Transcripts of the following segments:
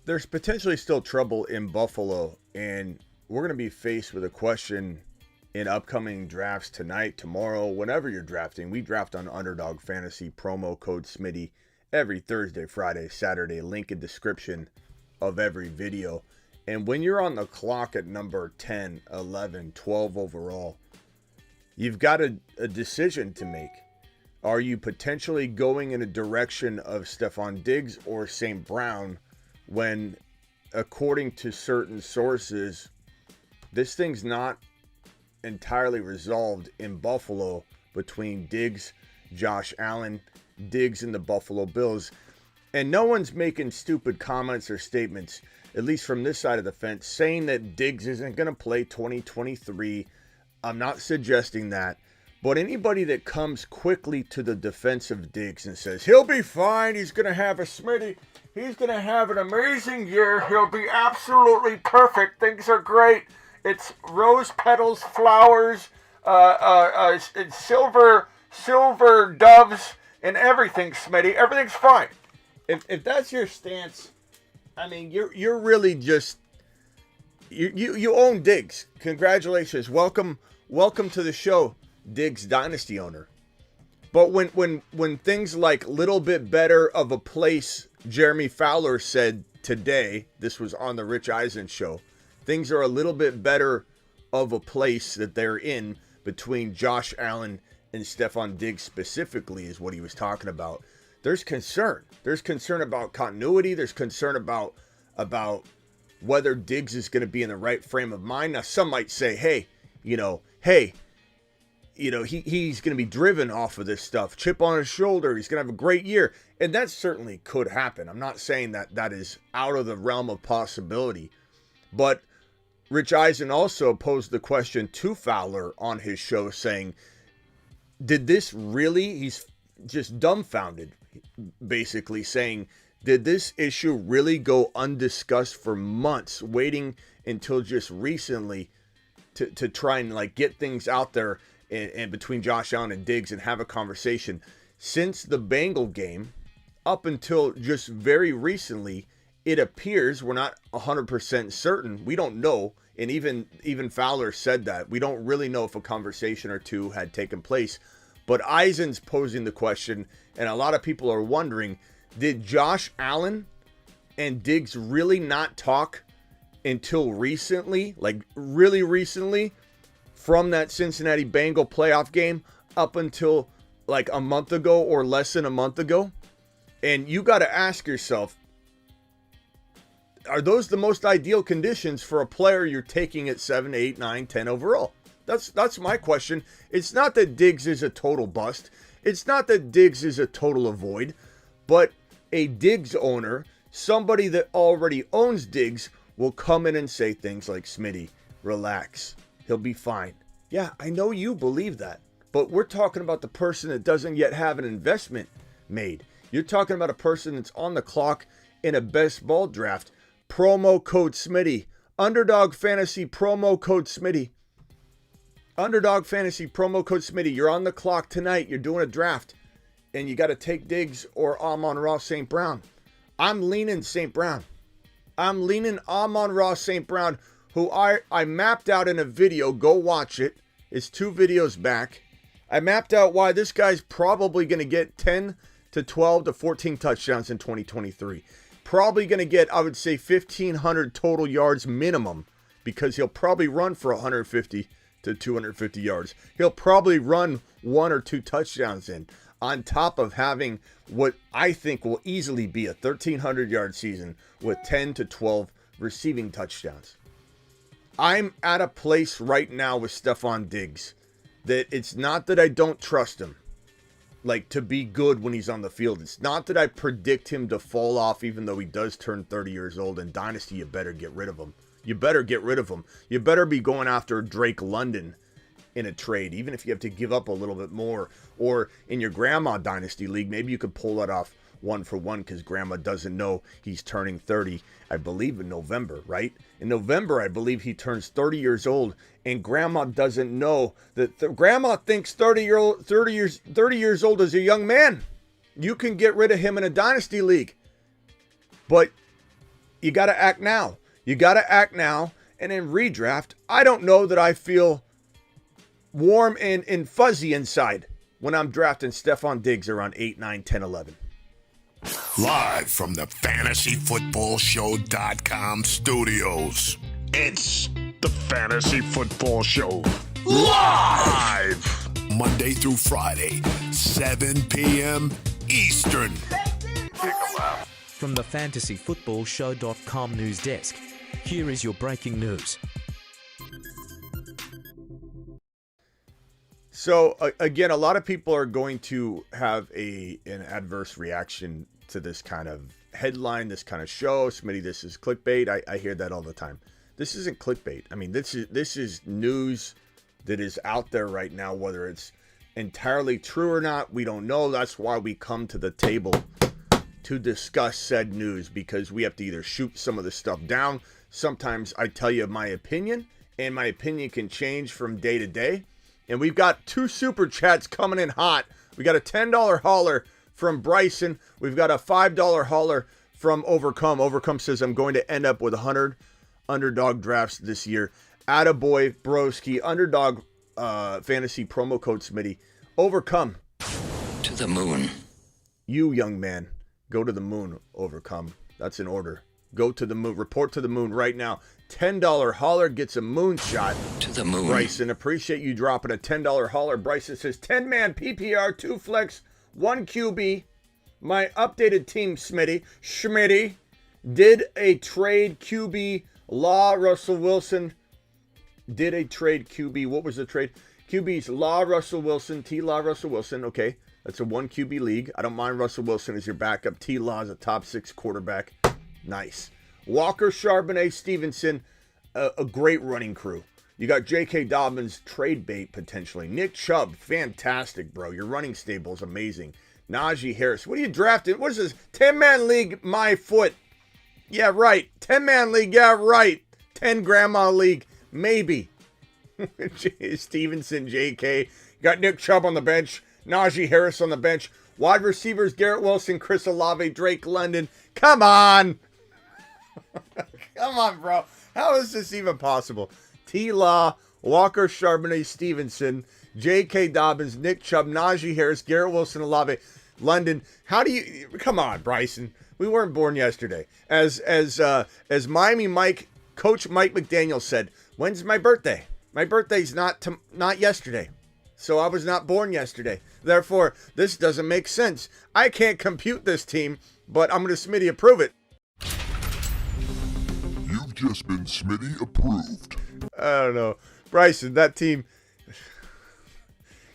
there's potentially still trouble in Buffalo, and we're going to be faced with a question in upcoming drafts tonight, tomorrow, whenever you're drafting. We draft on Underdog Fantasy, promo code Smitty, every Thursday, Friday, Saturday, link in description of every video. And when you're on the clock at number 10, 11, 12 overall, you've got a decision to make. Are you potentially going in a direction of Stefon Diggs or St. Brown when, according to certain sources, this thing's not entirely resolved in Buffalo between Diggs, Josh Allen, Diggs and the Buffalo Bills? And no one's making stupid comments or statements, at least from this side of the fence, saying that Diggs isn't going to play 2023. I'm not suggesting that. But anybody that comes quickly to the defense of Diggs and says, he'll be fine, he's going to have a Smitty, he's going to have an amazing year, he'll be absolutely perfect, things are great, it's rose petals, flowers, and silver doves, and everything, Smitty, everything's fine. If that's your stance, I mean, you're really just, you own Diggs. Congratulations, welcome to the show, Diggs Dynasty owner. But when things like little bit better of a place, Jeremy Fowler said today, this was on the Rich Eisen show, things are a little bit better of a place that they're in between Josh Allen and Stefon Diggs specifically, is what he was talking about. There's concern. There's concern about continuity. There's concern about whether Diggs is going to be in the right frame of mind. Now, some might say, hey, he's going to be driven off of this stuff. Chip on his shoulder. He's going to have a great year. And that certainly could happen. I'm not saying that is out of the realm of possibility. But Rich Eisen also posed the question to Fowler on his show saying, did this really, he's just dumbfounded, basically saying, did this issue really go undiscussed for months, waiting until just recently to try and like get things out there and between Josh Allen and Diggs and have a conversation? Since the Bengal game up until just very recently, it appears, we're not 100% certain, we don't know, and even Fowler said that, we don't really know if a conversation or two had taken place. But Eisen's posing the question, and a lot of people are wondering, did Josh Allen and Diggs really not talk until recently, like really recently, from that Cincinnati Bengal playoff game up until like a month ago or less than a month ago? And you got to ask yourself, are those the most ideal conditions for a player you're taking at 7, 8, 9, 10 overall? That's my question. It's not that Diggs is a total bust. It's not that Diggs is a total avoid. But a Diggs owner, somebody that already owns Diggs, will come in and say things like, Smitty, relax, he'll be fine. Yeah, I know you believe that. But we're talking about the person that doesn't yet have an investment made. You're talking about a person that's on the clock in a best ball draft. Promo code Smitty. Underdog Fantasy promo code Smitty. Underdog Fantasy promo code Smitty. You're on the clock tonight. You're doing a draft. And you got to take Diggs or Amon-Ra St. Brown. I'm leaning St. Brown. I'm leaning Amon-Ra St. Brown, who I mapped out in a video. Go watch it. It's 2 videos back. I mapped out why this guy's probably going to get 10 to 12 to 14 touchdowns in 2023. Probably going to get, I would say, 1,500 total yards minimum, because he'll probably run for 150 to 250 yards. He'll probably run 1 or 2 touchdowns in, on top of having what I think will easily be a 1,300-yard season with 10 to 12 receiving touchdowns. I'm at a place right now with Stefon Diggs that it's not that I don't trust him, like, to be good when he's on the field. It's not that I predict him to fall off, even though he does turn 30 years old. In Dynasty, you better get rid of him. You better get rid of him. You better be going after Drake London in a trade, even if you have to give up a little bit more. Or in your grandma Dynasty League, maybe you could pull that off 1 for 1, because grandma doesn't know he's turning 30, I believe, in November, right? In November, I believe he turns 30 years old, and grandma doesn't know that grandma thinks 30 years old is a young man. You can get rid of him in a Dynasty League. But you got to act now. You got to act now. And in redraft, I don't know that I feel warm and fuzzy inside when I'm drafting Stefon Diggs around 8, 9, 10, 11. Live from the FantasyFootballShow.com studios, it's the Fantasy Football Show. Live! Monday through Friday, 7 p.m. Eastern. From the FantasyFootballShow.com news desk, here is your breaking news. So, again, a lot of people are going to have an adverse reaction to this kind of headline, this kind of show. Smitty, this is clickbait. I hear that all the time. This isn't clickbait. I mean, this is news that is out there right now. Whether it's entirely true or not, we don't know. That's why we come to the table to discuss said news, because we have to either shoot some of this stuff down. Sometimes I tell you my opinion, and my opinion can change from day to day. And we've got 2 super chats coming in hot. We got a $10 hauler from Bryson. We've got a $5 hauler from Overcome. Overcome says, I'm going to end up with 100 underdog drafts this year. Attaboy, broski, underdog fantasy promo code Smitty. Overcome. To the moon. You, young man, go to the moon, Overcome. That's an order. Go to the moon. Report to the moon right now. $10 hauler gets a moonshot. To the moon. Bryson, appreciate you dropping a $10 hauler. Bryson says 10-man PPR, 2 flex, 1 QB. My updated team, Schmitty, did a trade QB. Law Russell Wilson did a trade QB. What was the trade? QB's Law Russell Wilson, T-Law Russell Wilson. Okay, that's a 1 QB league. I don't mind Russell Wilson as your backup. T-Law is a top 6 quarterback. Nice. Walker, Charbonnet, Stevenson, a great running crew. You got J.K. Dobbins, trade bait potentially. Nick Chubb, fantastic, bro. Your running stable is amazing. Najee Harris, what are you drafting? What is this? 10-man league, my foot. Yeah, right. 10-man league, yeah, right. 10 grandma league, maybe. Stevenson, J.K. You got Nick Chubb on the bench. Najee Harris on the bench. Wide receivers, Garrett Wilson, Chris Olave, Drake London. Come on. Come on, bro. How is this even possible? T-Law, Walker, Charbonnet, Stevenson, J.K. Dobbins, Nick Chubb, Najee Harris, Garrett Wilson, Olave, London. How do you... Come on, Bryson. We weren't born yesterday. As Miami Mike, Coach Mike McDaniel said, when's my birthday? My birthday's not yesterday. So I was not born yesterday. Therefore, this doesn't make sense. I can't compute this team, but I'm going to Smitty approve it. You've just been Smitty approved. I don't know. Bryson, that team...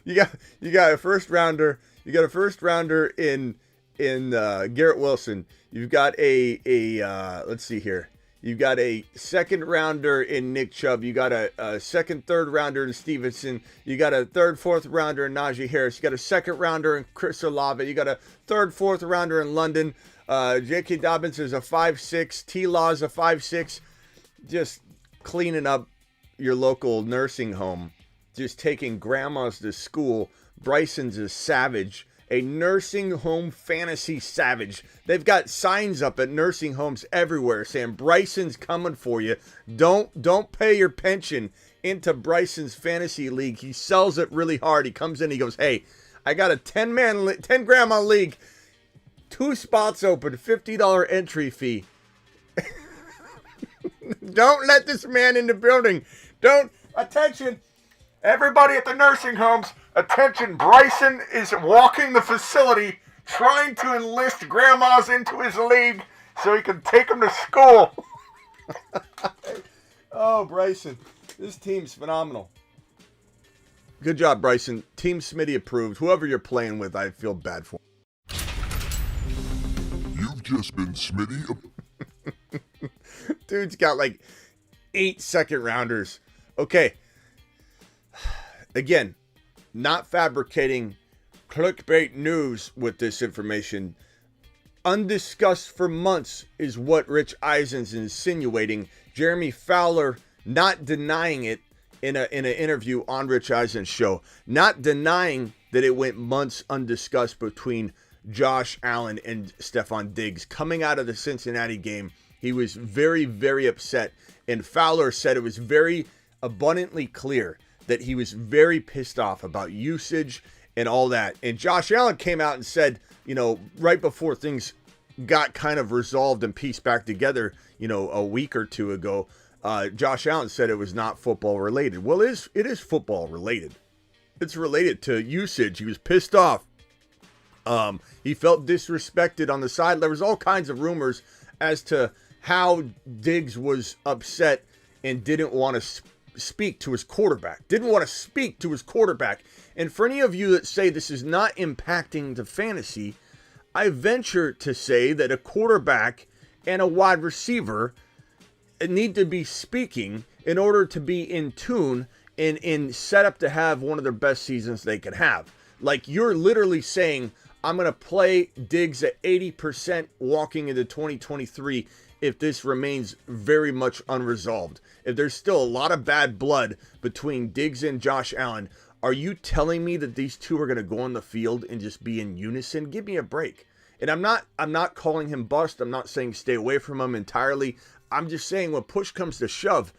You got a first rounder. You got a first rounder in Garrett Wilson. You've got let's see here. You've got a second rounder in Nick Chubb. You got a second, third rounder in Stevenson. You got a third, fourth rounder in Najee Harris. You got a second rounder in Chris Olave. You got a third, fourth rounder in London. J.K. Dobbins is a 5'6". T-Law is a 5'6". Just cleaning up your local nursing home. Just taking grandmas to school. Bryson's a savage. A nursing home fantasy savage. They've got signs up at nursing homes everywhere saying Bryson's coming for you. Don't pay your pension into Bryson's fantasy league. He sells it really hard. He comes in, he goes, hey, I got a 10 grandma league. 2 spots open, $50 entry fee. Don't let this man in the building. Attention. Everybody at the nursing homes, attention, Bryson is walking the facility trying to enlist grandmas into his league so he can take them to school. Oh, Bryson, this team's phenomenal. Good job, Bryson. Team Smitty approved. Whoever you're playing with, I feel bad for. You've just been Smitty. Dude's got like 8 second rounders. Okay. Again, not fabricating clickbait news with this information. Undiscussed for months is what Rich Eisen's insinuating. Jeremy Fowler not denying it in an interview on Rich Eisen's show. Not denying that it went months undiscussed between Josh Allen and Stefon Diggs. Coming out of the Cincinnati game, he was very, very upset. And Fowler said it was very abundantly clear that he was very pissed off about usage and all that. And Josh Allen came out and said, right before things got kind of resolved and pieced back together, a week or two ago, Josh Allen said it was not football related. Well, it is football related. It's related to usage. He was pissed off. He felt disrespected on the side. There was all kinds of rumors as to how Diggs was upset and didn't want to speak to his quarterback. And for any of you that say this is not impacting the fantasy, I venture to say that a quarterback and a wide receiver need to be speaking in order to be in tune and set up to have one of their best seasons they could have. Like, you're literally saying, I'm going to play Diggs at 80% walking into 2023 if this remains very much unresolved. If there's still a lot of bad blood between Diggs and Josh Allen, are you telling me that these two are going to go on the field and just be in unison? Give me a break. And I'm not calling him bust. I'm not saying stay away from him entirely. I'm just saying when push comes to shove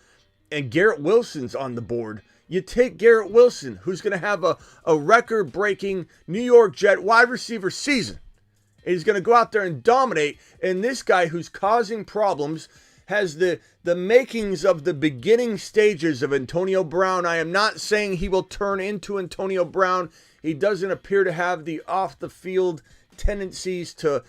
and Garrett Wilson's on the board, you take Garrett Wilson, who's going to have a record-breaking New York Jet wide receiver season. And he's going to go out there and dominate. And this guy who's causing problems has the makings of the beginning stages of Antonio Brown. I am not saying he will turn into Antonio Brown. He doesn't appear to have the off-the-field tendencies to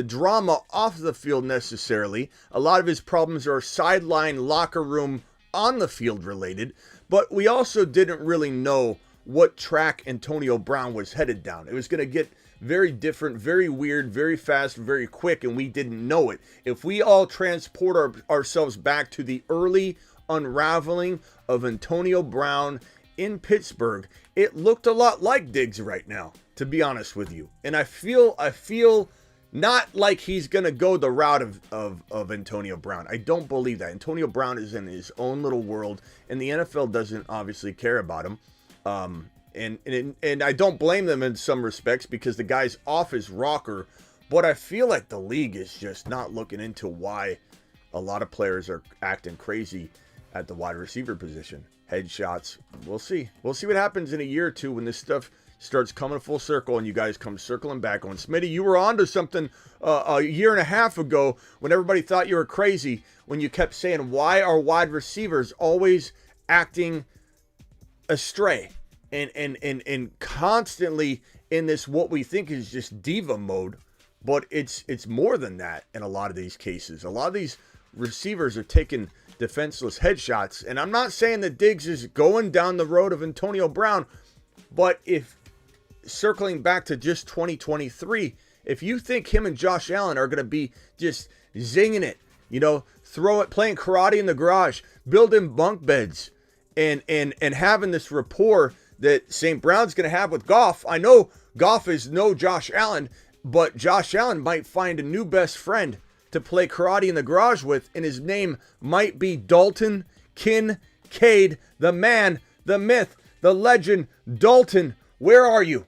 drama off the field necessarily. A lot of his problems are sideline, locker room, on the field related. But we also didn't really know what track Antonio Brown was headed down. It was going to get very different, very weird, very fast, very quick, and we didn't know it. If we all transport ourselves back to the early unraveling of Antonio Brown in Pittsburgh, it looked a lot like Diggs right now, to be honest with you. And I feel not like he's going to go the route of Antonio Brown. I don't believe that. Antonio Brown is in his own little world, and the NFL doesn't obviously care about him. And I don't blame them in some respects because the guy's off his rocker, but I feel like the league is just not looking into why a lot of players are acting crazy at the wide receiver position. Headshots. We'll see. We'll see what happens in a year or two when this stuff starts coming full circle and you guys come circling back on. Smitty, you were onto something a year and a half ago when everybody thought you were crazy when you kept saying, why are wide receivers always acting astray and constantly in this what we think is just diva mode, but it's more than that in a lot of these cases. A lot of these receivers are taking defenseless headshots, and I'm not saying that Diggs is going down the road of Antonio Brown, but if circling back to just 2023, if you think him and Josh Allen are going to be just zinging it, playing karate in the garage, building bunk beds, and having this rapport that St. Brown's going to have with Goff. I know Goff is no Josh Allen, but Josh Allen might find a new best friend to play karate in the garage with, and his name might be Dalton Kincaid, the man, the myth, the legend. Dalton, where are you?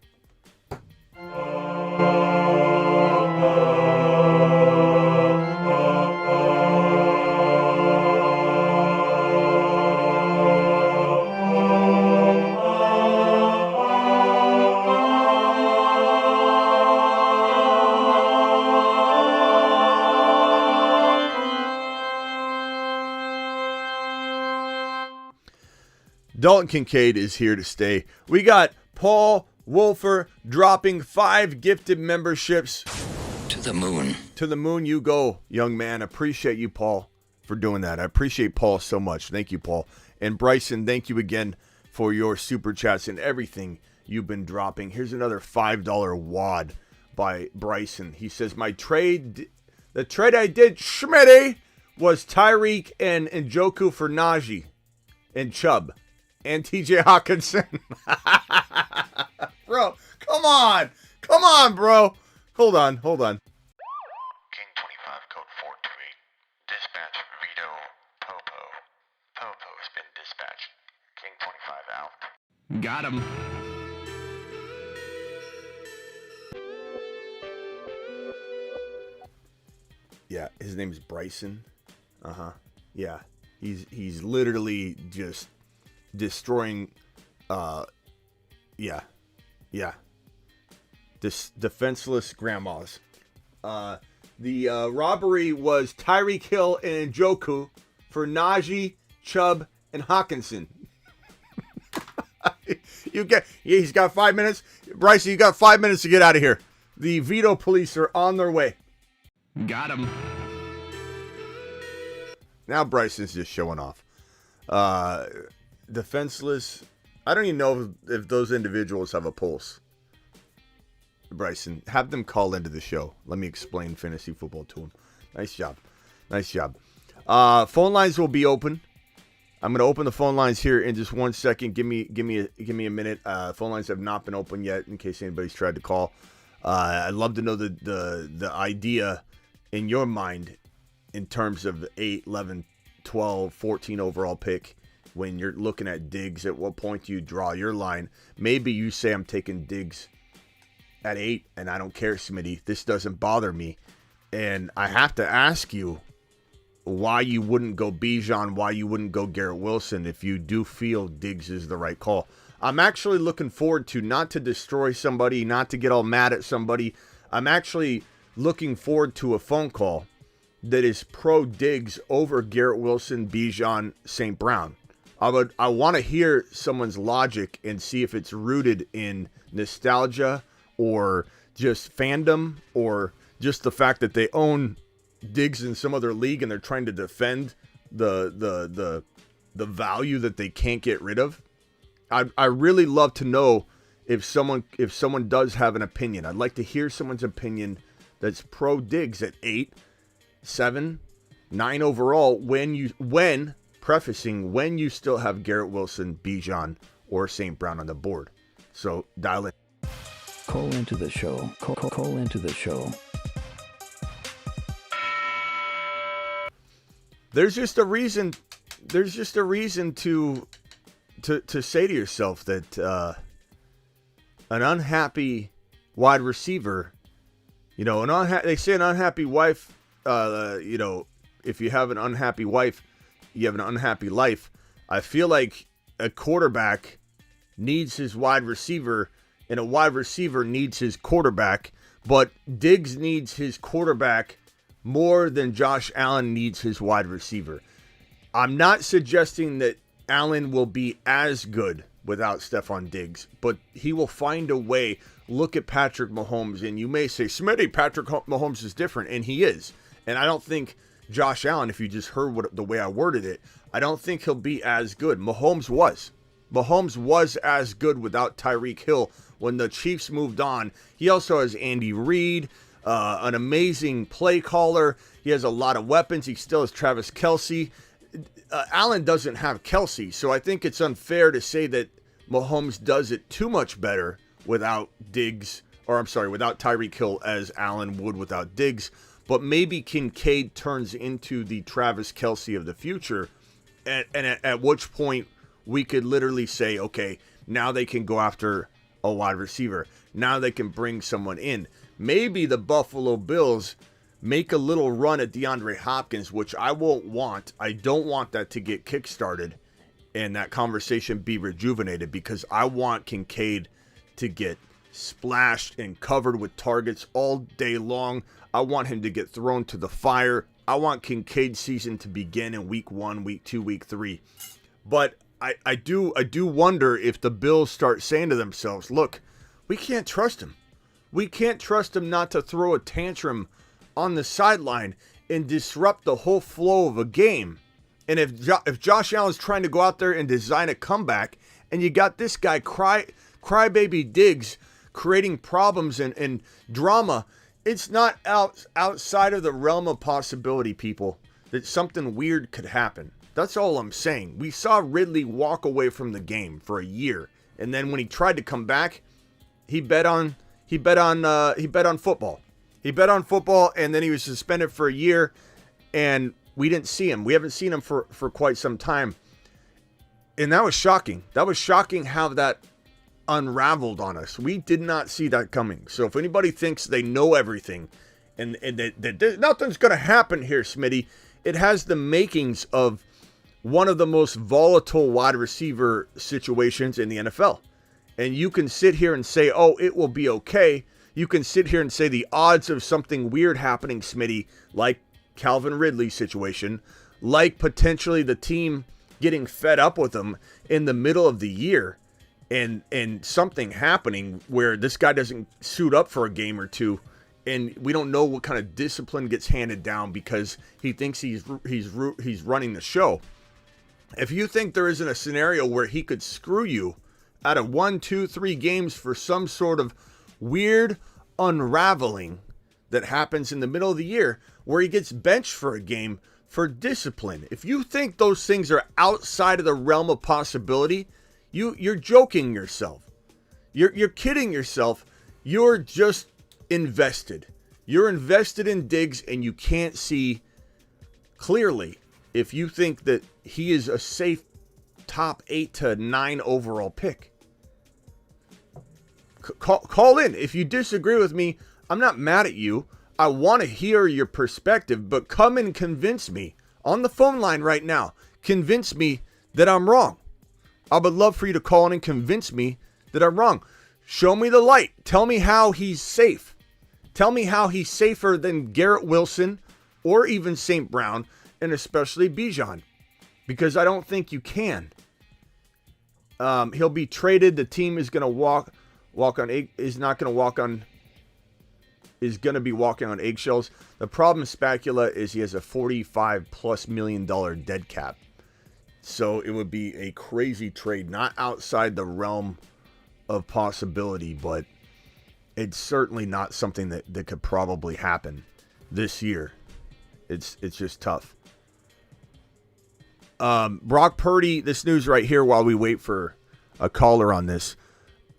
Dalton Kincaid is here to stay. We got Paul Wolfer dropping 5 gifted memberships. To the moon. To the moon you go, young man. Appreciate you, Paul, for doing that. I appreciate Paul so much. Thank you, Paul. And Bryson, thank you again for your super chats and everything you've been dropping. Here's another $5 wad by Bryson. He says, the trade I did, Schmitty, was Tyreek and Njoku for Najee and Chubb. And TJ Hawkinson. Bro, come on. Come on, bro. Hold on. King 25, code 428. Dispatch Vito Popo. Popo has been dispatched. King 25 out. Got him. Yeah, his name is Bryson. Yeah, he's literally just destroying. Yeah. Defenseless grandmas. The robbery was Tyreek Hill and Njoku for Najee, Chubb, and Hawkinson. He's got 5 minutes. Bryson, you got 5 minutes to get out of here. The veto police are on their way. Got him. Now Bryson's just showing off. Defenseless. I don't even know if those individuals have a pulse. Bryson, have them call into the show. Let me explain fantasy football to them. Nice job. Phone lines will be open. I'm going to open the phone lines here in just 1 second. Give me a minute. Phone lines have not been open yet in case anybody's tried to call. I'd love to know the idea in your mind in terms of 8, 11, 12, 14 overall pick. When you're looking at Diggs, at what point do you draw your line? Maybe you say I'm taking Diggs at 8, and I don't care, Smitty. This doesn't bother me. And I have to ask you why you wouldn't go Bijan, why you wouldn't go Garrett Wilson if you do feel Diggs is the right call. I'm actually looking forward to, not to destroy somebody, not to get all mad at somebody. I'm actually looking forward to a phone call that is pro Diggs over Garrett Wilson, Bijan, St. Brown. I want to hear someone's logic and see if it's rooted in nostalgia or just fandom or just the fact that they own Diggs in some other league and they're trying to defend the value that they can't get rid of. I really love to know if someone does have an opinion. I'd like to hear someone's opinion that's pro Diggs at 8, 7, 9 overall when you still have Garrett Wilson, Bijan, or St. Brown on the board. So dial in. Call into the show. Call into the show. There's just a reason to say to yourself that an unhappy wide receiver, they say an unhappy wife, if you have an unhappy wife, you have an unhappy life. I feel like a quarterback needs his wide receiver and a wide receiver needs his quarterback, but Diggs needs his quarterback more than Josh Allen needs his wide receiver. I'm not suggesting that Allen will be as good without Stefon Diggs, but he will find a way. Look at Patrick Mahomes, and you may say, Smitty, Patrick Mahomes is different, and he is. And I don't think Josh Allen, if you just heard the way I worded it, I don't think he'll be as good. Mahomes was as good without Tyreek Hill when the Chiefs moved on. He also has Andy Reid, an amazing play caller. He has a lot of weapons. He still has Travis Kelce. Allen doesn't have Kelce, so I think it's unfair to say that Mahomes does it too much better without without Tyreek Hill as Allen would without Diggs. But maybe Kincaid turns into the Travis Kelce of the future, and at which point we could literally say, okay, now they can go after a wide receiver. Now they can bring someone in. Maybe the Buffalo Bills make a little run at DeAndre Hopkins, which I won't want. I don't want that to get kickstarted and that conversation be rejuvenated, because I want Kincaid to get splashed and covered with targets all day long. I want him to get thrown to the fire. I want Kincaid's season to begin in week 1, week 2, week 3. But I do wonder if the Bills start saying to themselves, look, we can't trust him. We can't trust him not to throw a tantrum on the sideline and disrupt the whole flow of a game. And if Josh Allen's trying to go out there and design a comeback, and you got this guy crybaby Diggs creating problems and drama, it's not outside of the realm of possibility, people, that something weird could happen. That's all I'm saying. We saw Ridley walk away from the game for a year, and then when he tried to come back, he bet on football. He bet on football, and then he was suspended for a year, and we didn't see him. We haven't seen him for quite some time. And that was shocking. That was shocking how that unraveled on us. We did not see that coming. So if anybody thinks they know everything and that nothing's going to happen here, Smitty. It has the makings of one of the most volatile wide receiver situations in the NFL. And you can sit here and say, oh, it will be okay. You can sit here and say the odds of something weird happening, Smitty, like Calvin Ridley's situation, like potentially the team getting fed up with him in the middle of the year and something happening where this guy doesn't suit up for a game or two, and we don't know what kind of discipline gets handed down because he thinks he's running the show. If you think there isn't a scenario where he could screw you out of 1, 2, 3 games for some sort of weird unraveling that happens in the middle of the year where he gets benched for a game for discipline, if you think those things are outside of the realm of possibility, you're joking yourself. You're kidding yourself. You're just invested. You're invested in Diggs, and you can't see clearly if you think that he is a safe top 8 to 9 overall pick. Call in. If you disagree with me, I'm not mad at you. I want to hear your perspective, but come and convince me on the phone line right now. Convince me that I'm wrong. I would love for you to call in and convince me that I'm wrong. Show me the light. Tell me how he's safe. Tell me how he's safer than Garrett Wilson or even St. Brown, and especially Bijan, because I don't think you can. He'll be traded. The team is going to is going to be walking on eggshells. The problem, Spacula, is he has a $45+ million dead cap. So it would be a crazy trade, not outside the realm of possibility, but it's certainly not something that could probably happen this year. It's just tough. Brock Purdy, this news right here while we wait for a caller on this.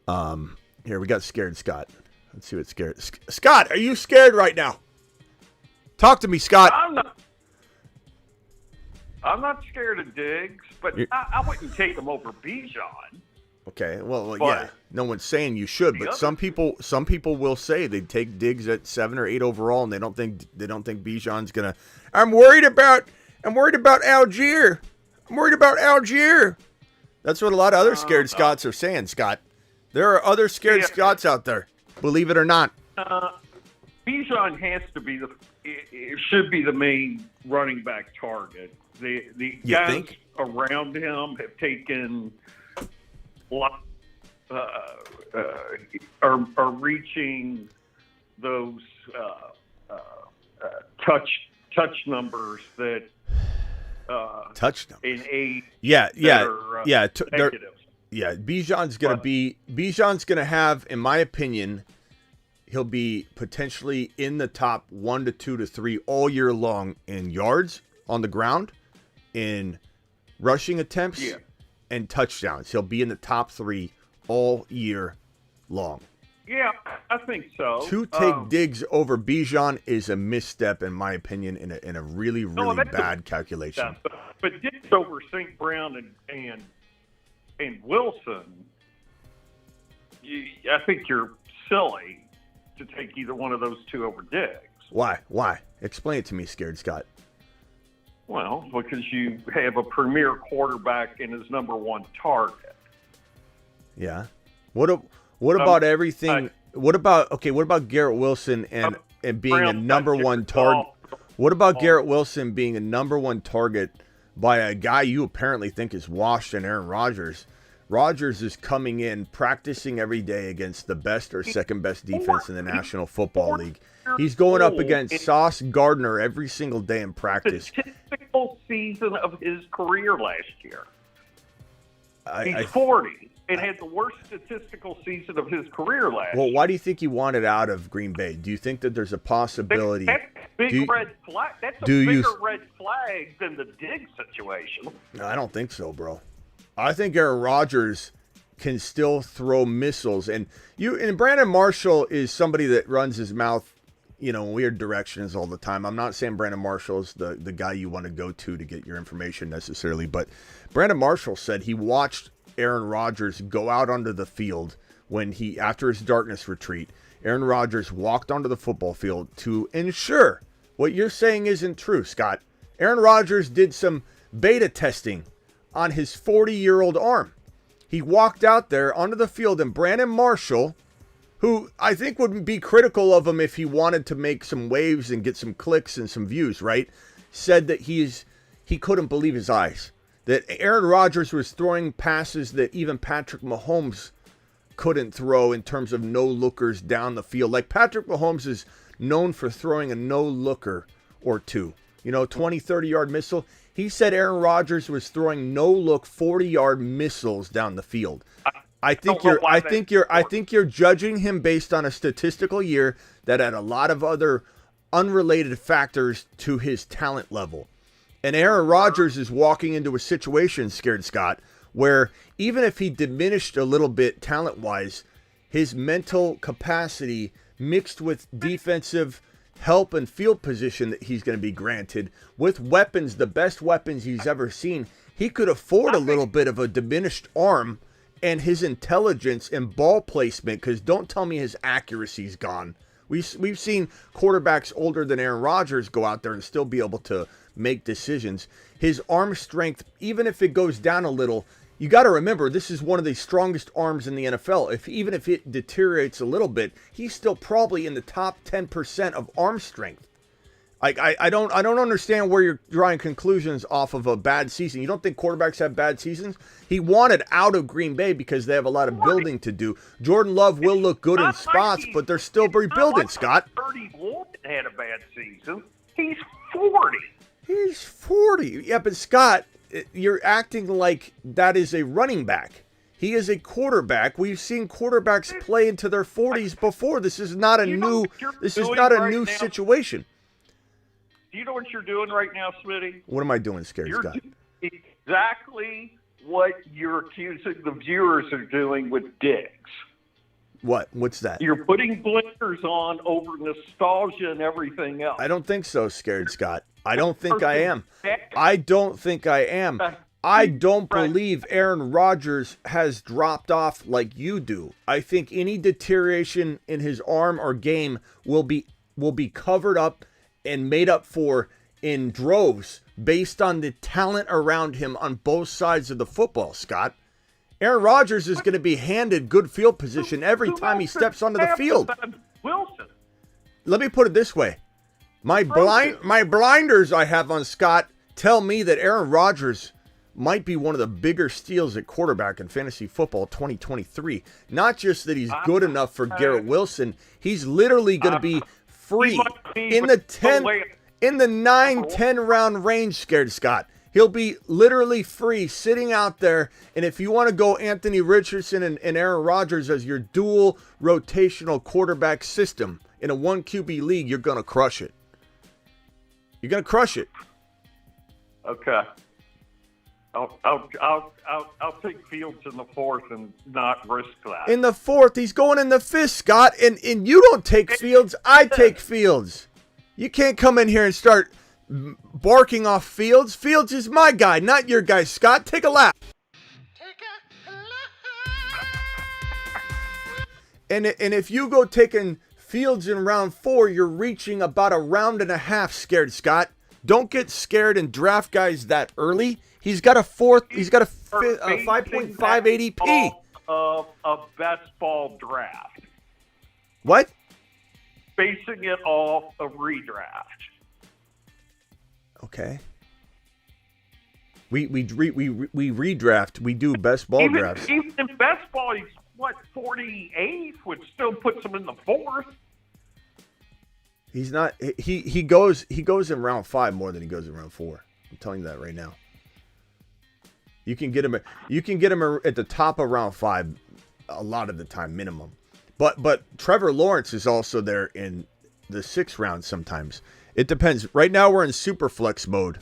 Here, we got Scared Scott. Let's see what's scared. Scott, are you scared right now? Talk to me, Scott. I'm not scared of Diggs, but I wouldn't take him over Bijan. Okay, well, yeah. No one's saying you should, but some people will say they take Diggs at 7 or 8 overall, and they don't think Bijan's gonna. I'm worried about Algier. That's what a lot of other scared Scots are saying, Scott. There are other scared Scots out there. Believe it or not. Bijan has to be it should be the main running back target. The guys around him have taken are reaching those touch numbers that touch numbers in age Bijan's gonna have, in my opinion, he'll be potentially in the top 1 to 2 to 3 all year long in yards on the ground, in rushing attempts, and touchdowns. He'll be in the top 3 all year long. Yeah, I think so. To take Diggs over Bijan is a misstep, in my opinion, in a really bad calculation. But Diggs over St. Brown and Wilson, I think you're silly to take either one of those two over Diggs. Why? Explain it to me, Scared Scott. Well, because you have a premier quarterback and his number 1 target. Yeah. What about everything? What about Garrett Wilson and being a number 1 target? What about Garrett Wilson being a number 1 target by a guy you apparently think is washed in Aaron Rodgers? Rodgers is coming in, practicing every day against the best or second best defense in the National Football League. He's going up against Sauce Gardner every single day in practice. Statistical season of his career last year. He's 40 and had the worst statistical season of his career last year. Well, why do you think he wanted out of Green Bay? Do you think that there's a possibility? That's a bigger red flag than the Diggs situation. No, I don't think so, bro. I think Aaron Rodgers can still throw missiles, and Brandon Marshall is somebody that runs his mouth, in weird directions all the time. I'm not saying Brandon Marshall is the guy you want to go to get your information necessarily, but Brandon Marshall said he watched Aaron Rodgers go out onto the field when after his darkness retreat, Aaron Rodgers walked onto the football field to ensure what you're saying isn't true, Scott. Aaron Rodgers did some beta testing on his 40-year-old arm. He walked out there onto the field, and Brandon Marshall, who I think would be critical of him if he wanted to make some waves and get some clicks and some views, right, said that he couldn't believe his eyes. That Aaron Rodgers was throwing passes that even Patrick Mahomes couldn't throw in terms of no-lookers down the field. Like Patrick Mahomes is known for throwing a no-looker or two. 20, 30-yard missile. He said Aaron Rodgers was throwing no-look 40-yard missiles down the field. I think you're judging him based on a statistical year that had a lot of other unrelated factors to his talent level. And Aaron Rodgers is walking into a situation, Scared Scott, where even if he diminished a little bit talent-wise, his mental capacity mixed with defensive help and field position that he's going to be granted with weapons, the best weapons he's ever seen, he could afford a little bit of a diminished arm and his intelligence and ball placement, because don't tell me his accuracy's gone. We've seen quarterbacks older than Aaron Rodgers go out there and still be able to make decisions. His arm strength, even if it goes down a little, you got to remember, this is one of the strongest arms in the NFL. Even if it deteriorates a little bit, he's still probably in the top 10% of arm strength. I don't understand where you're drawing conclusions off of a bad season. You don't think quarterbacks have bad seasons? He wanted out of Green Bay because they have a lot of building to do. Jordan Love will look good in spots, but they're still rebuilding, Scott. 31 had a bad season. He's 40. He's 40. Yeah, but Scott, you're acting like that is a running back. He is a quarterback. We've seen quarterbacks play into their 40s before. This is not a new situation. Do you know what you're doing right now, Smitty? What am I doing, Scott? You're doing exactly what you're accusing the viewers of doing with Diggs. What? What's that? You're putting blinkers on over nostalgia and everything else. I don't think so, Scared Scott. I don't think I am. I don't think I am. I don't believe Aaron Rodgers has dropped off like you do. I think any deterioration in his arm or game will be covered up and made up for in droves based on the talent around him on both sides of the football, Scott. Aaron Rodgers is going to be handed good field position every time he steps onto the field. Wilson. Let me put it this way. My blinders I have on Scott tell me that Aaron Rodgers might be one of the bigger steals at quarterback in fantasy football 2023. Not just that he's good enough for Garrett Wilson, he's literally going to be free in the 9-10 round range, Scared Scott. He'll be literally free sitting out there. And if you want to go Anthony Richardson and Aaron Rodgers as your dual rotational quarterback system in a 1 QB league, you're going to crush it. You're going to crush it. Okay. I'll take Fields in the fourth and not risk that. In the fourth, he's going in the fifth, Scott. And you don't take Fields, I take Fields. You can't come in here and start barking off Fields. Fields is my guy, not your guy, Scott. Take a lap. And if you go taking Fields in round 4, you're reaching about a round and a half, Scared Scott. Don't get scared and draft guys that early. He's got a 5.5 ADP. Of a best ball draft. What? Basing it off a redraft. Okay. We redraft. We do best ball drafts. Even in best ball, he's 48th, which still puts him in the fourth. He's not. He goes in round 5 more than he goes in round 4. I'm telling you that right now. You can get him. You can get him at the top of round 5 a lot of the time, minimum. But Trevor Lawrence is also there in the 6th round sometimes. It depends. Right now we're in super flex mode,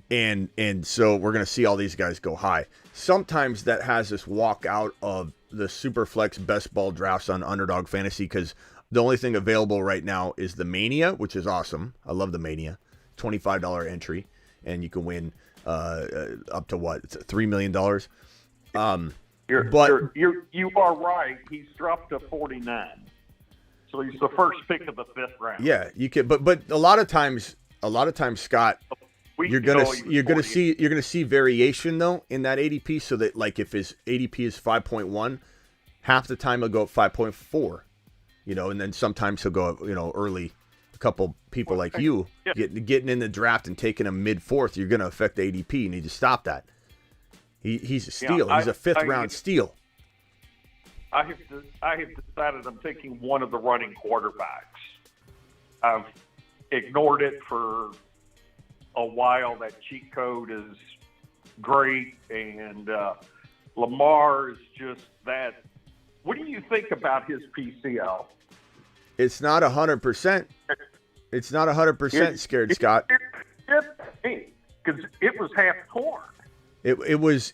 and so we're gonna see all these guys go high. Sometimes that has us walk out of the super flex best ball drafts on Underdog Fantasy because the only thing available right now is the Mania, which is awesome. I love the Mania. $25 entry, and you can win up to what? It's $3 million. You are right. He's dropped to 49. So he's the first pick of the 5th round. Yeah, you can, but a lot of times, Scott, you're gonna see variation though in that ADP. So that like if his ADP is 5.1, half the time he'll go at 5.4, and then sometimes he'll go early. A couple people like you getting in the draft and taking him mid-4th, you're gonna affect the ADP. You need to stop that. He's a steal. He's a 5th round steal. I have decided I'm taking one of the running quarterbacks. I've ignored it for a while. That cheat code is great, and Lamar is just that. What do you think about his PCL? It's not 100%. It's not 100% scared, Scott. Because it was half torn. It was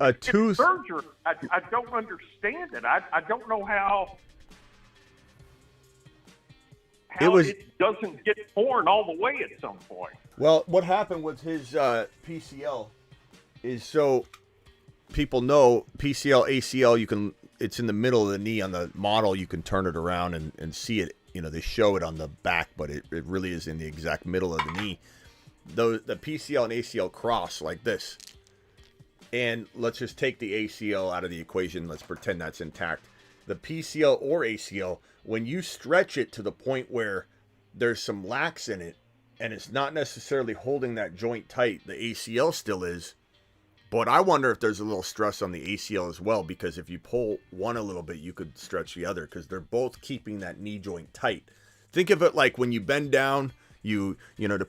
a tooth surgery. I don't understand it. I don't know how it doesn't get torn all the way at some point. Well, what happened with his PCL is, so people know, PCL, ACL, it's in the middle of the knee. On the model, you can turn it around and see it. They show it on the back, but it really is in the exact middle of the knee. The PCL and ACL cross like this. And let's just take the ACL out of the equation. Let's pretend that's intact. The PCL or ACL, when you stretch it to the point where there's some lax in it, and it's not necessarily holding that joint tight, the ACL still is. But I wonder if there's a little stress on the ACL as well, because if you pull one a little bit, you could stretch the other, because they're both keeping that knee joint tight. Think of it like when you bend down, to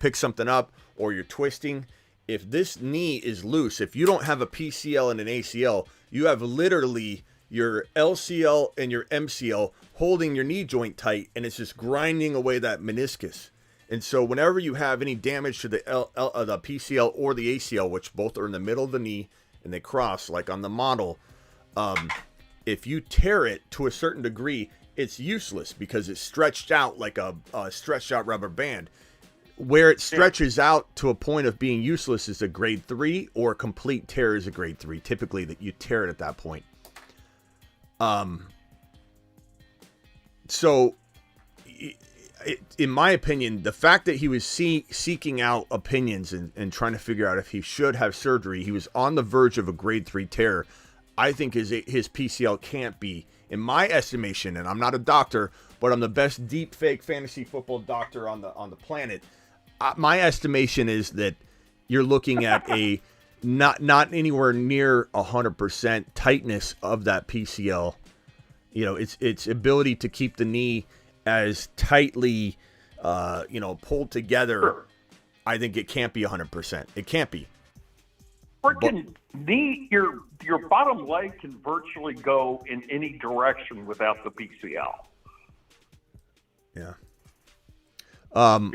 pick something up, or you're twisting. If this knee is loose, if you don't have a PCL and an ACL, you have literally your LCL and your MCL holding your knee joint tight, and it's just grinding away that meniscus. And so whenever you have any damage to the PCL or the ACL, which both are in the middle of the knee and they cross, like on the model, if you tear it to a certain degree, it's useless because it's stretched out like a stretched out rubber band. Where it stretches out to a point of being useless is a grade 3, or a complete tear is a grade 3. Typically, that you tear it at that point. So, in my opinion, the fact that he was seeking out opinions and trying to figure out if he should have surgery, he was on the verge of a grade 3 tear. I think his PCL can't be, in my estimation, and I'm not a doctor, but I'm the best deep fake fantasy football doctor on the planet. My estimation is that you're looking at a not anywhere near 100% tightness of that PCL. Its ability to keep the knee as tightly, pulled together. Sure. I think it can't be 100%. It can't be. Freaking knee, your bottom leg can virtually go in any direction without the PCL. Yeah. I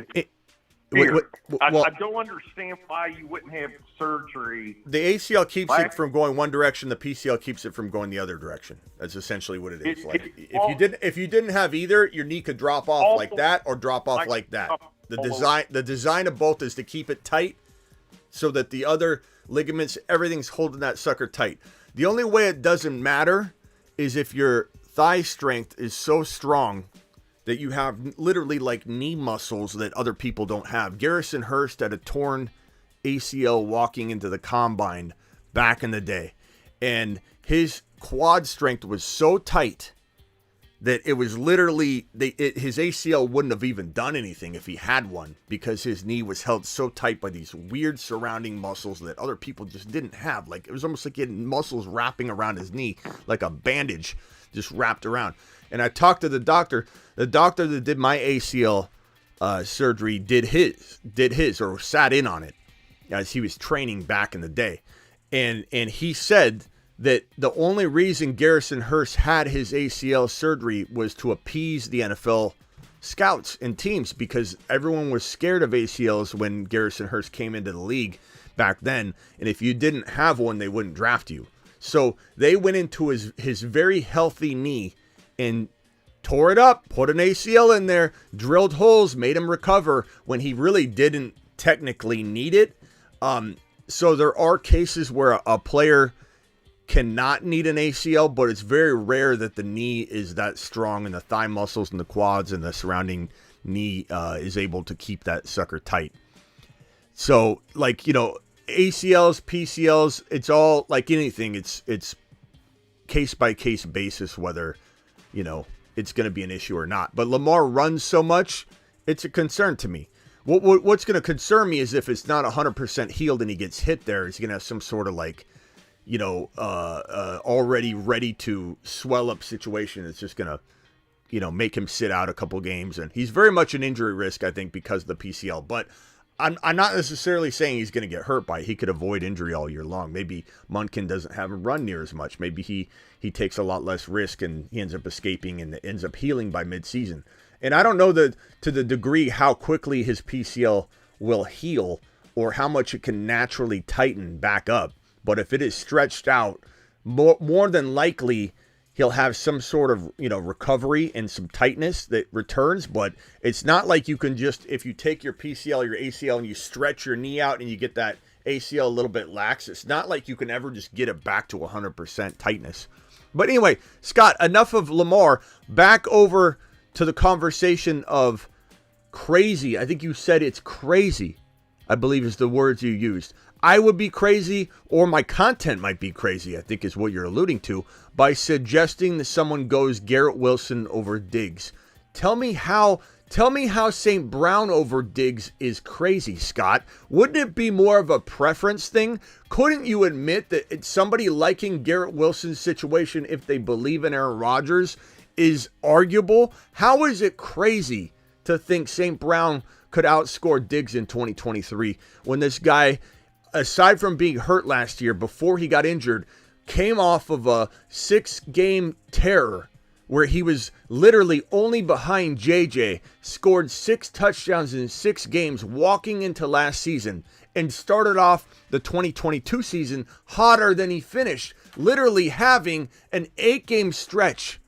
don't understand why you wouldn't have surgery. The ACL keeps it from going one direction. The PCL keeps it from going the other direction. That's essentially what it is. If you didn't have either, your knee could drop off like that or drop off like that. The design of both is to keep it tight so that the other ligaments, everything's holding that sucker tight. The only way it doesn't matter is if your thigh strength is so strong that you have literally like knee muscles that other people don't have. Garrison Hurst had a torn ACL walking into the combine back in the day, and his quad strength was so tight that it was literally his ACL wouldn't have even done anything if he had one, because his knee was held so tight by these weird surrounding muscles that other people just didn't have. Like, it was almost like getting muscles wrapping around his knee, like a bandage just wrapped around. And I talked to the doctor. The doctor that did my ACL surgery did his or sat in on it as he was training back in the day. And he said that the only reason Garrison Hurst had his ACL surgery was to appease the NFL scouts and teams, because everyone was scared of ACLs when Garrison Hurst came into the league back then. And if you didn't have one, they wouldn't draft you. So they went into his very healthy knee and tore it up, put an ACL in there, drilled holes, made him recover when he really didn't technically need it. So there are cases where a player cannot need an ACL, but it's very rare that the knee is that strong and the thigh muscles and the quads and the surrounding knee is able to keep that sucker tight. So, like, you know, ACLs, PCLs, it's all like anything. It's case-by-case basis whether, you know, it's going to be an issue or not. But Lamar runs so much, it's a concern to me. What's going to concern me is if it's not 100% healed and he gets hit there, he's going to have some sort of, like, you know, already ready to swell up situation that's just going to, you know, make him sit out a couple games. And he's very much an injury risk, I think, because of the PCL. But I'm not necessarily saying he's going to get hurt by it. He could avoid injury all year long. Maybe Munkin doesn't have him run near as much. Maybe he takes a lot less risk and he ends up escaping and ends up healing by midseason. And I don't know to the degree how quickly his PCL will heal or how much it can naturally tighten back up. But if it is stretched out, more than likely he'll have some sort of, you know, recovery and some tightness that returns. But it's not like you can just, if you take your PCL, your ACL, and you stretch your knee out and you get that ACL a little bit lax, it's not like you can ever just get it back to 100% tightness. But anyway, Scott, enough of Lamar. Back over to the conversation of crazy. I think you said it's crazy, I believe is the words you used. I would be crazy, or my content might be crazy, I think is what you're alluding to, by suggesting that someone goes Garrett Wilson over Diggs. Tell me how St. Brown over Diggs is crazy, Scott. Wouldn't it be more of a preference thing? Couldn't you admit that it's somebody liking Garrett Wilson's situation if they believe in Aaron Rodgers is arguable? How is it crazy to think St. Brown could outscore Diggs in 2023 when this guy, aside from being hurt last year before he got injured, came off of a 6-game terror where he was literally only behind JJ, scored 6 touchdowns in 6 games walking into last season, and started off the 2022 season hotter than he finished, literally having an 8-game stretch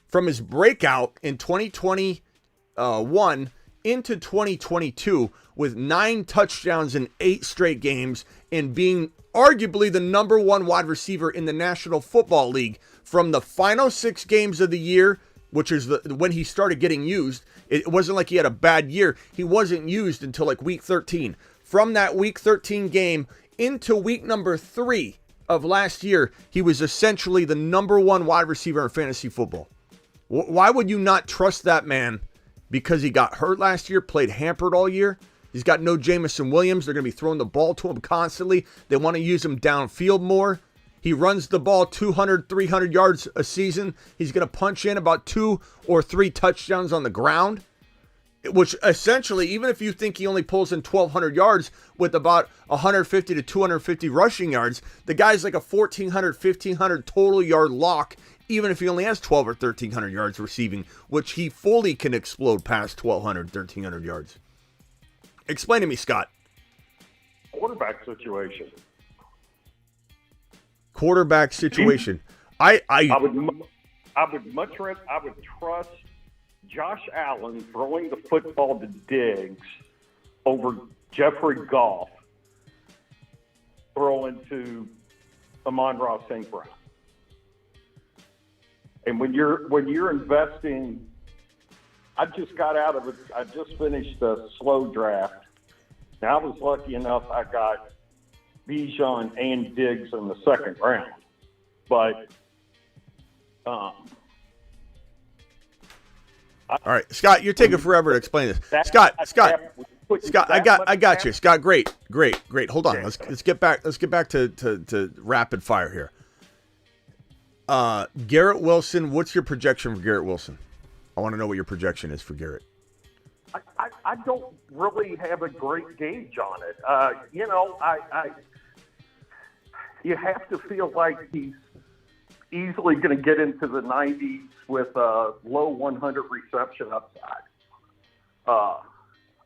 from his breakout in 2021 into 2022 with 9 touchdowns in 8 straight games and being arguably the number 1 wide receiver in the National Football League from the final 6 games of the year, which is when he started getting used. It wasn't like he had a bad year. He wasn't used until like week 13. From that week 13 game into week number 3 of last year, he was essentially the number 1 wide receiver in fantasy football. Why would you not trust that man? Because he got hurt last year, played hampered all year. He's got no Jamison Williams. They're going to be throwing the ball to him constantly. They want to use him downfield more. He runs the ball 200, 300 yards a season. He's going to punch in about 2 or 3 touchdowns on the ground, which essentially, even if you think he only pulls in 1,200 yards with about 150 to 250 rushing yards, the guy's like a 1,400, 1,500 total yard lock, even if he only has 12 or 1,300 yards receiving, which he fully can explode past 1,200, 1,300 yards. Explain to me, Scott. Quarterback situation. Quarterback situation. I would trust Josh Allen throwing the football to Diggs over Jeffrey Goff throwing to Amon-Ra St. Brown. And when you're investing, I just finished a slow draft. And I was lucky enough I got Bijan and Diggs in the second round. But all right, Scott, you're taking forever to explain this. Scott, I got you. Scott, great. Hold on. Let's get back to rapid fire here. Garrett Wilson, what's your projection for Garrett Wilson? I want to know what your projection is for Garrett. I don't really have a great gauge on it. You have to feel like he's easily going to get into the 90s with a low 100 reception upside.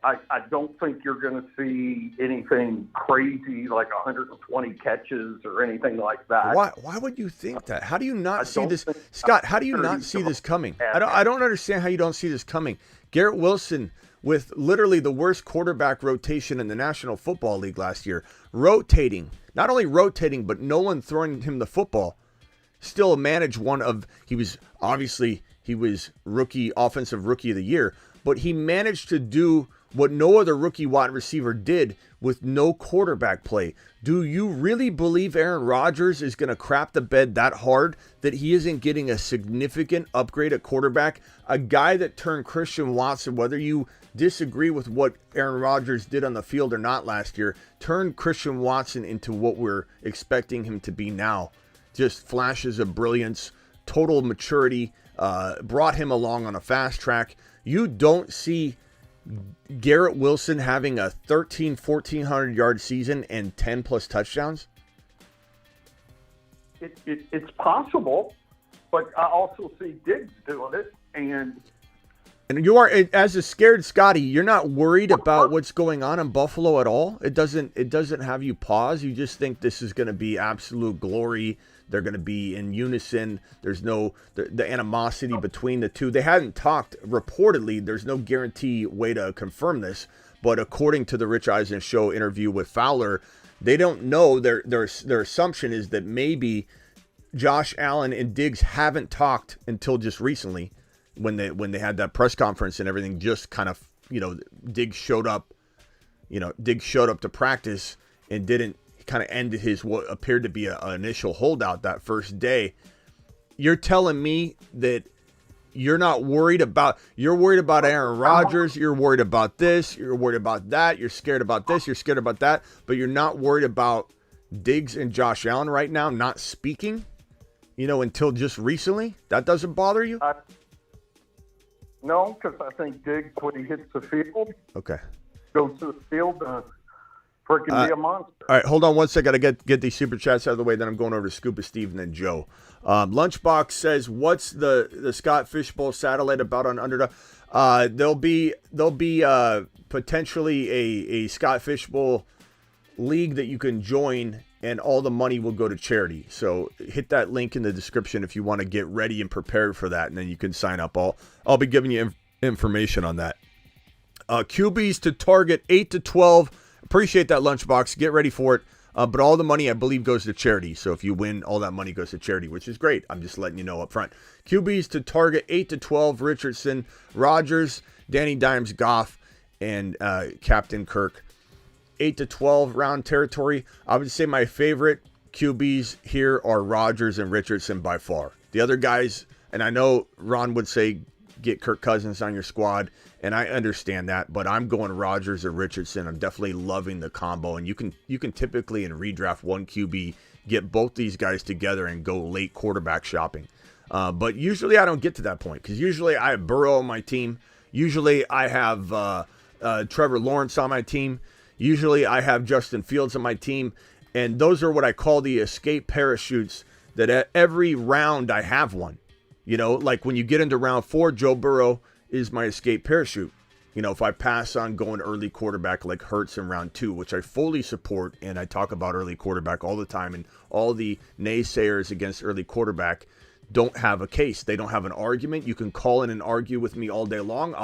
I don't think you're going to see anything crazy like 120 catches or anything like that. Why would you think that? How do you not see this, Scott? How do you not see this coming? I don't understand how you don't see this coming. Garrett Wilson with literally the worst quarterback rotation in the National Football League last year, rotating, not only rotating, but no one throwing him the football, still managed he was offensive rookie of the year, but he managed to do what no other rookie wide receiver did with no quarterback play. Do you really believe Aaron Rodgers is going to crap the bed that hard that he isn't getting a significant upgrade at quarterback? A guy that turned Christian Watson, whether you disagree with what Aaron Rodgers did on the field or not last year, turned Christian Watson into what we're expecting him to be now. Just flashes of brilliance, total maturity, brought him along on a fast track. You don't see Garrett Wilson having a 1,400 yard season and 10 plus touchdowns? It's possible, but I also see Diggs doing it. And you are, as a scared Scotty, you're not worried about what's going on in Buffalo at all? It doesn't have you pause? You just think this is going to be absolute glory. They're going to be in unison. There's no the animosity between the two. They hadn't talked, reportedly. There's no guarantee way to confirm this, but according to the Rich Eisen show interview with Fowler, they don't know. Their assumption is that maybe Josh Allen and Diggs haven't talked until just recently, when they had that press conference and everything. Just kind of, Diggs showed up to practice and didn't. Kind of ended his what appeared to be an initial holdout that first day. You're telling me that you're worried about Aaron Rodgers, you're worried about this, you're worried about that, you're scared about this, you're scared about that, but you're not worried about Diggs and Josh Allen right now not speaking, until just recently? That doesn't bother you? No, because I think Diggs, when he hits the field, goes to the field, freaking be a monster. All right, hold on one second. I got to get these super chats out of the way. Then I'm going over to Scuba Steve and then Joe. Lunchbox says, "What's the Scott Fishbowl satellite about on Underdog?" There'll be potentially a Scott Fishbowl league that you can join, and all the money will go to charity. So hit that link in the description if you want to get ready and prepared for that, and then you can sign up. I'll be giving you information on that. QBs to target 8 to 12. Appreciate that, Lunchbox. Get ready for it. But all the money, I believe, goes to charity. So if you win, all that money goes to charity, which is great. I'm just letting you know up front. QBs to target 8 to 12, Richardson, Rodgers, Danny Dimes, Goff, and Captain Kirk. 8 to 12 round territory. I would say my favorite QBs here are Rodgers and Richardson by far. The other guys, and I know Ron would say get Kirk Cousins on your squad, and I understand that, but I'm going Rodgers or Richardson. I'm definitely loving the combo, and you can typically in redraft one QB get both these guys together and go late quarterback shopping. But usually I don't get to that point, because usually I have Burrow on my team. Usually I have Trevor Lawrence on my team. Usually I have Justin Fields on my team, and those are what I call the escape parachutes, that at every round I have one. Like when you get into round 4, Joe Burrow is my escape parachute. If I pass on going early quarterback like Hurts in round 2, which I fully support, and I talk about early quarterback all the time, and all the naysayers against early quarterback don't have a case. They don't have an argument. You can call in and argue with me all day long.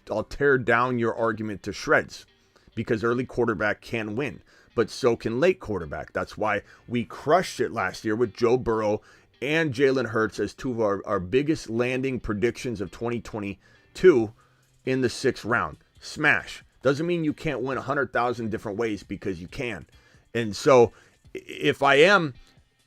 I'll tear down your argument to shreds, because early quarterback can win, but so can late quarterback. That's why we crushed it last year with Joe Burrow and Jalen Hurts as two of our biggest landing predictions of 2022 in the 6th round. Smash. Doesn't mean you can't win 100,000 different ways, because you can. And so if I am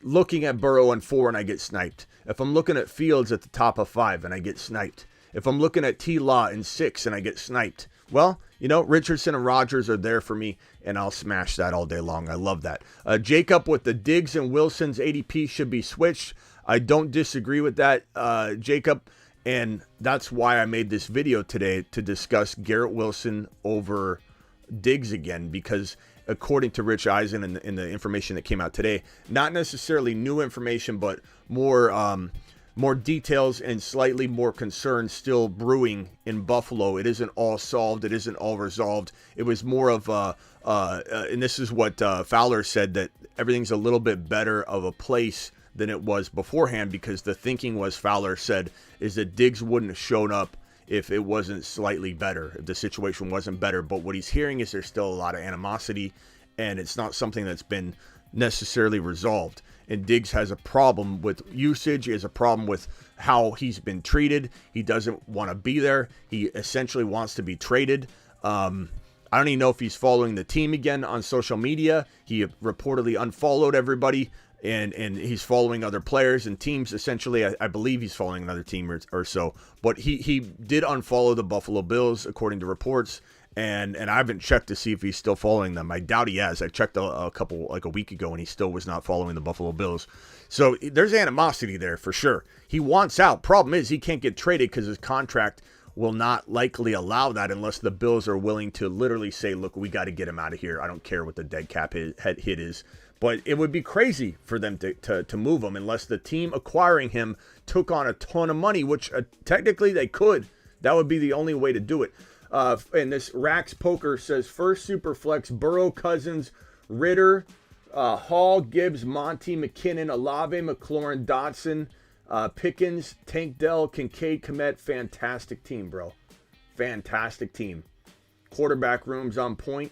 looking at Burrow in 4 and I get sniped, if I'm looking at Fields at the top of 5 and I get sniped, if I'm looking at T-Law in 6 and I get sniped, well, Richardson and Rodgers are there for me, and I'll smash that all day long. I love that. Jacob with the Diggs and Wilson's ADP should be switched. I don't disagree with that, Jacob, and that's why I made this video today, to discuss Garrett Wilson over Diggs again, because according to Rich Eisen in the information that came out today, not necessarily new information, but more details and slightly more concern still brewing in Buffalo. It isn't all solved. It isn't all resolved. It was more of and this is what Fowler said, that everything's a little bit better of a place than it was beforehand, because the thinking was, Fowler said, is that Diggs wouldn't have shown up if it wasn't slightly better, if the situation wasn't better. But what he's hearing is there's still a lot of animosity, and it's not something that's been necessarily resolved. And Diggs has a problem with usage. He has a problem with how he's been treated. He doesn't want to be there. He essentially wants to be traded. I don't even know if he's following the team again on social media. He reportedly unfollowed everybody, and he's following other players and teams. Essentially, I believe he's following another team or so. But he did unfollow the Buffalo Bills, according to reports. And I haven't checked to see if he's still following them. I doubt he has. I checked a couple, like a week ago, and he still was not following the Buffalo Bills. So there's animosity there for sure. He wants out. Problem is he can't get traded because his contract will not likely allow that unless the Bills are willing to literally say, look, we got to get him out of here. I don't care what the dead cap hit is. But it would be crazy for them to move him unless the team acquiring him took on a ton of money, which technically they could. That would be the only way to do it. And this Rax Poker says first Superflex, Burrow, Cousins, Ritter, Hall, Gibbs, Monty, McKinnon, Olave, McLaurin, Dotson, Pickens, Tank Dell, Kincaid, Kmet. Fantastic team, bro. Fantastic team. Quarterback room's on point.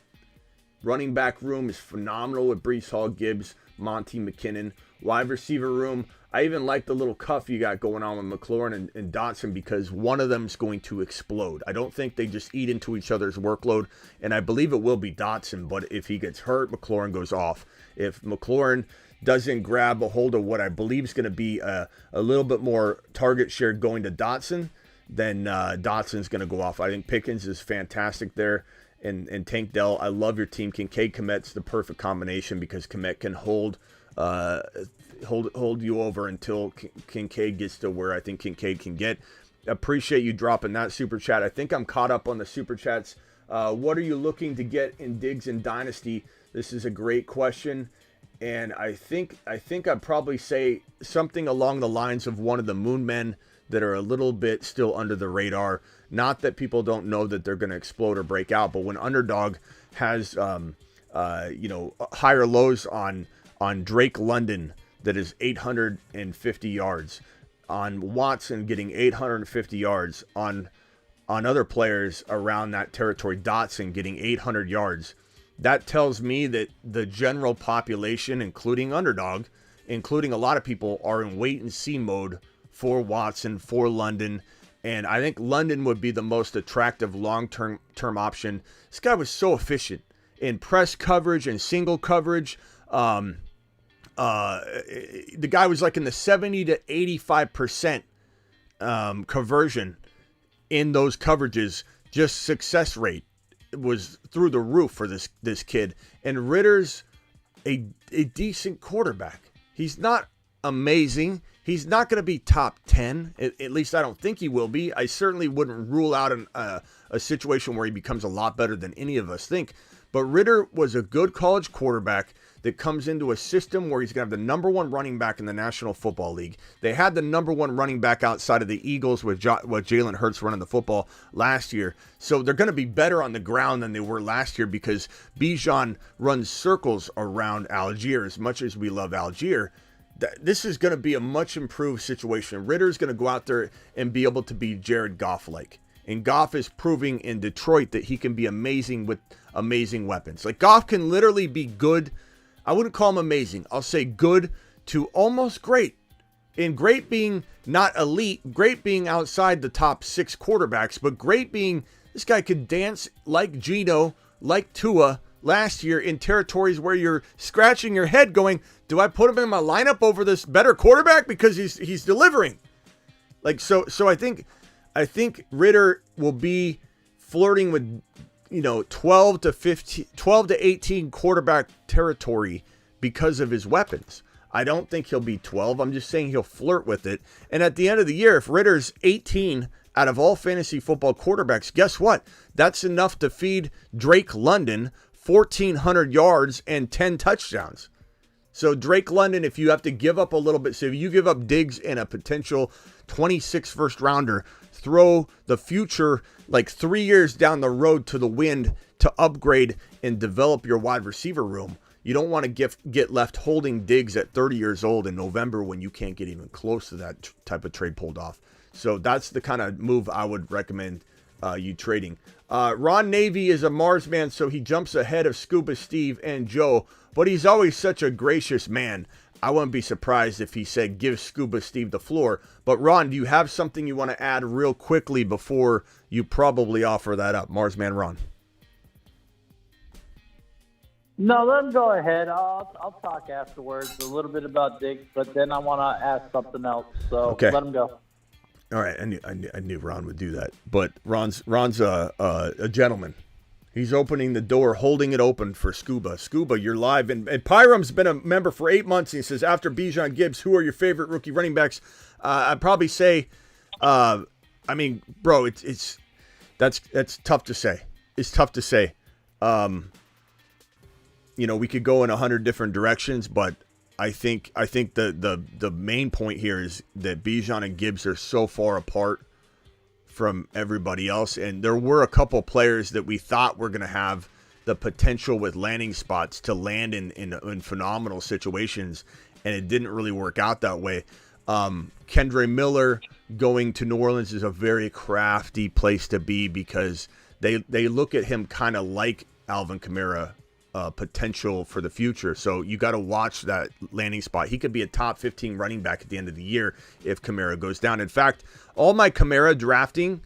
Running back room is phenomenal with Breece Hall, Gibbs, Monty, McKinnon. Wide receiver room, I even like the little cuff you got going on with McLaurin and Dotson because one of them's going to explode. I don't think they just eat into each other's workload, and I believe it will be Dotson, but if he gets hurt, McLaurin goes off. If McLaurin doesn't grab a hold of what I believe is going to be a little bit more target share going to Dotson, then Dotson's going to go off. I think Pickens is fantastic there. And Tank Dell, I love your team. Kincaid, Kmet's the perfect combination because Kmet can hold you over until Kincaid gets to where I think Kincaid can get. Appreciate you dropping that super chat. I think I'm caught up on the super chats. What are you looking to get in Diggs and Dynasty? This is a great question, and I think I'd probably say something along the lines of one of the Moon Men that are a little bit still under the radar. Not that people don't know that they're going to explode or break out, but when Underdog has higher lows on Drake London that is 850 yards, on Watson getting 850 yards, on other players around that territory, Dotson getting 800 yards, that tells me that the general population, including Underdog, including a lot of people, are in wait and see mode for Watson, for London. And I think London would be the most attractive long-term option. This guy was so efficient in press coverage and single coverage. The guy was like in the 70 to 85% conversion in those coverages. Just success rate was through the roof for this kid. And Ritter's a decent quarterback. He's not amazing. He's not going to be top 10. At least I don't think he will be. I certainly wouldn't rule out a situation where he becomes a lot better than any of us think. But Ritter was a good college quarterback that comes into a system where he's going to have the number one running back in the National Football League. They had the number one running back outside of the Eagles with Jalen Hurts running the football last year. So they're going to be better on the ground than they were last year because Bijan runs circles around Algier. As much as we love Algier, this is going to be a much improved situation. Ritter's going to go out there and be able to be Jared Goff-like. And Goff is proving in Detroit that he can be amazing with amazing weapons. Like Goff can literally be good. I wouldn't call him amazing. I'll say good to almost great. And great being not elite, great being outside the top 6 quarterbacks, but great being this guy could dance like Geno, like Tua last year in territories where you're scratching your head going, do I put him in my lineup over this better quarterback because he's delivering? Like so I think Ritter will be flirting with 12 to 18 quarterback territory because of his weapons. I don't think he'll be 12. I'm just saying he'll flirt with it. And at the end of the year, if Ritter's 18 out of all fantasy football quarterbacks, guess what? That's enough to feed Drake London 1,400 yards and 10 touchdowns. So Drake London, if you have to give up a little bit, so if you give up Diggs and a potential 26 first rounder, throw the future like 3 years down the road to the wind to upgrade and develop your wide receiver room. You don't want to get left holding Diggs at 30 years old in November when you can't get even close to that type of trade pulled off. So that's the kind of move I would recommend you trading. Ron Navy is a Mars man, so he jumps ahead of Scuba Steve and Joe, but he's always such a gracious man. I wouldn't be surprised if he said give Scuba Steve the floor. But Ron, do you have something you want to add real quickly before you probably offer that up? Marsman Ron. No, let him go ahead. I'll talk afterwards a little bit about Diggs, but then I want to ask something else. So okay. Let him go. All right, I knew Ron would do that, but Ron's a gentleman. He's opening the door, holding it open for Scuba. Scuba, you're live, and Pyram's been a member for 8 months. And he says, after Bijan Gibbs, who are your favorite rookie running backs? I'd probably say, bro, that's tough to say. It's tough to say. We could go in 100 different directions, but I think the main point here is that Bijan and Gibbs are so far apart from everybody else, and there were a couple players that we thought were going to have the potential with landing spots to land in phenomenal situations, and it didn't really work out that way. Kendre Miller going to New Orleans is a very crafty place to be because they look at him kind of like Alvin Kamara potential for the future. So you got to watch that landing spot. He could be a top 15 running back at the end of the year if Kamara goes down. In fact, all my Kamara drafting,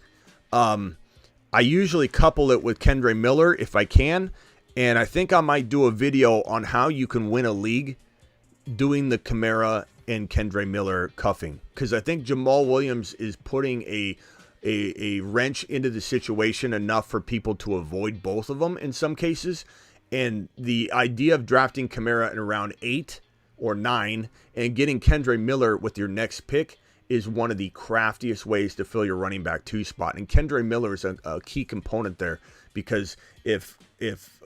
I usually couple it with Kendre Miller if I can. And I think I might do a video on how you can win a league doing the Kamara and Kendre Miller cuffing. Because I think Jamal Williams is putting a wrench into the situation enough for people to avoid both of them in some cases. And the idea of drafting Kamara in around 8 or 9 and getting Kendre Miller with your next pick is one of the craftiest ways to fill your running back 2 spot. And Kendre Miller is a key component there because if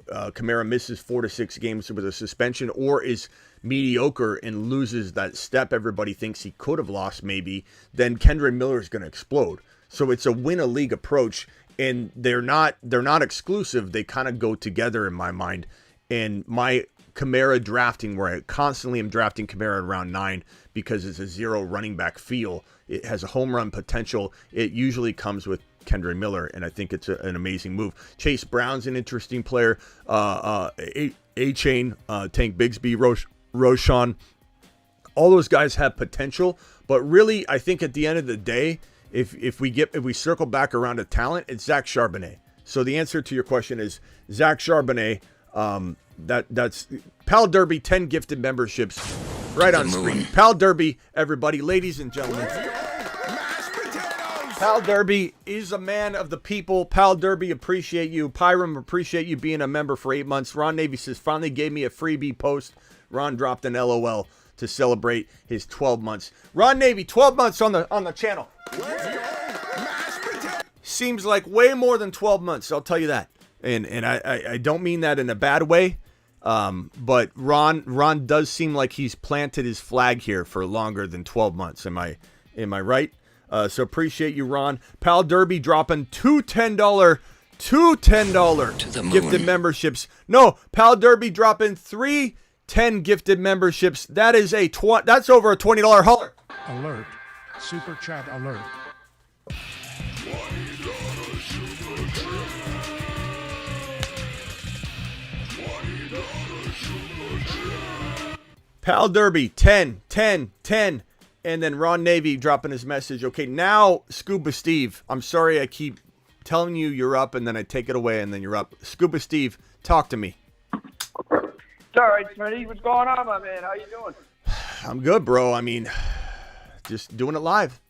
Kamara misses 4 to 6 games with a suspension or is mediocre and loses that step everybody thinks he could have lost maybe, then Kendre Miller is going to explode. So it's a win-a-league approach. And they're not exclusive. They kind of go together in my mind. And my Kamara drafting, where I constantly am drafting Kamara at around 9 because it's a 0 running back feel. It has a home run potential. It usually comes with Kendre Miller, and I think it's an amazing move. Chase Brown's an interesting player. A-Chain, Tank Bigsby, Roshan. All those guys have potential, but really, I think at the end of the day, if we circle back around to talent, it's Zach Charbonnet. So the answer to your question is Zach Charbonnet. That's Pal Derby, 10 gifted memberships right on screen. Pal Derby, everybody, ladies and gentlemen. Pal Derby is a man of the people. Pal Derby, appreciate you. Pyram, appreciate you being a member for 8 months. Ron Navy says, finally gave me a freebie post. Ron dropped an LOL to celebrate his 12 months. Ron Navy, 12 months on the channel. Seems like way more than 12 months, I'll tell you that. And I don't mean that in a bad way. But Ron does seem like he's planted his flag here for longer than 12 months. Am I right? So appreciate you, Ron. Pal Derby dropping two $10 gifted memberships. No, Pal Derby dropping 3 10 gifted memberships. That is that's over a $20 hauler. Alert. Super chat alert. Pal Derby, 10, 10, 10. And then Ron Navy dropping his message. Okay, now Scuba Steve. I'm sorry I keep telling you you're up and then I take it away and then you're up. Scuba Steve, talk to me. It's all right, Smitty. What's going on, my man? How you doing? I'm good, bro. I mean, just doing it live.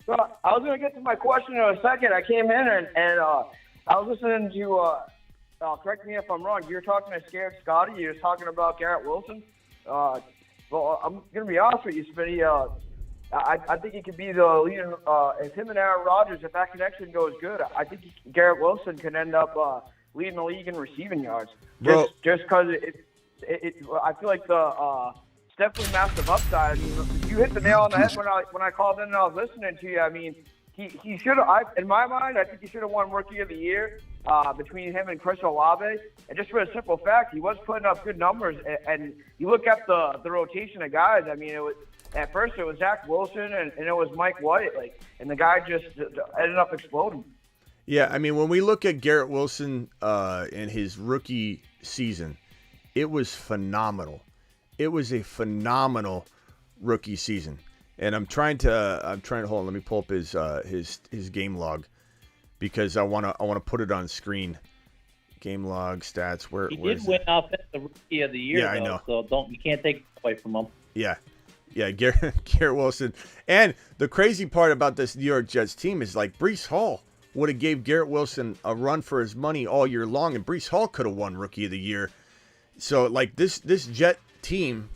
Well, I was going to get to my question in a second. I came in and I was listening to, correct me if I'm wrong, you were talking to Scared Scotty. You were talking about Garrett Wilson. Well, I'm going to be honest with you, Smitty. I think he could be the leader. If him and Aaron Rodgers, if that connection goes good, I think Garrett Wilson can end up leading the league in receiving yards. Just because I feel like it's definitely massive upside. I mean, you hit the nail on the head when I called in and I was listening to you. I mean, he should have. In my mind, I think he should have won Rookie of the Year between him and Chris Olave. And just for a simple fact, he was putting up good numbers. And you look at the rotation of guys. I mean, at first it was Zach Wilson and it was Mike White, and the guy just ended up exploding. Yeah, I mean, when we look at Garrett Wilson in his rookie season, it was phenomenal. It was a phenomenal rookie season. And I'm trying to hold on, let me pull up his game log because I want to put it on screen. Game log stats. He did win offensive rookie of the year, I know. So you can't take it away from him. Yeah, Garrett Wilson. And the crazy part about this New York Jets team is like Breece Hall would have gave Garrett Wilson a run for his money all year long, and Breece Hall could have won Rookie of the Year. So like this Jet team,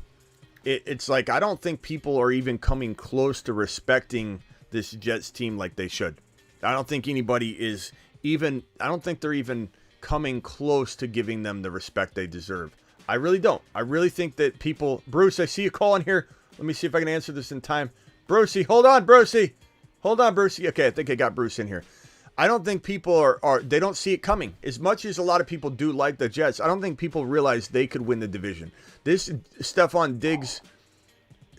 it's like I don't think people are even coming close to respecting this Jets team like they should. I don't think anybody is even. I don't think they're even coming close to giving them the respect they deserve. I really don't. I really think that people... Bruce, I see you calling here. Let me see if I can answer this in time. Brucey, hold on, Brucey. Hold on, Brucey. Okay, I think I got Bruce in here. I don't think people are they don't see it coming. As much as a lot of people do like the Jets, I don't think people realize they could win the division. This Stefon Diggs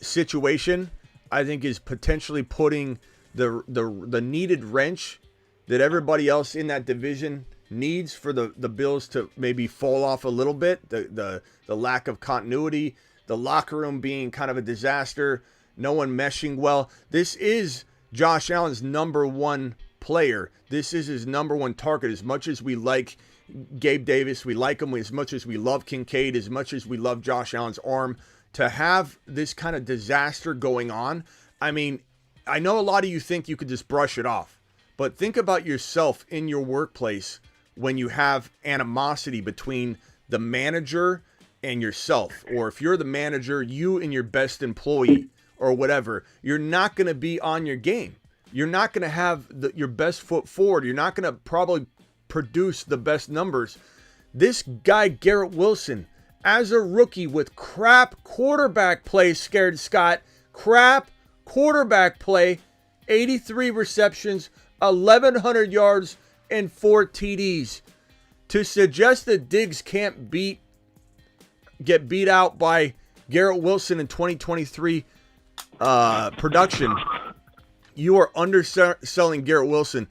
situation, I think, is potentially putting the needed wrench that everybody else in that division needs for the Bills to maybe fall off a little bit. The lack of continuity, the locker room being kind of a disaster, no one meshing well. This is Josh Allen's number one player. This is his number one target. As much as we like Gabe Davis, we like him, as much as we love Kincaid, as much as we love Josh Allen's arm, to have this kind of disaster going on. I mean, I know a lot of you think you could just brush it off, but think about yourself in your workplace when you have animosity between the manager and yourself, or if you're the manager, you and your best employee or whatever, you're not going to be on your game. You're not going to have your best foot forward. You're not going to probably produce the best numbers. This guy, Garrett Wilson, as a rookie with crap quarterback play, Scared Scott, crap quarterback play, 83 receptions, 1,100 yards, and 4 TDs. To suggest that Diggs can't get beat out by Garrett Wilson in 2023 production, you are underselling Garrett Wilson.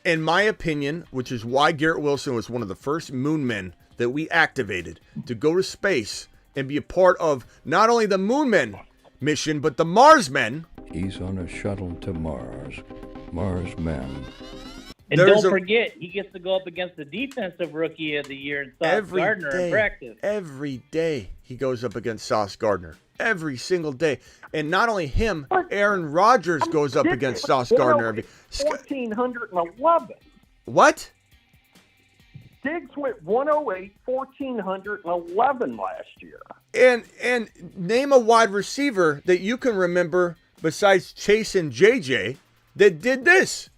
In my opinion, which is why Garrett Wilson was one of the first moon men that we activated to go to space and be a part of not only the moon men mission, but the Mars men. He's on a shuttle to Mars. Mars men. And don't forget, he gets to go up against the defensive rookie of the year in Sauce Gardner in practice. Every day he goes up against Sauce Gardner. Every single day. And not only him, Aaron Rodgers goes up against Sauce Gardner. 1,411. What? Diggs went 108, 1,411 last year. And name a wide receiver that you can remember besides Chase and JJ that did this.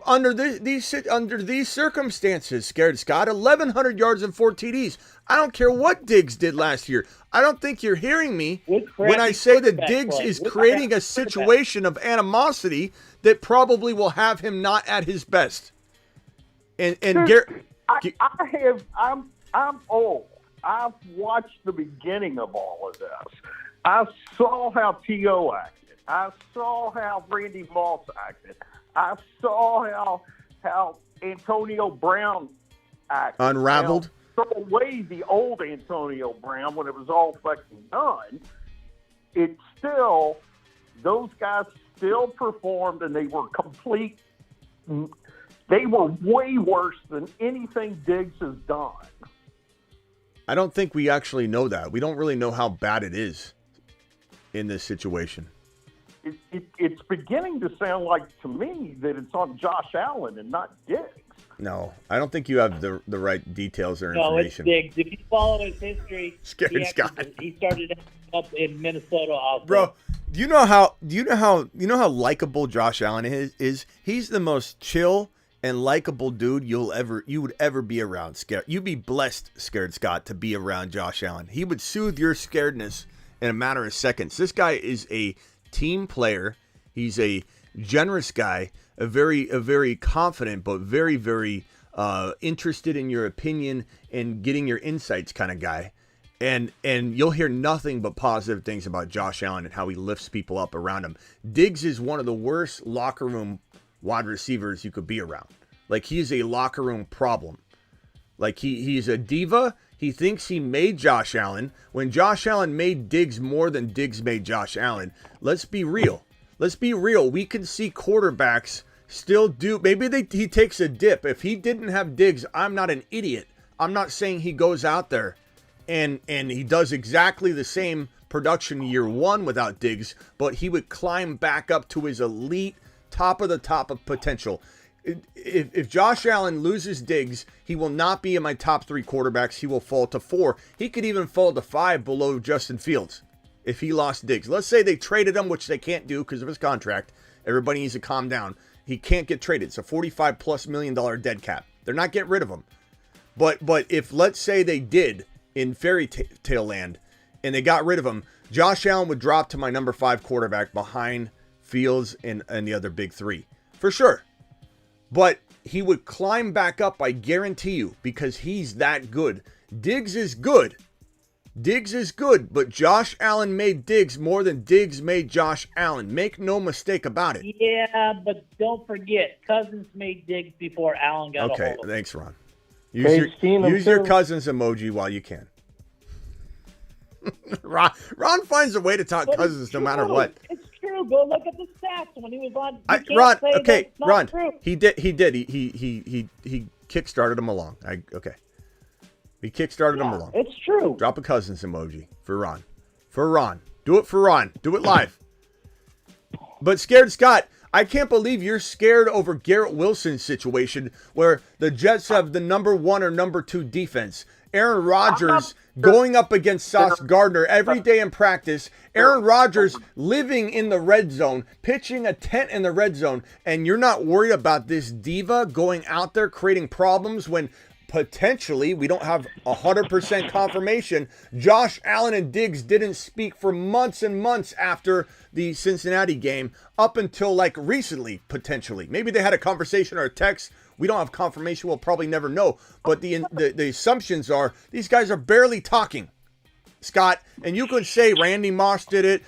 Under these circumstances, Scared Scott, 1,100 yards and 4 TDs. I don't care what Diggs did last year. I don't think you're hearing me when I say that Diggs is creating a situation of animosity that probably will have him not at his best. And Garrett, I'm old. I've watched the beginning of all of this. I saw how T.O. acted. I saw how Randy Moss acted. I saw how Antonio Brown acted. Unraveled? Now, throw away the old Antonio Brown when it was all fucking done. It's still, those guys still performed, and they were they were way worse than anything Diggs has done. I don't think we actually know that. We don't really know how bad it is in this situation. It's beginning to sound like, to me, that it's on Josh Allen and not Diggs. No, I don't think you have the right details or information. No, it's Diggs. If you follow his history, Scott. He started up in Minnesota also. Bro, do you know how likable Josh Allen is? He's the most chill and likable dude you would ever be around. You'd be blessed, Scared Scott, to be around Josh Allen. He would soothe your scaredness in a matter of seconds. This guy is a team player. He's a generous guy, a very confident, but very, very interested in your opinion and getting your insights kind of guy. And you'll hear nothing but positive things about Josh Allen and how he lifts people up around him. Diggs is one of the worst locker room wide receivers you could be around. Like, he's a locker room problem. Like, he's a diva. He thinks he made Josh Allen. When Josh Allen made Diggs more than Diggs made Josh Allen, let's be real. Let's be real. We can see quarterbacks still do. Maybe he takes a dip. If he didn't have Diggs, I'm not an idiot. I'm not saying he goes out there and he does exactly the same production year one without Diggs, but he would climb back up to his elite top of potential. If Josh Allen loses Diggs, he will not be in my top 3 quarterbacks. He will fall to 4. He could even fall to 5 below Justin Fields if he lost Diggs. Let's say they traded him, which they can't do because of his contract. Everybody needs to calm down. He can't get traded. It's a $45+ million dead cap. They're not getting rid of him. But if, let's say, they did in fairy tale land and they got rid of him, Josh Allen would drop to my number 5 quarterback behind Fields and the other big 3. For sure. But he would climb back up, I guarantee you, because he's that good. Diggs is good. Diggs is good, but Josh Allen made Diggs more than Diggs made Josh Allen. Make no mistake about it. Yeah, but don't forget, Cousins made Diggs before Allen got a hold of him. Okay, thanks, Ron. Use your Cousins emoji while you can. Ron finds a way to talk Cousins no matter what. It's true. Go look at the stats when he was on. Ron, okay, Ron. He did. He kickstarted him along. He kickstarted him along. It's true. Drop a Cousins emoji for Ron. For Ron. Do it for Ron. Do it live. But Scared Scott, I can't believe you're scared over Garrett Wilson's situation where the Jets have the number 1 or number 2 defense. Aaron Rodgers going up against Sauce Gardner every day in practice. Aaron Rodgers living in the red zone, pitching a tent in the red zone. And you're not worried about this diva going out there creating problems when potentially, we don't have 100% confirmation, Josh Allen and Diggs didn't speak for months and months after the Cincinnati game, up until like recently, potentially. Maybe they had a conversation or a text. We don't have confirmation. We'll probably never know. But the assumptions are these guys are barely talking, Scott. And you could say Randy Moss did it.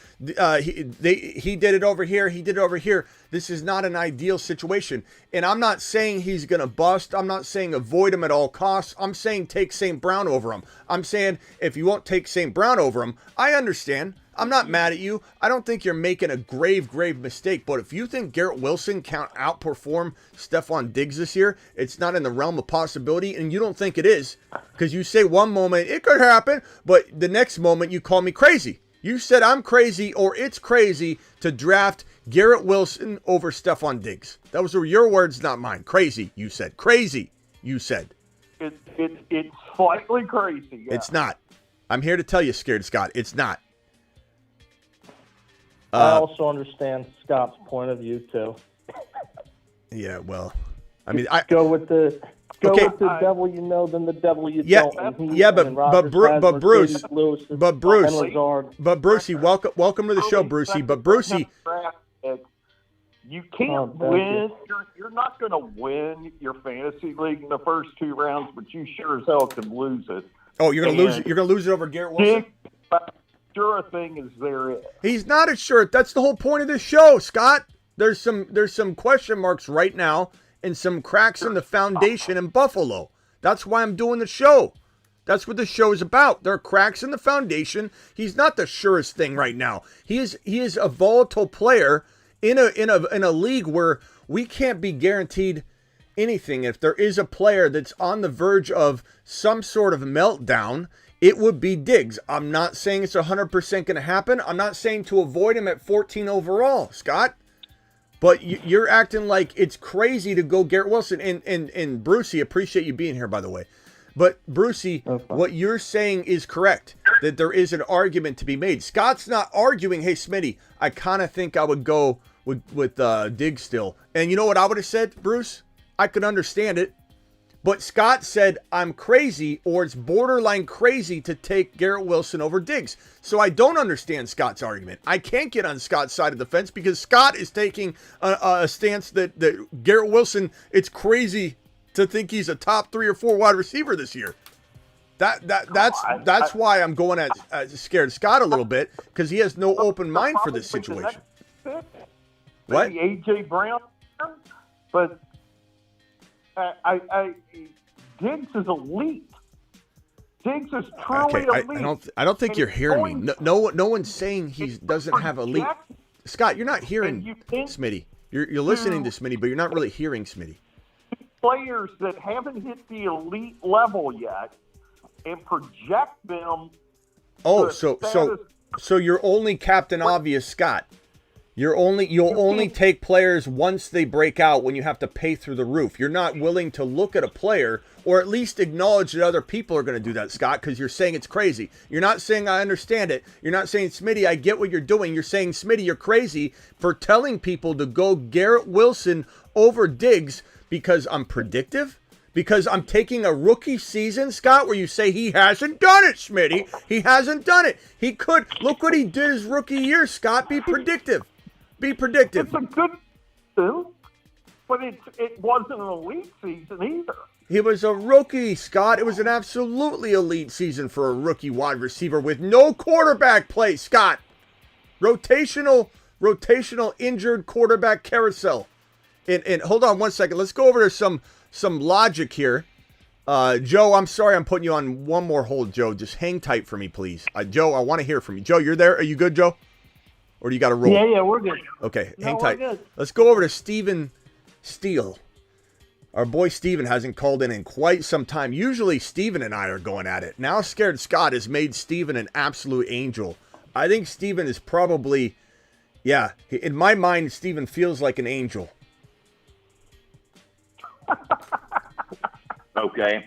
He did it over here. He did it over here. This is not an ideal situation. And I'm not saying he's going to bust. I'm not saying avoid him at all costs. I'm saying take St. Brown over him. I'm saying if you won't take St. Brown over him, I understand. I'm not mad at you. I don't think you're making a grave mistake. But if you think Garrett Wilson can outperform Stefon Diggs this year, it's not in the realm of possibility. And you don't think it is because you say one moment it could happen, but the next moment you call me crazy. You said I'm crazy or it's crazy to draft Garrett Wilson over Stefon Diggs. Those were your words, not mine. Crazy, you said. Crazy, you said. It's slightly crazy. Yeah. It's not. I'm here to tell you, Scared Scott, it's not. I also understand Scott's point of view too. Yeah, well, I mean, I go with the devil you know than the devil you don't. Yeah, but Brucey, welcome to the show, Brucey. But Brucey, you can't win. You're not going to win your fantasy league in the first 2 rounds, but you sure as hell can lose it. Oh, you're going to lose it. You're going to lose it over Garrett Wilson. Sure thing is there. He's not a shirt. That's the whole point of this show, Scott. There's some question marks right now and some cracks in the foundation in Buffalo. That's why I'm doing the show. That's what the show is about. There are cracks in the foundation. He's not the surest thing right now. He is a volatile player in a league where we can't be guaranteed anything. If there is a player that's on the verge of some sort of meltdown, it would be Diggs. I'm not saying it's 100% going to happen. I'm not saying to avoid him at 14 overall, Scott. But you're acting like it's crazy to go Garrett Wilson. And Brucey, appreciate you being here, by the way. But Brucey, what you're saying is correct, that there is an argument to be made. Scott's not arguing, hey, Smitty, I kind of think I would go with Diggs still. And you know what I would have said, Bruce? I could understand it. But Scott said, I'm crazy, or it's borderline crazy to take Garrett Wilson over Diggs. So I don't understand Scott's argument. I can't get on Scott's side of the fence because Scott is taking a stance that Garrett Wilson, it's crazy to think he's a top 3 or 4 wide receiver this year. That's why I'm going at Scared Scott a little bit, because he has no open mind for this situation. What? Maybe AJ Brown, but Diggs is elite. Diggs is truly elite. I don't think you're hearing me. No one's saying he doesn't have elite. Scott, you're not hearing Smitty. You're listening to Smitty, but you're not really hearing Smitty. Players that haven't hit the elite level yet and project them. Oh, so you're only Captain Obvious Scott. You'll only take players once they break out when you have to pay through the roof. You're not willing to look at a player or at least acknowledge that other people are going to do that, Scott, because you're saying it's crazy. You're not saying I understand it. You're not saying, Smitty, I get what you're doing. You're saying, Smitty, you're crazy for telling people to go Garrett Wilson over Diggs because I'm predictive? Because I'm taking a rookie season, Scott, where you say he hasn't done it, Smitty. He hasn't done it. He could. Look what he did his rookie year, Scott. Be predictive. Be predictive. It's a good season, but it wasn't an elite season either. He was a rookie, Scott. It was an absolutely elite season for a rookie wide receiver with no quarterback play, Scott. Rotational injured quarterback carousel. And hold on one second. Let's go over to some logic here. Joe, I'm sorry I'm putting you on one more hold, Joe. Just hang tight for me, please. Joe, I want to hear from you. Joe, you're there? Are you good, Joe? Or do you got to roll? Yeah, we're good. Okay, hang tight. Let's go over to Steven Steele. Our boy Steven hasn't called in quite some time. Usually Steven and I are going at it. Now Scared Scott has made Steven an absolute angel. I think Steven is probably, in my mind, Steven feels like an angel. Okay.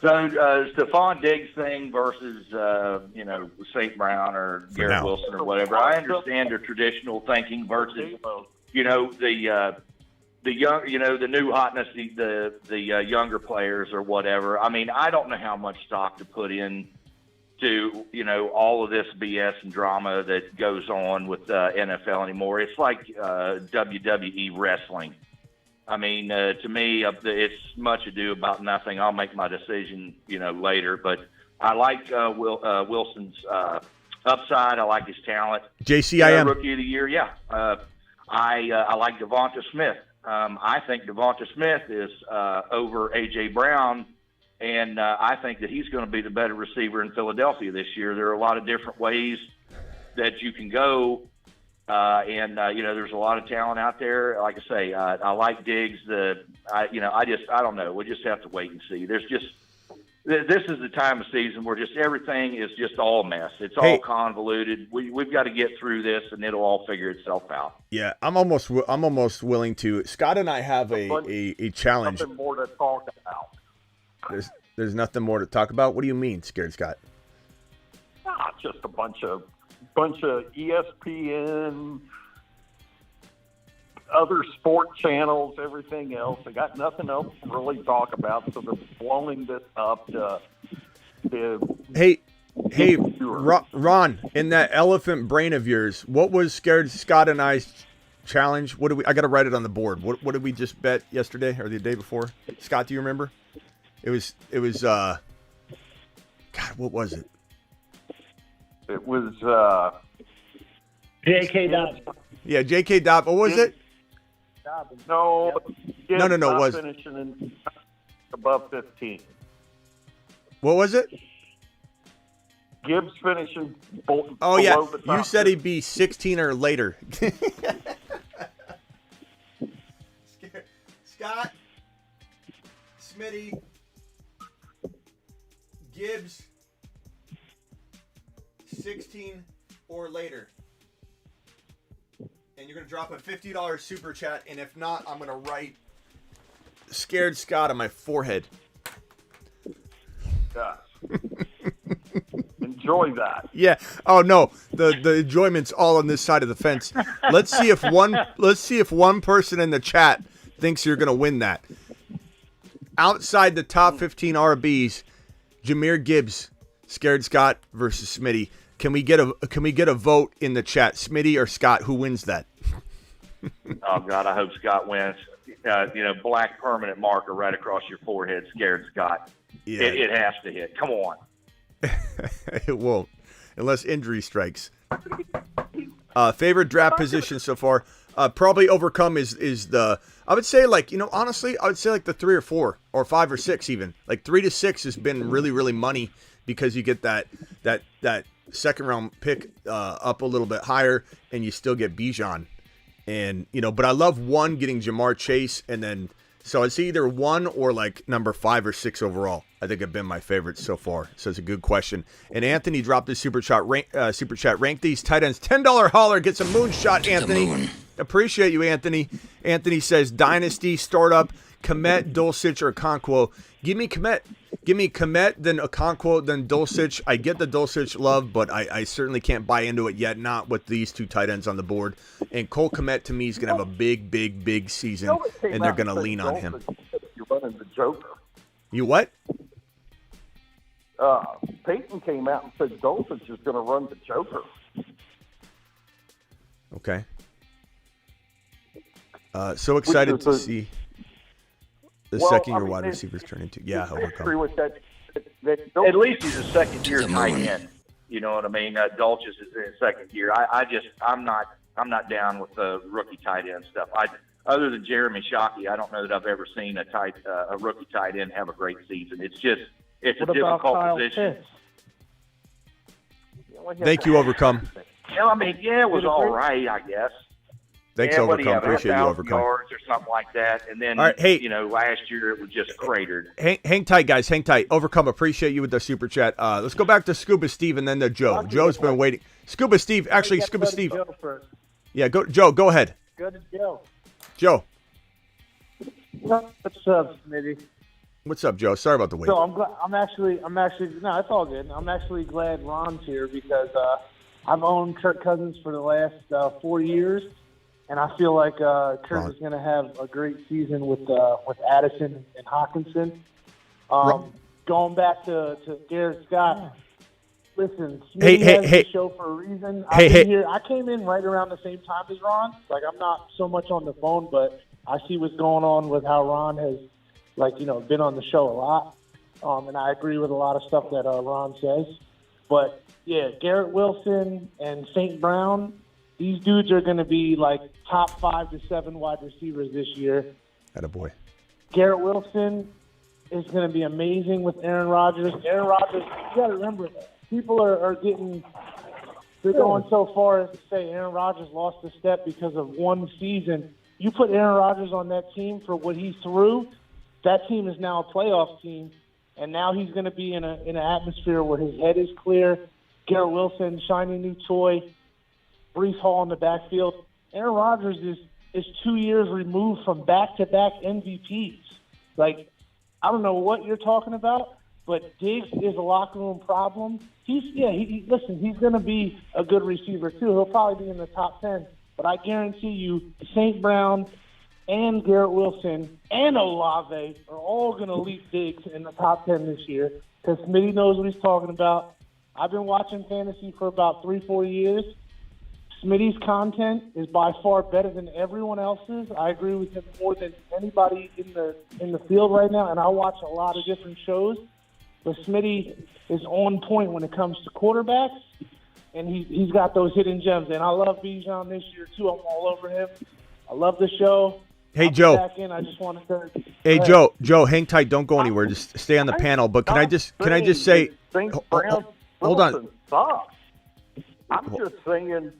So, Stefon Diggs thing versus, St. Brown or Garrett Wilson or whatever. I understand their traditional thinking versus, the young, the new hotness, the younger players or whatever. I mean, I don't know how much stock to put in to, all of this BS and drama that goes on with NFL anymore. It's like WWE wrestling. I mean, to me, it's much ado about nothing. I'll make my decision, later. But I like Wilson's upside. I like his talent. JCIM. Rookie of the year, yeah. I like Devonta Smith. I think Devonta Smith is over A.J. Brown, and I think that he's going to be the better receiver in Philadelphia this year. There are a lot of different ways that you can go. There's a lot of talent out there. Like I say, I like Diggs. I don't know. We'll just have to wait and see. This is the time of season where just everything is just all a mess. It's all convoluted. We've got to get through this, and it'll all figure itself out. Yeah, I'm almost willing to. Scott and I have a challenge. Nothing more to talk about. There's nothing more to talk about. What do you mean, Scared Scott? Just a bunch of ESPN, other sport channels, everything else. They got nothing else to really talk about, so they're blowing this up to Hey, Ron, in that elephant brain of yours, what was Scared Scott and I's challenge? I got to write it on the board. What did we just bet yesterday or the day before? Scott, do you remember? It was God, what was it? It was J.K. Dobbins. Yeah, J.K. Dobbins. What was it? Dobbins. No. Yep. No. It was finishing in above 15. What was it? Gibbs finishing below the top. You said he'd be 16 or later. Scott, Smitty, Gibbs, 16 or later. And you're going to drop a $50 super chat, and if not, I'm going to write Scared Scott on my forehead. Yes. Enjoy that. Yeah. Oh no, the enjoyment's all on this side of the fence. Let's see if one person in the chat thinks you're going to win that. Outside the top 15 RBs, Jahmyr Gibbs, Scared Scott versus Smitty. Can we get a vote in the chat? Smitty or Scott, who wins that? Oh God, I hope Scott wins. Black permanent marker right across your forehead, Scared Scott. Yeah. It has to hit. Come on. It won't, unless injury strikes. Favorite draft position so far? Probably overcome is the, I would say, like, honestly, I would say like the 3 or 4 or 5 or 6 even. Like 3 to 6 has been really, really money because you get that second round pick up a little bit higher and you still get Bijan. And, but I love 1 getting Jamar Chase, and then, so it's either 1 or like number 5 or 6 overall. I think have been my favorites so far. So it's a good question. And Anthony dropped his super chat. Rank these tight ends. $10 holler. Get some moonshot, Anthony. Appreciate you, Anthony. Anthony says Dynasty, startup, Komet, Dulcich, or Okonkwo. Give me Komet. Give me Komet, then Okonkwo, then Dulcich. I get the Dulcich love, but I certainly can't buy into it yet. Not with these 2 tight ends on the board. And Cole Komet to me is going to have a big, big, big season, and they're going to lean on him. You're running the Joker. You what? Peyton came out and said Dulcich is going to run the Joker. Okay. So excited to see the second-year wide receivers turn into. Yeah, overcome. With that, At least he's a second-year tight end. You know what I mean? Dulcich is in his second year. I'm not down with the rookie tight end stuff. Other than Jeremy Shockey, I don't know that I've ever seen a rookie tight end have a great season. It's a difficult position. Thank you, Overcome. It was all right, I guess. Thanks, Overcome. Appreciate you, Overcome. Yards or something like that. And then, all right, hey, last year it was just cratered. Hang tight, guys. Hang tight. Overcome. Appreciate you with the super chat. Let's go back to Scuba Steve and then to Joe. Joe's been waiting. Scuba Steve. Actually, Scuba Steve. Yeah, go, Joe. Go ahead. Go to Joe. Joe. What's up, Smitty? What's up, Joe? Sorry about the wait. So I'm glad. I'm actually. No, it's all good. I'm actually glad Ron's here because I've owned Kirk Cousins for the last 4 years, and I feel like Kirk is going to have a great season with Addison and Hawkinson. Going back to Garrett Scott. Listen, Smitty has the show for a reason. I came in right around the same time as Ron. Like, I'm not so much on the phone, but I see what's going on with how Ron has, been on the show a lot. And I agree with a lot of stuff that Ron says. But, yeah, Garrett Wilson and St. Brown, these dudes are going to be, top 5 to 7 wide receivers this year. Attaboy. Garrett Wilson is going to be amazing with Aaron Rodgers. Aaron Rodgers, you got to remember, people are they're going so far as to say Aaron Rodgers lost a step because of one season. You put Aaron Rodgers on that team for what he threw, that team is now a playoff team, and now he's going to be in an atmosphere where his head is clear. Garrett Wilson, shiny new toy, Breece Hall in the backfield. Aaron Rodgers is 2 years removed from back-to-back MVPs. I don't know what you're talking about, but Diggs is a locker room problem. Listen, he's going to be a good receiver too. He'll probably be in the top 10. But I guarantee you, St. Brown and Garrett Wilson and Olave are all going to leap Diggs in the top 10 this year because Smitty knows what he's talking about. I've been watching fantasy for about 3-4 years. Smitty's content is by far better than everyone else's. I agree with him more than anybody in the field right now, and I watch a lot of different shows. But Smitty is on point when it comes to quarterbacks, and he's got those hidden gems. And I love Bijan this year too. I'm all over him. I love the show. Hey, Joe. Back in. I just want to. Hey, Joe. Joe, hang tight. Don't go anywhere. Just stay on the panel. But can I just say? Hold on. I'm just saying.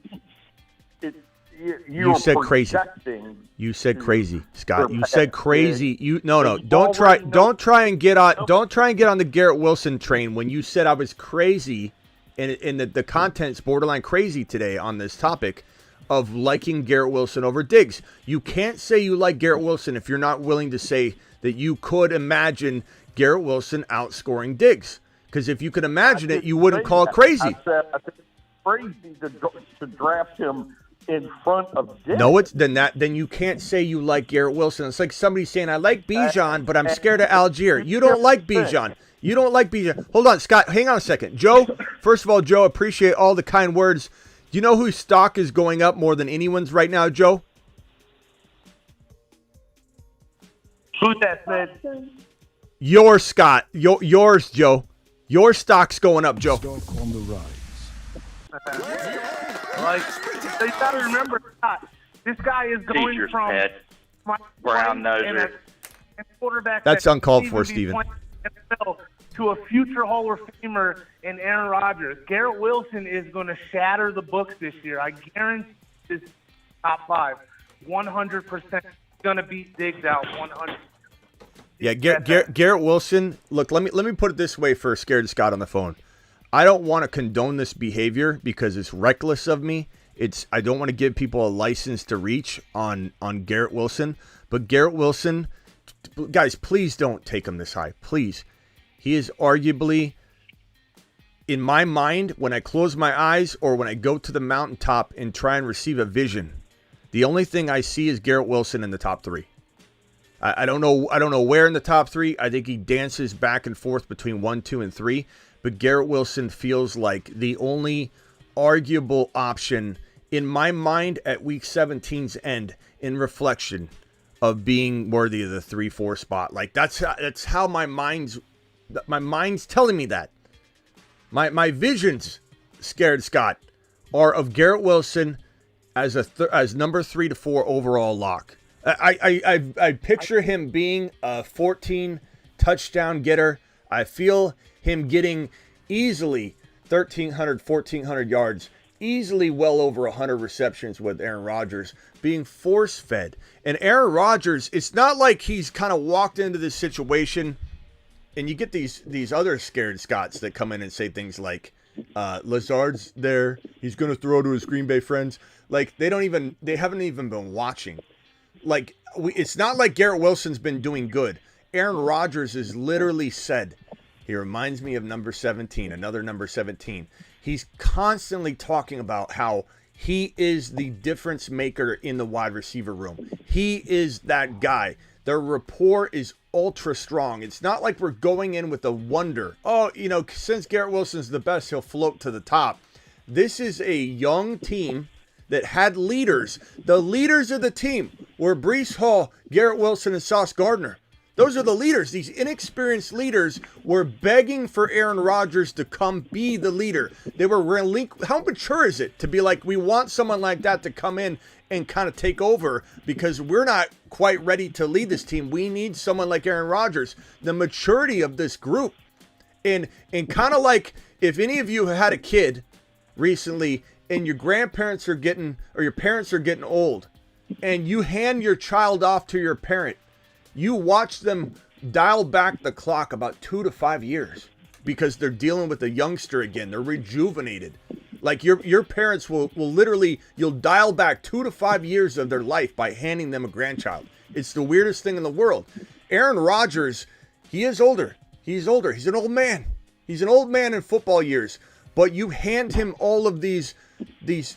You said crazy. You said crazy, Scott. You said crazy. Don't try and get on the Garrett Wilson train when you said I was crazy, and the content's borderline crazy today on this topic of liking Garrett Wilson over Diggs. You can't say you like Garrett Wilson if you're not willing to say that you could imagine Garrett Wilson outscoring Diggs. Because if you could imagine it, you wouldn't call it crazy. I said crazy to draft him in front of Diggs. No, then you can't say you like Garrett Wilson. It's like somebody saying, I like Bijan, but I'm scared of Algier. You don't like Bijan. You don't like Bijan. Hold on, Scott. Hang on a second. Joe, first of all, Joe, appreciate all the kind words. Do you know whose stock is going up more than anyone's right now, Joe? Who's that, Sid? Yours, Scott. Yours, Joe. Your stock's going up, Joe. Stock on the rise. Like, you got to remember, this guy is going Teacher's from pet. Brown noser. quarterback That's that uncalled shouldn't for, even be Steven. playing in the NFL to a future Hall of Famer in Aaron Rodgers. Garrett Wilson is going to shatter the books this year. I guarantee this top 5, 100% going to beat Diggs out 100. Yeah, Garrett Wilson. Look, let me put it this way for Scared Scott on the phone. I don't want to condone this behavior because it's reckless of me. I don't want to give people a license to reach on Garrett Wilson. But Garrett Wilson, guys, please don't take him this high. Please. He is arguably, in my mind, when I close my eyes or when I go to the mountaintop and try and receive a vision, the only thing I see is Garrett Wilson in the top 3. I don't know where in the top 3. I think he dances back and forth between 1, 2, and 3. But Garrett Wilson feels like the only arguable option in my mind at Week 17's end in reflection of being worthy of the 3-4 spot. Like that's how my mind's telling me that. My visions, Scared Scott, are of Garrett Wilson as as number 3 to 4 overall lock. I picture him being a 14 touchdown getter. I feel him getting easily 1,300, 1,400 yards, easily well over 100 receptions with Aaron Rodgers, being force-fed. And Aaron Rodgers, it's not like he's kind of walked into this situation, and you get these other Scared Scots that come in and say things like, Lazard's there, he's going to throw to his Green Bay friends. Like, they haven't even been watching. Like, it's not like Garrett Wilson's been doing good. Aaron Rodgers has literally said, he reminds me of number 17, another number 17. He's constantly talking about how he is the difference maker in the wide receiver room. He is that guy. Their rapport is ultra strong. It's not like we're going in with a wonder. Oh, since Garrett Wilson's the best, he'll float to the top. This is a young team that had leaders. The leaders of the team were Breece Hall, Garrett Wilson, and Sauce Gardner. Those are the leaders. These inexperienced leaders were begging for Aaron Rodgers to come be the leader. They were how mature is it to be like, we want someone like that to come in and kind of take over because we're not quite ready to lead this team. We need someone like Aaron Rodgers. The maturity of this group. And kind of like if any of you had a kid recently and your grandparents are getting, or your parents are getting old, and you hand your child off to your parent, you watch them dial back the clock about 2 to 5 years because they're dealing with a youngster again. They're rejuvenated. Like your parents will literally, you'll dial back 2 to 5 years of their life by handing them a grandchild. It's the weirdest thing in the world. Aaron Rodgers, he is older. He's older. He's an old man. He's an old man in football years. But you hand him all of these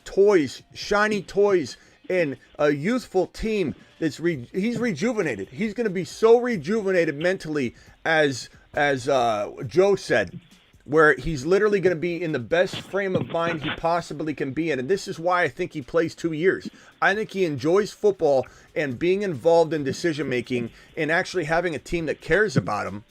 toys, shiny toys, and a youthful team that's he's rejuvenated. He's going to be so rejuvenated mentally, as Joe said, where he's literally going to be in the best frame of mind he possibly can be in. And this is why I think he plays 2 years. I think he enjoys football and being involved in decision making and actually having a team that cares about him.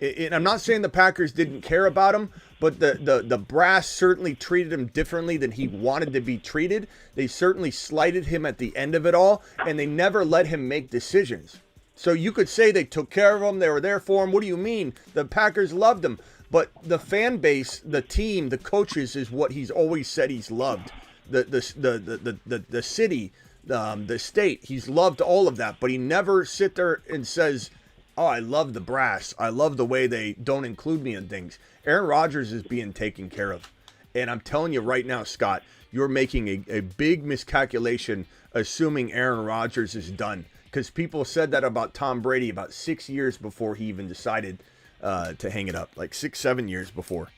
And I'm not saying the Packers didn't care about him, but the brass certainly treated him differently than he wanted to be treated. They certainly slighted him at the end of it all, and they never let him make decisions. So you could say they took care of him, they were there for him. What do you mean? The Packers loved him. But the fan base, the team, the coaches is what he's always said he's loved. The city, the state, he's loved all of that. But he never sit there and says, oh, I love the brass. I love the way they don't include me in things. Aaron Rodgers is being taken care of. And I'm telling you right now, Scott, you're making a big miscalculation assuming Aaron Rodgers is done. Because people said that about Tom Brady about 6 years before he even decided to hang it up. Like 6, 7 years before.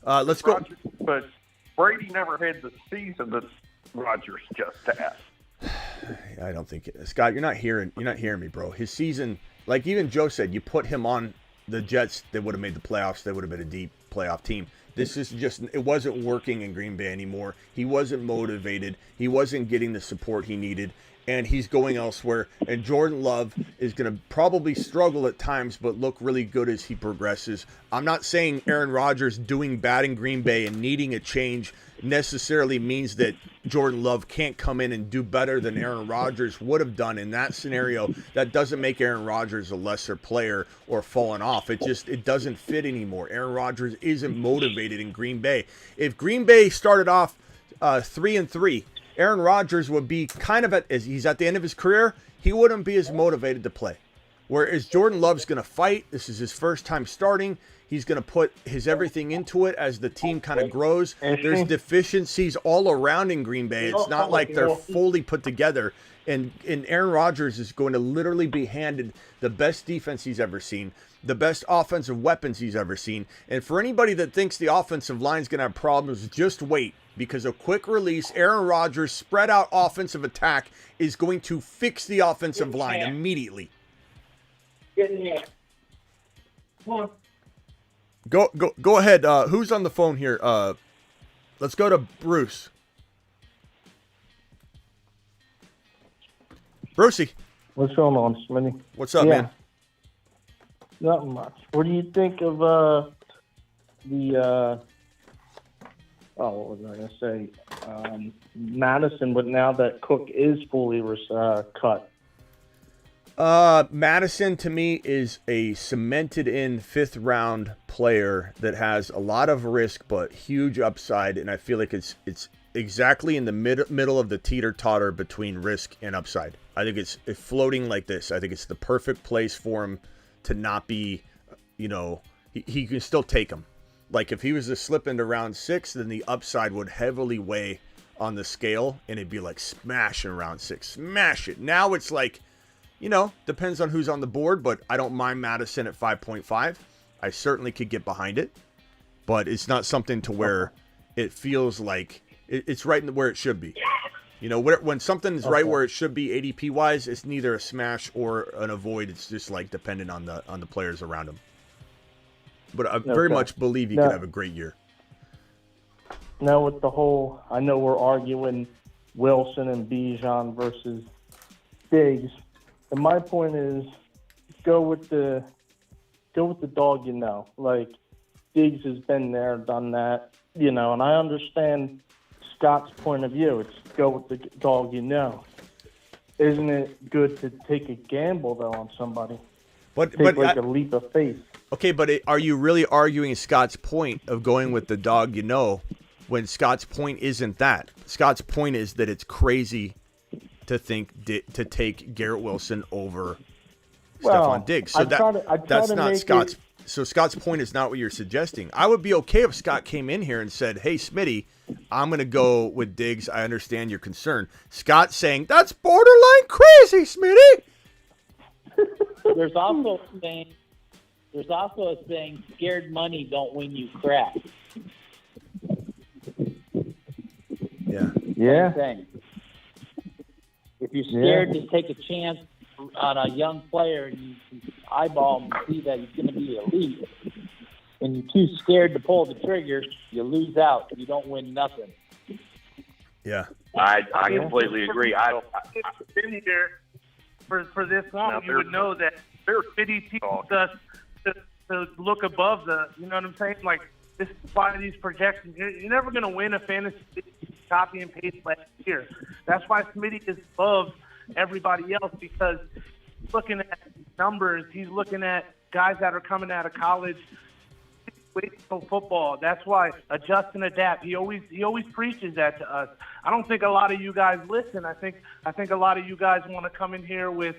Let's go. Rodgers, but Brady never had the season that Rodgers just had. I don't think Scott, you're not hearing me, bro. His season, like even Joe said, you put him on the Jets, they would have made the playoffs. They would have been a deep playoff team. This is just, it wasn't working in Green Bay anymore. He wasn't motivated. He wasn't getting the support he needed. and he's going elsewhere. And Jordan Love is going to probably struggle at times, but look really good as he progresses. I'm not saying Aaron Rodgers doing bad in Green Bay and needing a change necessarily means that Jordan Love can't come in and do better than Aaron Rodgers would have done in that scenario. That doesn't make Aaron Rodgers a lesser player or falling off. It doesn't fit anymore. Aaron Rodgers isn't motivated in Green Bay. If Green Bay started off 3-3, Aaron Rodgers would be kind of as he's at the end of his career, he wouldn't be as motivated to play. Whereas Jordan Love's going to fight. This is his first time starting. He's going to put his everything into it as the team kind of grows. There's deficiencies all around in Green Bay. It's not like they're fully put together. And Aaron Rodgers is going to literally be handed the best defense he's ever seen, the best offensive weapons he's ever seen. And for anybody that thinks the offensive line is going to have problems, just wait. Because a quick release, Aaron Rodgers' spread out offensive attack is going to fix the offensive line immediately. Get in here. Come on. Go ahead. Who's on the phone here? Let's go to Bruce. Brucey. What's going on, Smitty? What's up, man? Nothing much. What do you think of what was I going to say? Madison, but now that Cook is fully cut. Madison to me is a cemented in 5th round player that has a lot of risk but huge upside, and I feel like it's exactly in the middle of the teeter-totter between risk and upside. I think it's floating like this. I think it's the perfect place for him to not be, he can still take him. Like if he was to slip into round 6, then the upside would heavily weigh on the scale, and it'd be like smash in round 6, smash it. Now it's like, depends on who's on the board, but I don't mind Madison at 5.5. I certainly could get behind it, but it's not something to where it feels like it's right where it should be. When something's right where it should be ADP wise, it's neither a smash or an avoid. It's just like dependent on the players around him. But I very much believe he could have a great year. Now with the whole, I know we're arguing Wilson and Bijan versus Diggs. And my point is, go with the dog. Like Diggs has been there, done that. And I understand Scott's point of view. It's go with the dog. Isn't it good to take a gamble though on somebody? Take a leap of faith. Okay, but are you really arguing Scott's point of going with the dog? When Scott's point isn't that. Scott's point is that it's crazy to take Garrett Wilson over Stefon Diggs. So that's not Scott's. So Scott's point is not what you're suggesting. I would be okay if Scott came in here and said, "Hey, Smitty, I'm going to go with Diggs. I understand your concern." Scott's saying that's borderline crazy, Smitty. There's also a saying, "Scared money don't win you crap." Yeah. If you're scared to take a chance on a young player and you eyeball him and see that he's going to be elite, and you're too scared to pull the trigger, you lose out. You don't win nothing. Yeah. I completely agree. I been here for this long, you would know that City teaches us to look above the, you know what I'm saying? Like, this is why these projections, you're never going to win a fantasy copy and paste last year. That's why Smitty is above everybody else, because he's looking at numbers. He's looking at guys that are coming out of college. Wait for football. That's why adjust and adapt. He always preaches that to us. I don't think a lot of you guys listen. I think a lot of you guys want to come in here with,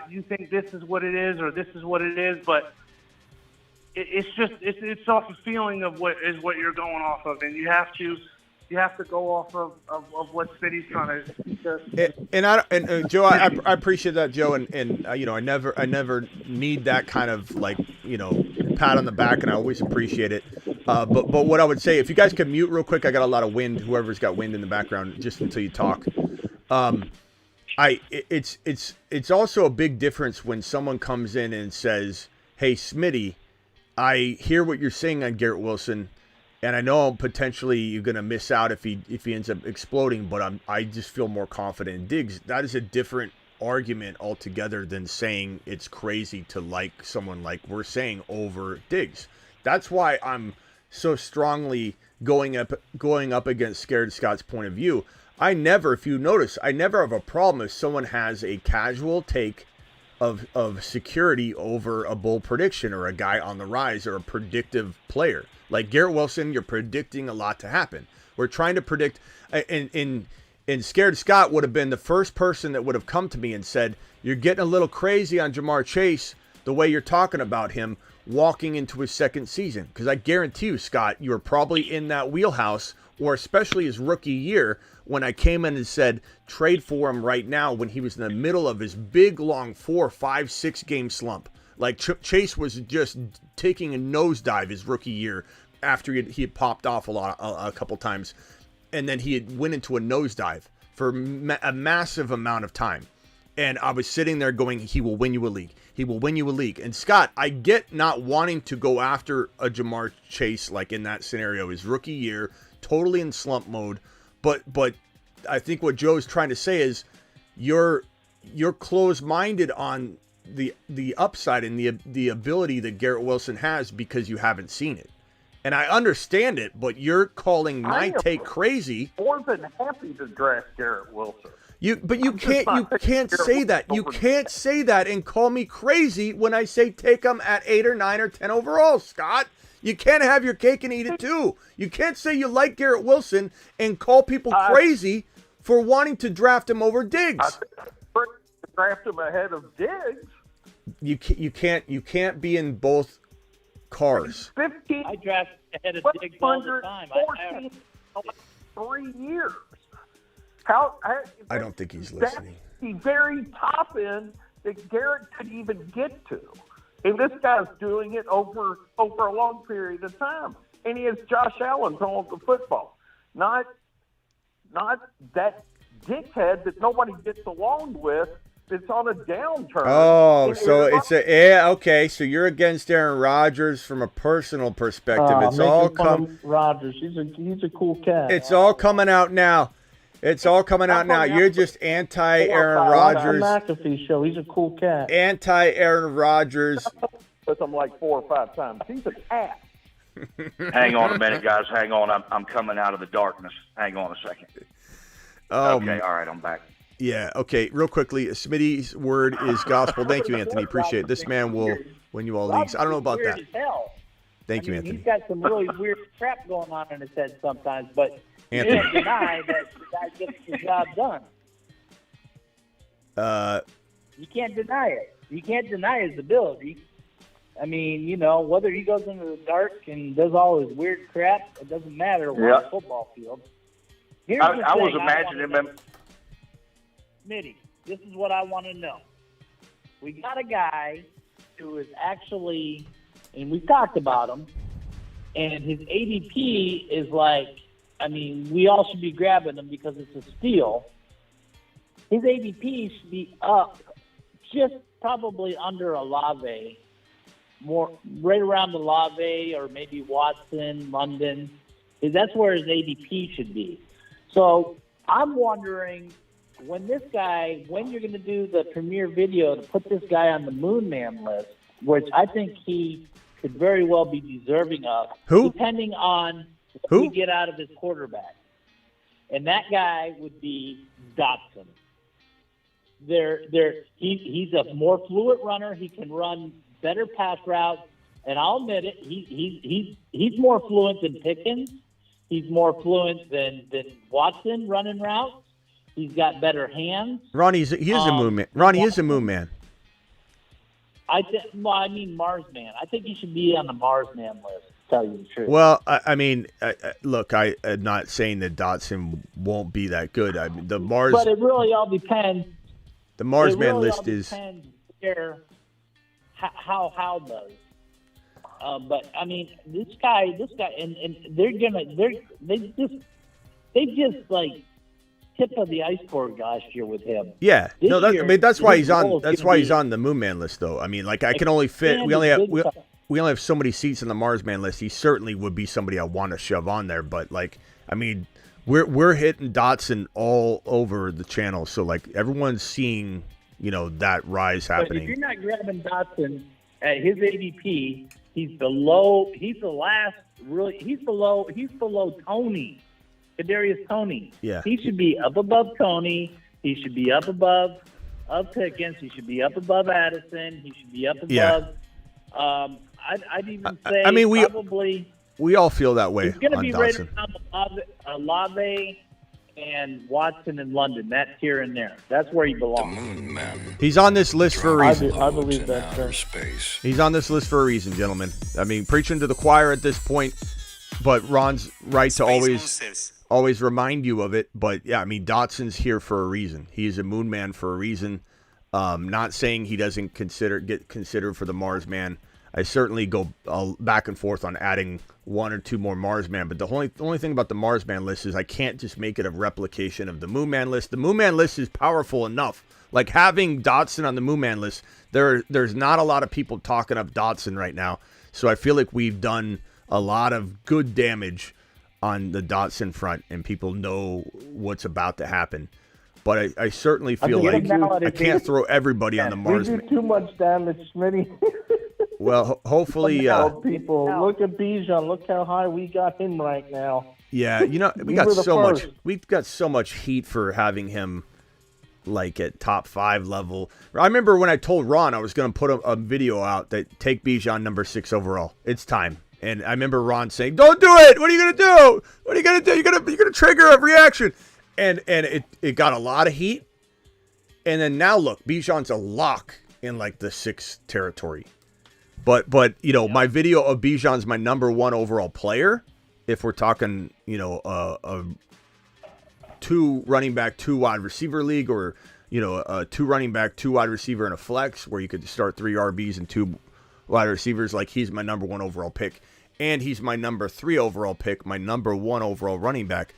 you think this is what it is or this is what it is, but it's off a feeling of what you're going off of, and you have to go off of what Smitty's trying to. And Joe, I appreciate that, Joe, and I never need that kind of pat on the back, and I always appreciate it. But what I would say, if you guys could mute real quick, I got a lot of wind. Whoever's got wind in the background, just until you talk. It's also a big difference when someone comes in and says, "Hey, Smitty, I hear what you're saying on Garrett Wilson, And I know potentially you're going to miss out if he ends up exploding, but I just feel more confident in Diggs. That is a different argument altogether than saying it's crazy to like someone like we're saying over Diggs. That's why I'm so strongly going up against Scared Scott's point of view. If you notice, I never have a problem if someone has a casual take of security over a bull prediction or a guy on the rise or a predictive player. Like Garrett Wilson, you're predicting a lot to happen. We're trying to predict, and Scared Scott would have been the first person that would have come to me and said, you're getting a little crazy on Jamar Chase, the way you're talking about him walking into his second season. Because I guarantee you, Scott, you were probably in that wheelhouse, or especially his rookie year, when I came in and said, trade for him right now when he was in the middle of his big, long 4, 5, 6 game slump. Like Chase was just taking a nosedive his rookie year after he had popped off a couple times. And then he had went into a nosedive for a massive amount of time. And I was sitting there going, he will win you a league. He will win you a league. And Scott, I get not wanting to go after a Jamar Chase like in that scenario, his rookie year, totally in slump mode. But I think what Joe's trying to say is you're closed-minded on the upside and the ability that Garrett Wilson has because you haven't seen it. And I understand it, but you're calling my take crazy. More than happy to draft Garrett Wilson. You can't say that. You can't say that and call me crazy when I say take him at 8 or 9 or 10 overall, Scott. You can't have your cake and eat it too. You can't say you like Garrett Wilson and call people crazy for wanting to draft him over Diggs. Draft him ahead of Diggs. You can't be in both cars. 15. I draft ahead of Diggs all the time. 3 years. I don't think he's listening. That's the very top end that Garrett could even get to. And this guy's doing it over a long period of time. And he has Josh Allen throwing the football. Not that dickhead that nobody gets along with that's on a downturn. Oh, so okay. So you're against Aaron Rodgers from a personal perspective. It's all Rodgers. He's a cool cat. It's all coming out now. It's all coming out now. You're just anti-Aaron Rodgers. McAfee show. He's a cool cat. Anti-Aaron Rodgers. With him like 4 or 5 times. He's an ass. Hang on a minute, guys. Hang on. I'm coming out of the darkness. Hang on a second. Okay. All right. I'm back. Yeah. Okay. Real quickly, Smitty's word is gospel. Thank you, Anthony. Appreciate it. This man will win you all leagues. I don't know about that. Thank you, Anthony. He's got some really weird crap going on in his head sometimes, but you can't deny that the guy gets the job done. You can't deny it. You can't deny his ability. I mean, whether he goes into the dark and does all his weird crap, it doesn't matter. We're on the football field. I was imagining him. Smitty, this is what I want to know. We got a guy who is actually, and we talked about him, and his ADP is we all should be grabbing him because it's a steal. His ADP should be up just probably under Olave, more right around Olave or maybe Watson, London. That's where his ADP should be. So I'm wondering when you're going to do the premiere video to put this guy on the Moon Man list, which I think he could very well be deserving of, depending on what we get out of his quarterback. And that guy would be Dotson. He's a more fluid runner. He can run better pass routes, and I'll admit it. He's more fluent than Pickens. He's more fluent than Watson running routes. He's got better hands. Ronnie is a moon man. Ronnie is a moon man. I mean Mars man. I think he should be on the Mars man list. To tell you the truth. Well, look, I'm not saying that Dotson won't be that good. I mean, but it really all depends. The Mars man list is how does. But I mean, this guy, and they just like tip of the iceberg last year with him. Yeah, that's why he's on. That's why he's on the Moon Man list, though. I mean, like I can only fit. We we only have so many seats in the Marsman list. He certainly would be somebody I want to shove on there. But like, I mean, we're hitting Dotson all over the channel, so like everyone's seeing, you know, that rise But happening. if you're not grabbing Dotson at his ADP, he's below Tony. Kadarius Tony. Yeah. He should be up above Tony. He should be up above Pickens. He should be up above Addison. He should be up above. Yeah. I'd even say I mean, we all feel that way he's going to on be right Dotson. around Olave and Watson and London. That here and there. That's where he belongs. He's on this list for a reason. I believe that, sir. He's on this list for a reason, gentlemen. I mean, preaching to the choir at this point, but Ron's right to always remind you of it. But yeah, I mean, Dotson's here for a reason. He's a moon man for a reason. Not saying he doesn't get considered for the Mars man. I certainly go back and forth on adding one or two more Mars man. But the only thing about the Mars man list is I can't just make it a replication of the Moon Man list. The Moon Man list is powerful enough. Like having Dotson on the Moon Man list, there's not a lot of people talking up Dotson right now. So I feel like we've done a lot of good damage on the Dotson front, and people know what's about to happen. But I certainly feel like I can't throw everybody on the Mars We man. do too much damage, Smitty. Well, hopefully, people, look at Bijan. Look how high we got him right now. yeah, you know, we got so much heat for having him like at top 5 level. I remember when I told Ron I was going to put a video out that take Bijan number 6 overall. It's time. And I remember Ron saying, "Don't do it. What are you going to do? What are you going to do? You're going to trigger a reaction." And it got a lot of heat. And then now look, Bijan's a lock in like the 6th territory. But you know, my video of Bijan's my number 1 overall player. If we're talking, you know, a 2 running back, 2 wide receiver league, or you know, a 2 running back, 2 wide receiver, and a flex where you could start 3 RBs and 2 wide receivers, like he's my number 1 overall pick, and he's my number 3 overall pick, my number 1 overall running back.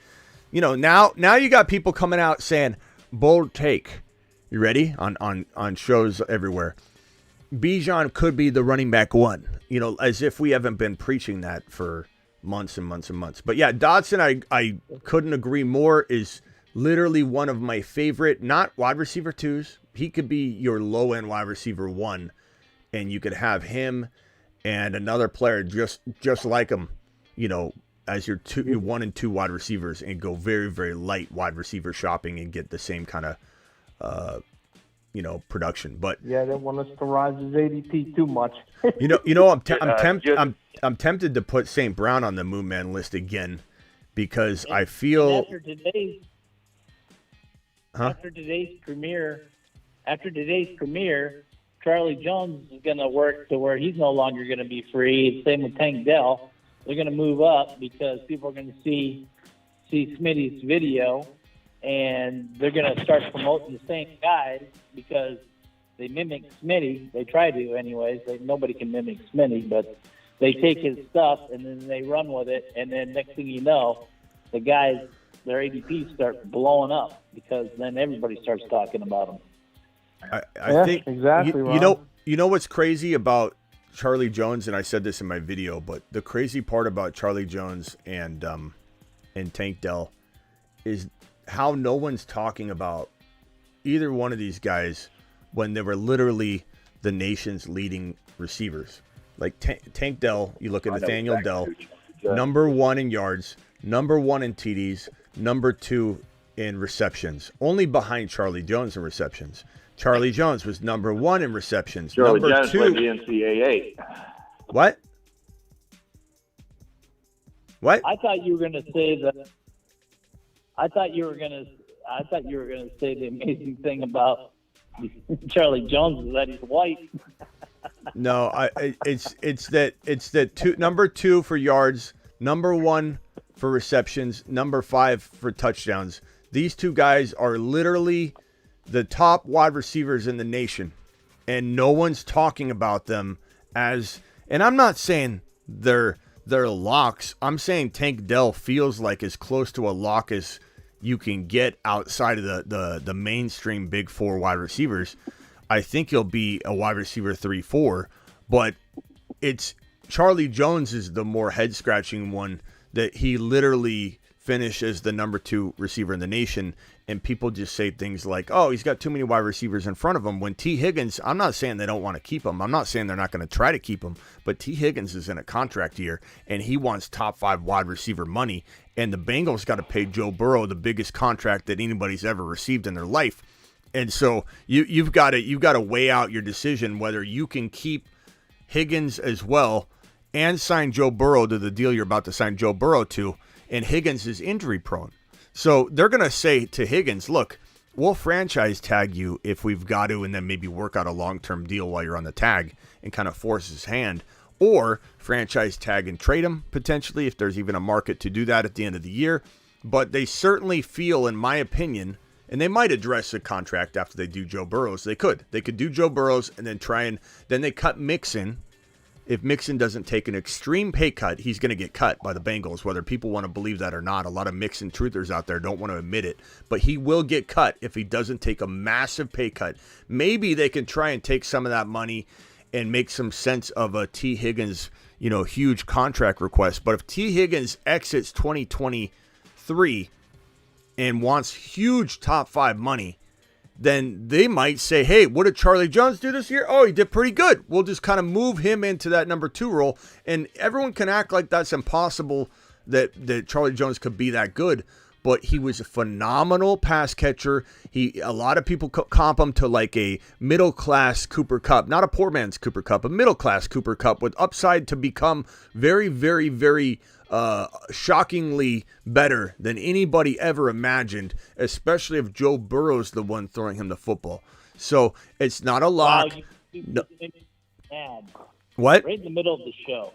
You know, now you got people coming out saying bold take. You ready? On shows everywhere. Bijan could be the running back 1, you know, as if we haven't been preaching that for months and months and months. But yeah, Dotson, I couldn't agree more, is literally one of my favorite, not wide receiver 2s. He could be your low-end wide receiver 1, and you could have him and another player just like him, you know, as your 1 and 2 wide receivers, and go very, very light wide receiver shopping and get the same kind of you know, production. But yeah, they want us to rise his ADP too much. you know, I'm tempted to put St. Brown on the Moon Man list again, because I feel after today's premiere, Charlie Jones is going to work to where he's no longer going to be free. Same with Tank Dell. They're going to move up because people are going to see Smitty's video, and they're going to start promoting the same guys because they mimic Smitty. They try to anyways. Nobody can mimic Smitty, but they take his stuff and then they run with it, and then next thing you know, the guys, their ADPs start blowing up because then everybody starts talking about them. I think exactly. You know what's crazy about Charlie Jones, and I said this in my video, but the crazy part about Charlie Jones and Tank Dell is how no one's talking about either one of these guys when they were literally the nation's leading receivers. Like Tank Dell, you look at Nathaniel Dell, number 1 in yards, number 1 in TDs, number 2 in receptions, only behind Charlie Jones in receptions. Charlie Jones was number 1 in receptions. Charlie number Jones 2. led the NCAA. What? I thought you were going to say that. I thought you were going to say the amazing thing about Charlie Jones is that he's white. No, it's that number 2 for yards, number 1 for receptions, number 5 for touchdowns. These 2 guys are literally the top wide receivers in the nation, and no one's talking about them as. And I'm not saying they're locks. I'm saying Tank Dell feels like as close to a lock as you can get outside of the mainstream big 4 wide receivers. I think he'll be a wide receiver 3-4, but it's Charlie Jones is the more head-scratching one, that he literally finished as the number 2 receiver in the nation, and people just say things like, oh, he's got too many wide receivers in front of him. When T. Higgins, I'm not saying they don't want to keep him. I'm not saying they're not going to try to keep him, but T. Higgins is in a contract year, and he wants top 5 wide receiver money, and the Bengals got to pay Joe Burrow the biggest contract that anybody's ever received in their life. And so you've got to weigh out your decision whether you can keep Higgins as well and sign Joe Burrow to the deal you're about to sign Joe Burrow to, and Higgins is injury prone. So they're going to say to Higgins, look, we'll franchise tag you if we've got to, and then maybe work out a long-term deal while you're on the tag and kind of force his hand, or franchise tag and trade him potentially if there's even a market to do that at the end of the year. But they certainly feel, in my opinion, and they might address a contract after they do Joe Burrow's. They could do Joe Burrow's and then then they cut Mixon. If Mixon doesn't take an extreme pay cut, he's going to get cut by the Bengals, whether people want to believe that or not. A lot of Mixon truthers out there don't want to admit it, but he will get cut if he doesn't take a massive pay cut. Maybe they can try and take some of that money and make some sense of a T. Higgins, huge contract request. But if T. Higgins exits 2023 and wants huge top 5 money, then they might say, hey, what did Charlie Jones do this year? Oh, he did pretty good. We'll just kind of move him into that number 2 role. And everyone can act like that's impossible, that Charlie Jones could be that good. But he was a phenomenal pass catcher. A lot of people comp him to like a middle-class Cooper Kupp. Not a poor man's Cooper Kupp, a middle-class Cooper Kupp with upside to become very, very, very shockingly better than anybody ever imagined, especially if Joe Burrow's the one throwing him the football. So it's not a lock. Wow, ad. What? Right in the middle of the show.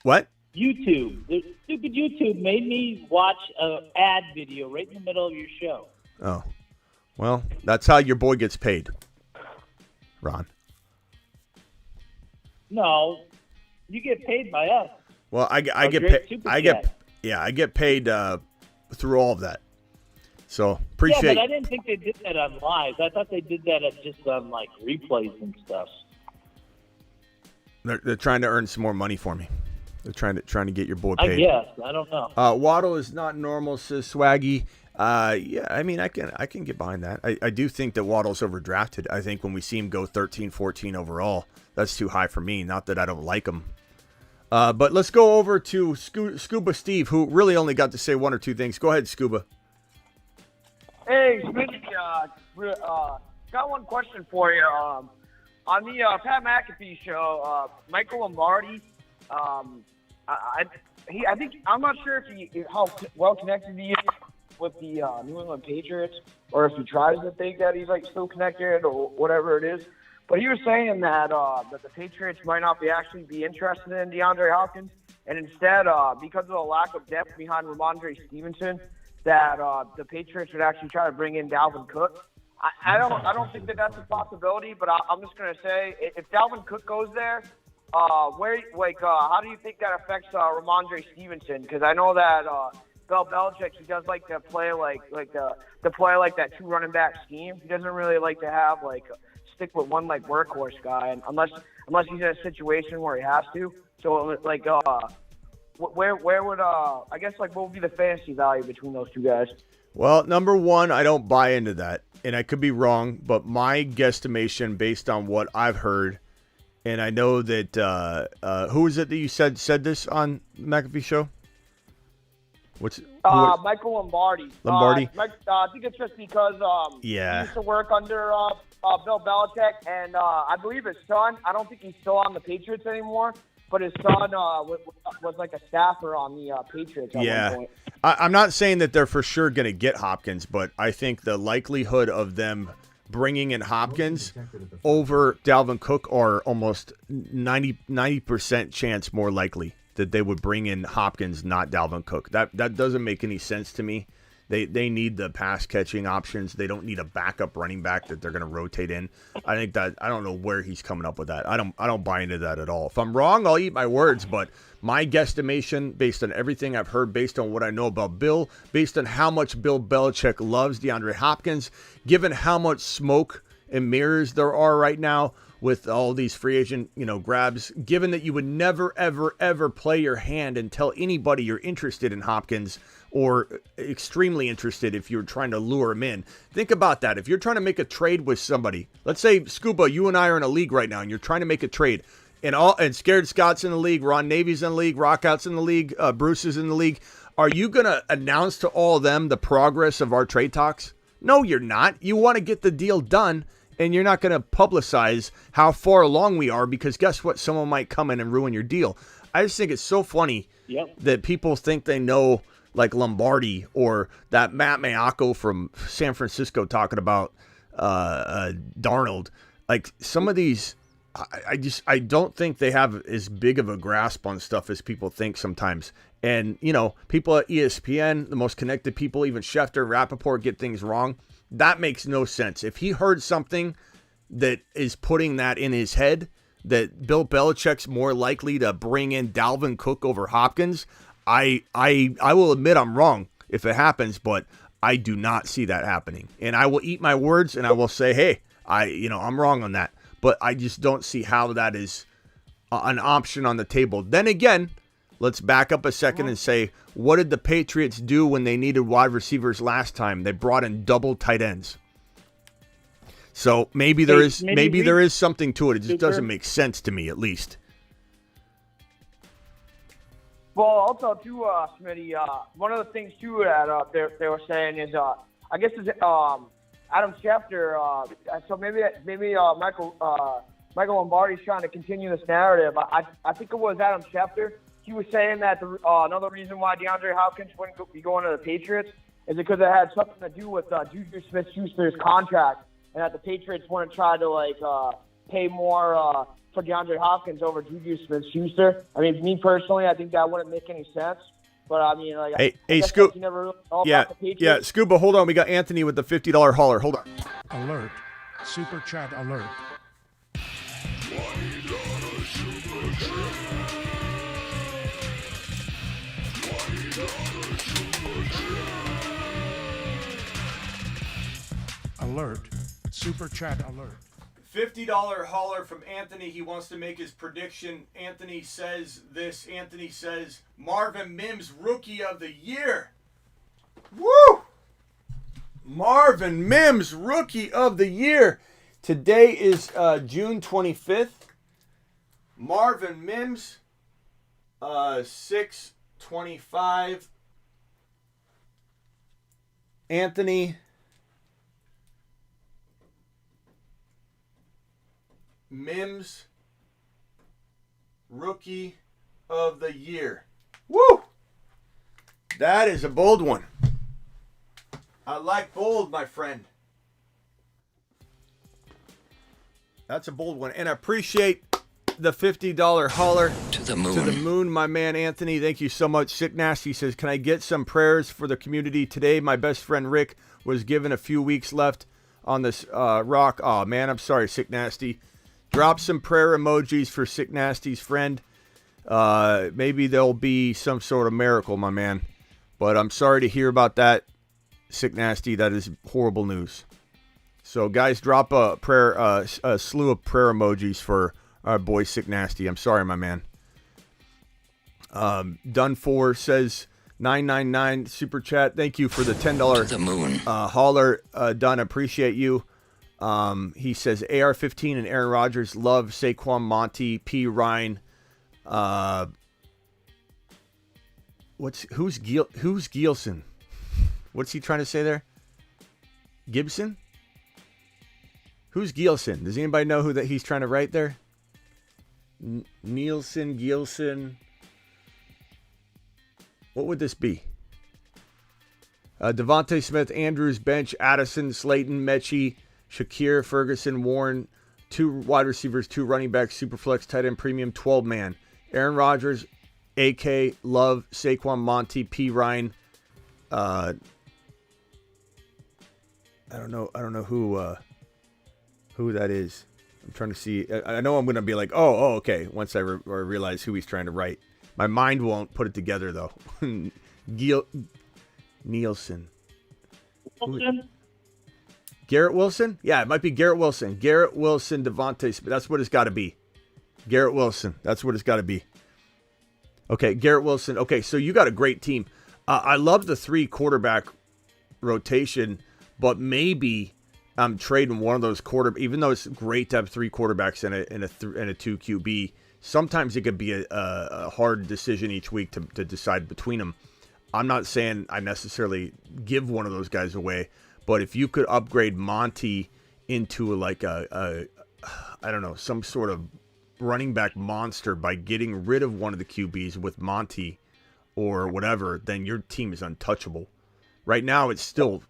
What? YouTube. The stupid YouTube made me watch an ad video right in the middle of your show. Oh. Well, that's how your boy gets paid, Ron. No, you get paid by us. Well, I get paid. I get paid through all of that. So appreciate. Yeah, but I didn't think they did that on live. I thought they did that just on like replays and stuff. They're trying to earn some more money for me. They're trying to get your boy paid. I guess. I don't know. Waddle is not normal, says Swaggy. Yeah, I mean, I can get behind that. I do think that Waddle's overdrafted. I think when we see him go 13, 14 overall, that's too high for me. Not that I don't like him. But let's go over to Scuba Steve, who really only got to say 1 or 2 things. Go ahead, Scuba. Hey, Smitty, got one question for you. On the Pat McAfee show, Michael Lombardi, I think, I'm not sure if how well connected he is with the New England Patriots, or if he tries to think that he's like still connected or whatever it is. But he was saying that that the Patriots might not actually be interested in DeAndre Hopkins, and instead, because of the lack of depth behind Ramondre Stevenson, that the Patriots would actually try to bring in Dalvin Cook. I don't think that that's a possibility, but I'm just gonna say if Dalvin Cook goes there, how do you think that affects Ramondre Stevenson? Because I know that Bill Belichick, he does like to play like that 2 running back scheme. He doesn't really like to have stick with one workhorse guy, and unless he's in a situation where he has to. So where would I guess what would be the fantasy value between those 2 guys? Well, number one, I don't buy into that, and I could be wrong, but my guesstimation based on what I've heard, and I know that who is it that you said this on McAfee show? Michael Lombardi. Lombardi. I think it's just because he used to work under Bill Belichick, and I believe his son. I don't think he's still on the Patriots anymore, but his son was like a staffer on the Patriots at one point. I'm not saying that they're for sure going to get Hopkins, but I think the likelihood of them bringing in Hopkins over Dalvin Cook are almost 90% chance more likely that they would bring in Hopkins, not Dalvin Cook. That doesn't make any sense to me. They need the pass catching options. They don't need a backup running back that they're going to rotate in. I think that I don't know where he's coming up with that. I don't buy into that at all. If I'm wrong, I'll eat my words, but my guesstimation based on everything I've heard, based on what I know about Bill, based on how much Bill Belichick loves DeAndre Hopkins, given how much smoke and mirrors there are right now with all these free agent, grabs, given that you would never, ever, ever play your hand and tell anybody you're interested in Hopkins or extremely interested if you're trying to lure him in. Think about that. If you're trying to make a trade with somebody, let's say, Scuba, you and I are in a league right now and you're trying to make a trade, and Scared Scott's in the league, Ron Navy's in the league, Rockout's in the league, Bruce is in the league. Are you going to announce to all of them the progress of our trade talks? No, you're not. You want to get the deal done, and you're not going to publicize how far along we are because guess what? Someone might come in and ruin your deal. I just think it's so funny that people think they know like Lombardi or that Matt Mayako from San Francisco talking about Darnold. Like some of these, I don't think they have as big of a grasp on stuff as people think sometimes. And, people at ESPN, the most connected people, even Schefter, Rappaport, get things wrong. That makes no sense. If he heard something that is putting that in his head, that Bill Belichick's more likely to bring in Dalvin Cook over Hopkins, I will admit I'm wrong if it happens, but I do not see that happening. And I will eat my words and I will say, hey, I'm wrong on that. But I just don't see how that is an option on the table. Then again, let's back up a second and say, what did the Patriots do when they needed wide receivers last time? They brought in double tight ends. So maybe there is something to it. It just doesn't make sense to me, at least. Well, also too, Smitty, one of the things too that they were saying is, I guess is Adam Schefter. So maybe Michael Lombardi's trying to continue this narrative. I think it was Adam Schefter. He was saying that another reason why DeAndre Hopkins wouldn't be going to the Patriots is because it had something to do with Juju Smith-Schuster's contract, and that the Patriots want to try to pay more for DeAndre Hopkins over Juju Smith-Schuster. I mean, me personally, I think that wouldn't make any sense. But I mean, hey, Scoop. Yeah, Scuba, hold on. We got Anthony with the $50 hauler. Hold on. Alert. Super chat alert. Alert. Super chat alert. $50 hauler from Anthony. He wants to make his prediction. Anthony says this. Anthony says, Marvin Mims, Rookie of the Year. Woo! Marvin Mims, Rookie of the Year. Today is June 25th. Marvin Mims, 6/25. Anthony Mims, Rookie of the Year. Woo! That is a bold one. I like bold, my friend. That's a bold one. And I appreciate the $50 hauler. To the moon. To the moon, my man Anthony. Thank you so much. Sick Nasty says, can I get some prayers for the community today? My best friend Rick was given a few weeks left on this rock. Oh, man, I'm sorry, Sick Nasty. Drop some prayer emojis for Sick Nasty's friend. Maybe there'll be some sort of miracle, my man. But I'm sorry to hear about that, Sick Nasty. That is horrible news. So, guys, drop a prayer, a slew of prayer emojis for our boy Sick Nasty. I'm sorry, my man. Done for says 999 super chat. Thank you for the $10 to the moon. Hauler. Done. Appreciate you. He says AR-15 and Aaron Rodgers love Saquon, Monty, P. Ryan. Who's Gielson? What's he trying to say there? Gibson? Who's Gielson? Does anybody know who that he's trying to write there? Nielsen, Gielson. What would this be? Devontae Smith, Andrews, Bench, Addison, Slayton, Mechie, Shakir, Ferguson, Warren, 2 wide receivers, 2 running backs, Superflex, tight end, premium, 12-man. Aaron Rodgers, AK, Love, Saquon, Monty, P. Ryan. I don't know who that is. I'm trying to see. I know I'm going to be like, oh, okay, once I realize who he's trying to write. My mind won't put it together, though. Nielsen. Garrett Wilson? Yeah, it might be Garrett Wilson. Garrett Wilson, Devontae Smith. That's what it's got to be. Garrett Wilson. That's what it's got to be. Okay, Garrett Wilson. Okay, so you got a great team. I love the 3 quarterback rotation, but maybe I'm trading one of those even though it's great to have 3 quarterbacks and a 2 QB. Sometimes it could be a hard decision each week to decide between them. I'm not saying I necessarily give one of those guys away, but if you could upgrade Monty into like I don't know, some sort of running back monster by getting rid of one of the QBs with Monty or whatever, then your team is untouchable. Right now, it's still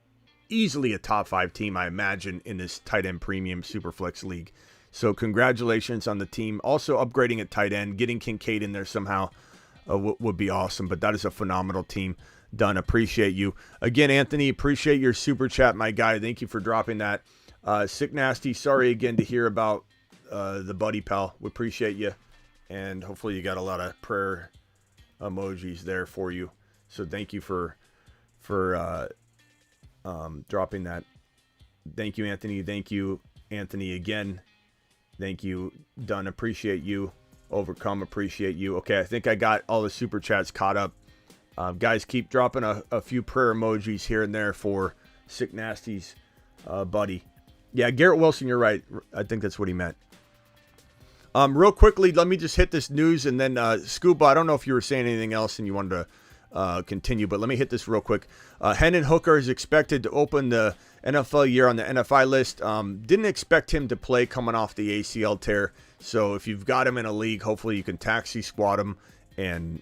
easily a top 5 team, I imagine, in this tight end premium Superflex league. So congratulations on the team. Also upgrading at tight end, getting Kincaid in there somehow would be awesome. But that is a phenomenal team done. Appreciate you. Again, Anthony, appreciate your super chat, my guy. Thank you for dropping that. Sick Nasty, sorry again to hear about the buddy, pal. We appreciate you. And hopefully you got a lot of prayer emojis there for you. So thank you for dropping that. Thank you, Anthony. Thank you, Anthony, again. Thank you, Dunn. Appreciate you. Overcome. Appreciate you. Okay, I think I got all the super chats caught up. Guys, keep dropping a few prayer emojis here and there for Sick Nasty's buddy. Yeah, Garrett Wilson, you're right. I think that's what he meant. Real quickly, let me just hit this news, and then Scuba, I don't know if you were saying anything else and you wanted to continue, but let me hit this real quick. Hendon Hooker is expected to open the NFL year on the NFI list. Didn't expect him to play coming off the ACL tear, so if you've got him in a league, hopefully you can taxi squad him and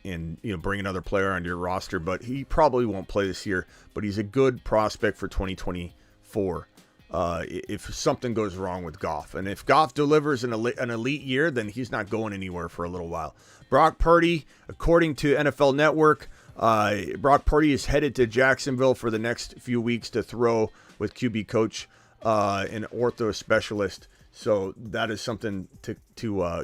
bring another player onto your roster, but he probably won't play this year, but he's a good prospect for 2024. If something goes wrong with Goff. And if Goff delivers an elite year, then he's not going anywhere for a little while. Brock Purdy, according to NFL Network, Brock Purdy is headed to Jacksonville for the next few weeks to throw with QB coach, an ortho specialist. So that is something to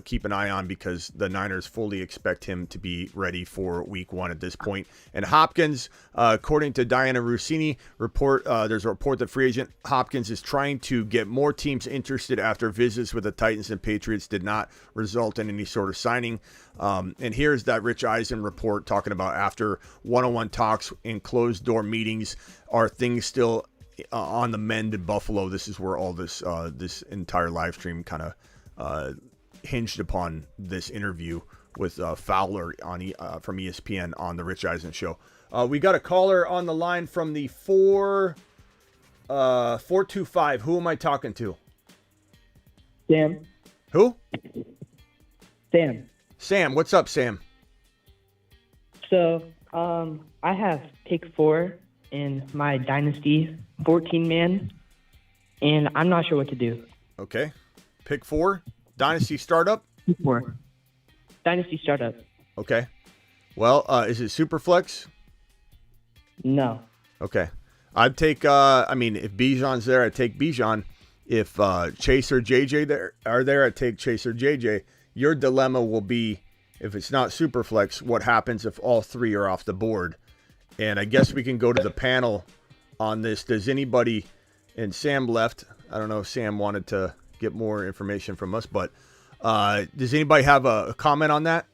keep an eye on because the Niners fully expect him to be ready for week 1 at this point. And Hopkins, according to Diana Rossini, there's a report that free agent Hopkins is trying to get more teams interested after visits with the Titans and Patriots did not result in any sort of signing. And here's that Rich Eisen report talking about after one-on-one talks in closed-door meetings, are things still on the mend in Buffalo. This is where all this entire live stream kind of hinged upon this interview with Fowler from ESPN on the Rich Eisen show. We got a caller on the line from the 425. Who am I talking to? Sam. Who? Sam. Sam, what's up, Sam? So, I have pick 4 in my Dynasty 14-man, and I'm not sure what to do. Okay. Pick 4? Dynasty startup? Pick 4. Dynasty startup. Okay. Well, is it Superflex? No. Okay. I'd take, if Bijan's there, I'd take Bijan. If Chase or JJ are there, I'd take Chase or JJ. Your dilemma will be, if it's not Superflex, what happens if all 3 are off the board? And I guess we can go to the panel on this. Does anybody, and Sam left, I don't know if Sam wanted to get more information from us, but does anybody have a comment on that?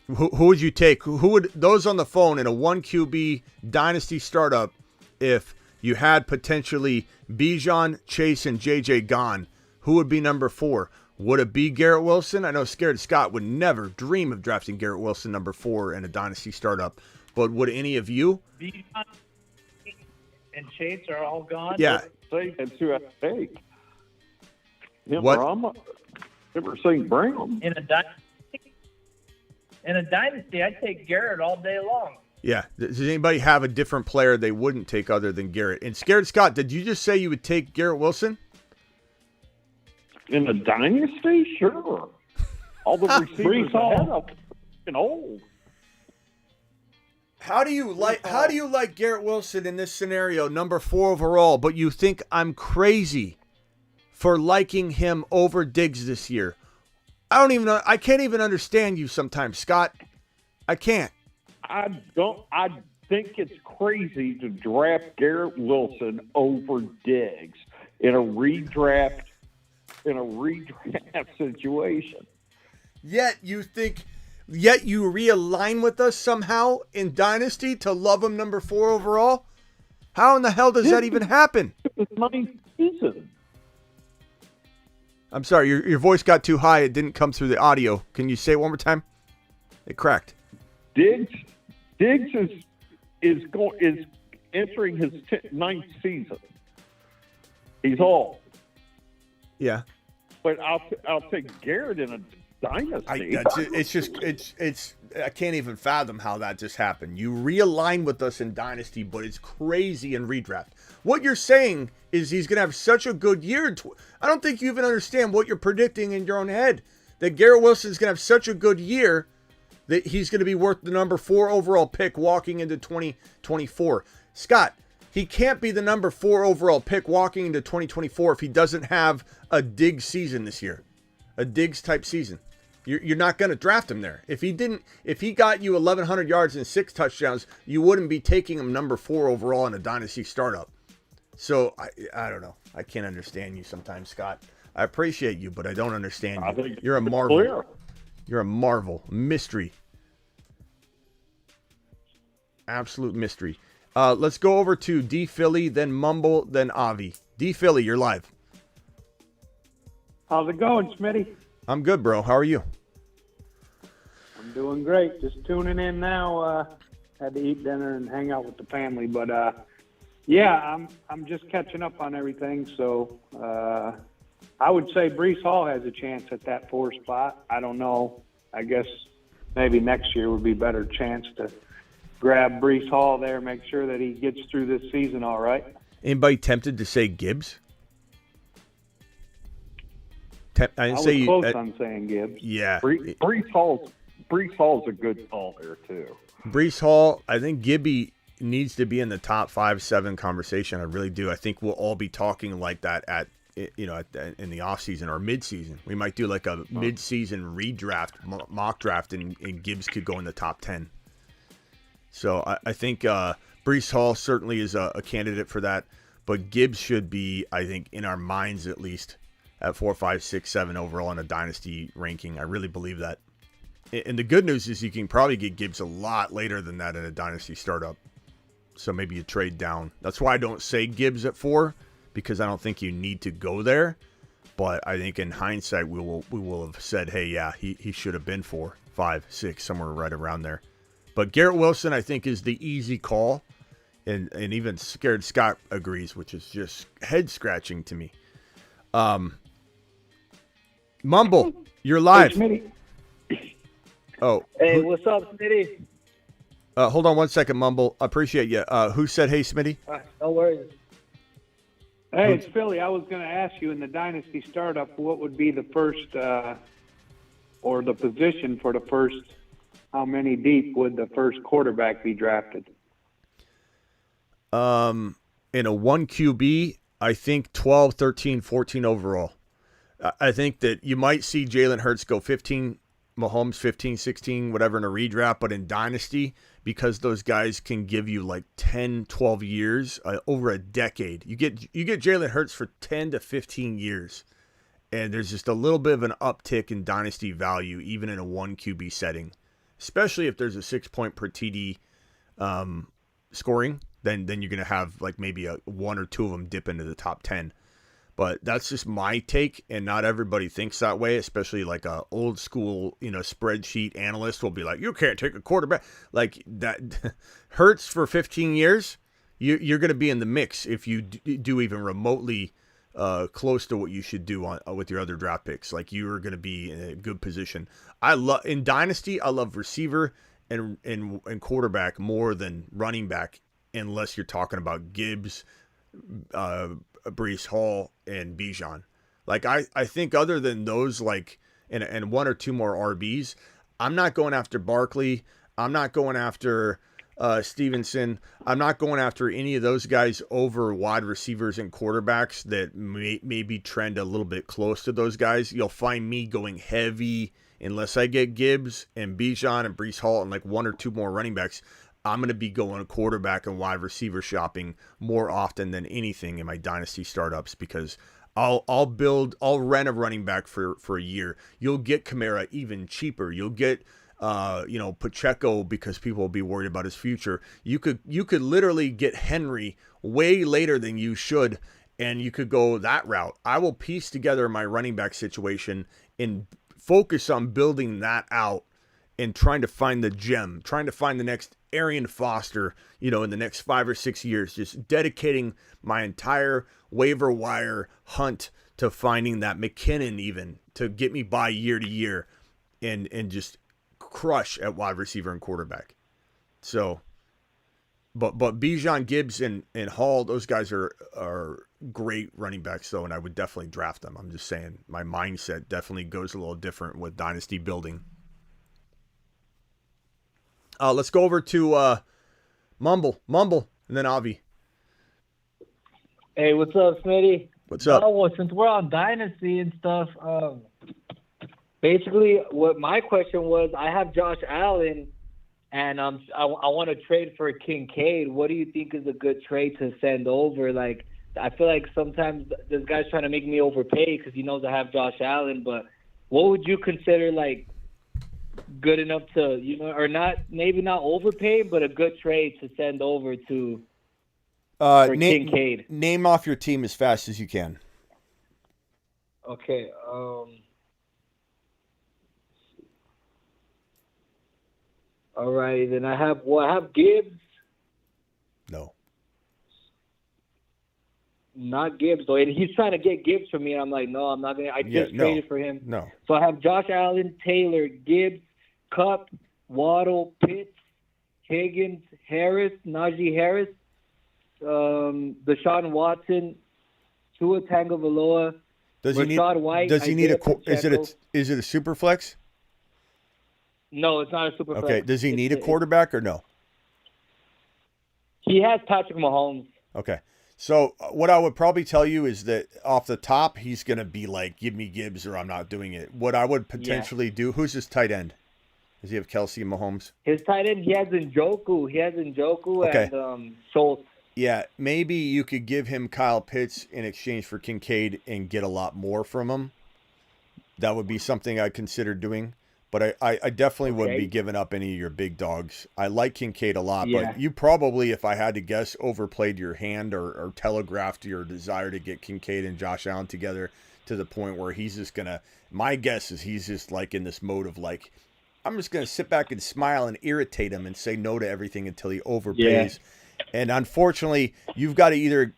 Who would you take? Who would, those on the phone in a 1 QB Dynasty startup, if you had potentially Bijan, Chase, and JJ gone, who would be number 4? Would it be Garrett Wilson? I know Scared Scott would never dream of drafting Garrett Wilson number 4 in a Dynasty startup, but would any of you? Bijan and Chase are all gone? Yeah. And who I take? Him What? or I'm never seen Brown. In a dynasty, I'd take Garrett all day long. Yeah. Does anybody have a different player they wouldn't take other than Garrett? And Scared Scott, did you just say you would take Garrett Wilson? In a dynasty, sure. All the receivers ahead of fucking old. How do you like Garrett Wilson in this scenario, number 4 overall, but you think I'm crazy for liking him over Diggs this year? I can't even understand you sometimes, Scott. I can't. I think it's crazy to draft Garrett Wilson over Diggs in a redraft situation. Yet you realign with us somehow in Dynasty to love him number 4 overall? How in the hell does that even happen? It's my season. I'm sorry, your voice got too high. It didn't come through the audio. Can you say it one more time? It cracked. Diggs is entering his 9th season. He's old. Yeah. But I'll take Garrett in a dynasty. I can't even fathom how that just happened. You realign with us in Dynasty, but it's crazy in redraft. What you're saying is he's going to have such a good year. I don't think you even understand what you're predicting in your own head. That Garrett Wilson's going to have such a good year that he's going to be worth the number 4 overall pick walking into 2024. Scott, he can't be the number 4 overall pick walking into 2024 if he doesn't have a Diggs season this year. A Diggs type season. You're not going to draft him there. If he got you 1,100 yards and 6 touchdowns, you wouldn't be taking him number 4 overall in a dynasty startup. So I don't know. I can't understand you sometimes, Scott. I appreciate you, but I don't understand you. You're a marvel. Clear. You're a marvel. Mystery. Absolute mystery. Let's go over to D Philly, then Mumble, then Avi. D Philly, you're live. How's it going, Smitty? I'm good, bro. How are you? I'm doing great. Just tuning in now. Had to eat dinner and hang out with the family, but yeah, I'm just catching up on everything. So I would say Breece Hall has a chance at that 4 spot. I don't know. I guess maybe next year would be a better chance to grab Breece Hall there, make sure that he gets through this season all right. Anybody tempted to say Gibbs? I was close on saying Gibbs. Yeah. Breece Hall's a good call there, too. Breece Hall, I think Gibby needs to be in the top 5-7 conversation. I really do. I think we'll all be talking like that in the offseason or midseason. We might do like a midseason redraft, mock draft, and Gibbs could go in the top 10. So I think Breece Hall certainly is a candidate for that, but Gibbs should be, I think, in our minds at least, at 4, 5, 6, 7 overall in a dynasty ranking. I really believe that. And the good news is you can probably get Gibbs a lot later than that in a dynasty startup. So maybe you trade down. That's why I don't say Gibbs at 4, because I don't think you need to go there. But I think in hindsight, we will have said, hey, yeah, he should have been 4, 5, 6, somewhere right around there. But Garrett Wilson, I think, is the easy call. And even Scared Scott agrees, which is just head-scratching to me. Mumble, you're live. Hey, oh. Hey, what's up, Smitty? Hold on one second, Mumble. I appreciate you. Who said, hey, Smitty? No worries. Hey, it's Philly. I was going to ask you in the Dynasty startup, what would be the first or the position for the first, how many deep would the first quarterback be drafted? In a 1 QB, I think 12, 13, 14 overall. I think that you might see Jalen Hurts go 15, Mahomes 15, 16, whatever in a redraft, but in Dynasty, because those guys can give you like 10, 12 years, over a decade. You get Jalen Hurts for 10 to 15 years, and there's just a little bit of an uptick in Dynasty value, even in a 1 QB setting, especially if there's a 6-point per TD scoring. Then you're going to have like maybe 1 or 2 of them dip into the top 10. But that's just my take, and not everybody thinks that way, especially like a old school, spreadsheet analyst will be like, you can't take a quarterback. Like that Hurts for 15 years, you're going to be in the mix if you do even remotely close to what you should do with your other draft picks. Like you are going to be in a good position. In Dynasty, I love receiver and quarterback more than running back, unless you're talking about Gibbs, Breece Hall, and Bijan. Like I think other than those, like and 1 or 2 more RBs, I'm not going after Barkley. I'm not going after Stevenson. I'm not going after any of those guys over wide receivers and quarterbacks that maybe trend a little bit close to those guys. You'll find me going heavy unless I get Gibbs and Bijan and Breece Hall and like 1 or 2 more running backs. I'm going to be going quarterback and wide receiver shopping more often than anything in my dynasty startups, because I'll rent a running back for a year. You'll get Kamara even cheaper. You'll get Pacheco, because people will be worried about his future. You could literally get Henry way later than you should, and you could go that route. I will piece together my running back situation and focus on building that out and trying to find the gem, trying to find the next Arian Foster, in the next 5 or 6 years, just dedicating my entire waiver wire hunt to finding that McKinnon, even to get me by year to year, and just crush at wide receiver and quarterback. So, but Bijan, Gibbs, and Hall, those guys are great running backs though, and I would definitely draft them. I'm just saying my mindset definitely goes a little different with dynasty building. Let's go over to Mumble, and then Avi. Hey, what's up, Smitty? What's up? Oh, well, since we're on Dynasty and stuff, basically what my question was, I have Josh Allen, and I want to trade for Kincaid. What do you think is a good trade to send over? Like, I feel like sometimes this guy's trying to make me overpay because he knows I have Josh Allen, but what would you consider, like, good enough to, or not, maybe not overpay, but a good trade to send over to for Kincaid? Name off your team as fast as you can. Okay. All right, then I have Gibbs. No. Not Gibbs though, and he's trying to get Gibbs from me. And I'm like, no, I'm not gonna. I just traded for him. No. So I have Josh Allen, Taylor, Gibbs, Cup, Waddle, Pitts, Higgins, Harris, Najee Harris, Deshaun Watson, Tua Tagovailoa, Rashad White. Does he need is it a super flex? No, it's not a super flex. Okay. Does he need a quarterback or no? He has Patrick Mahomes. Okay. So what I would probably tell you is that off the top, he's going to be like, give me Gibbs or I'm not doing it. What I would potentially do, who's his tight end? Does he have Kelsey and Mahomes? His tight end, he has Njoku. Okay. And Schultz. Yeah, maybe you could give him Kyle Pitts in exchange for Kincaid and get a lot more from him. That would be something I'd consider doing. But I definitely wouldn't be giving up any of your big dogs. I like Kincaid a lot, but you probably, if I had to guess, overplayed your hand or telegraphed your desire to get Kincaid and Josh Allen together to the point where he's just going to, my guess is he's just like in this mode of like, I'm just going to sit back and smile and irritate him and say no to everything until he overpays. Yeah. And unfortunately, you've got to either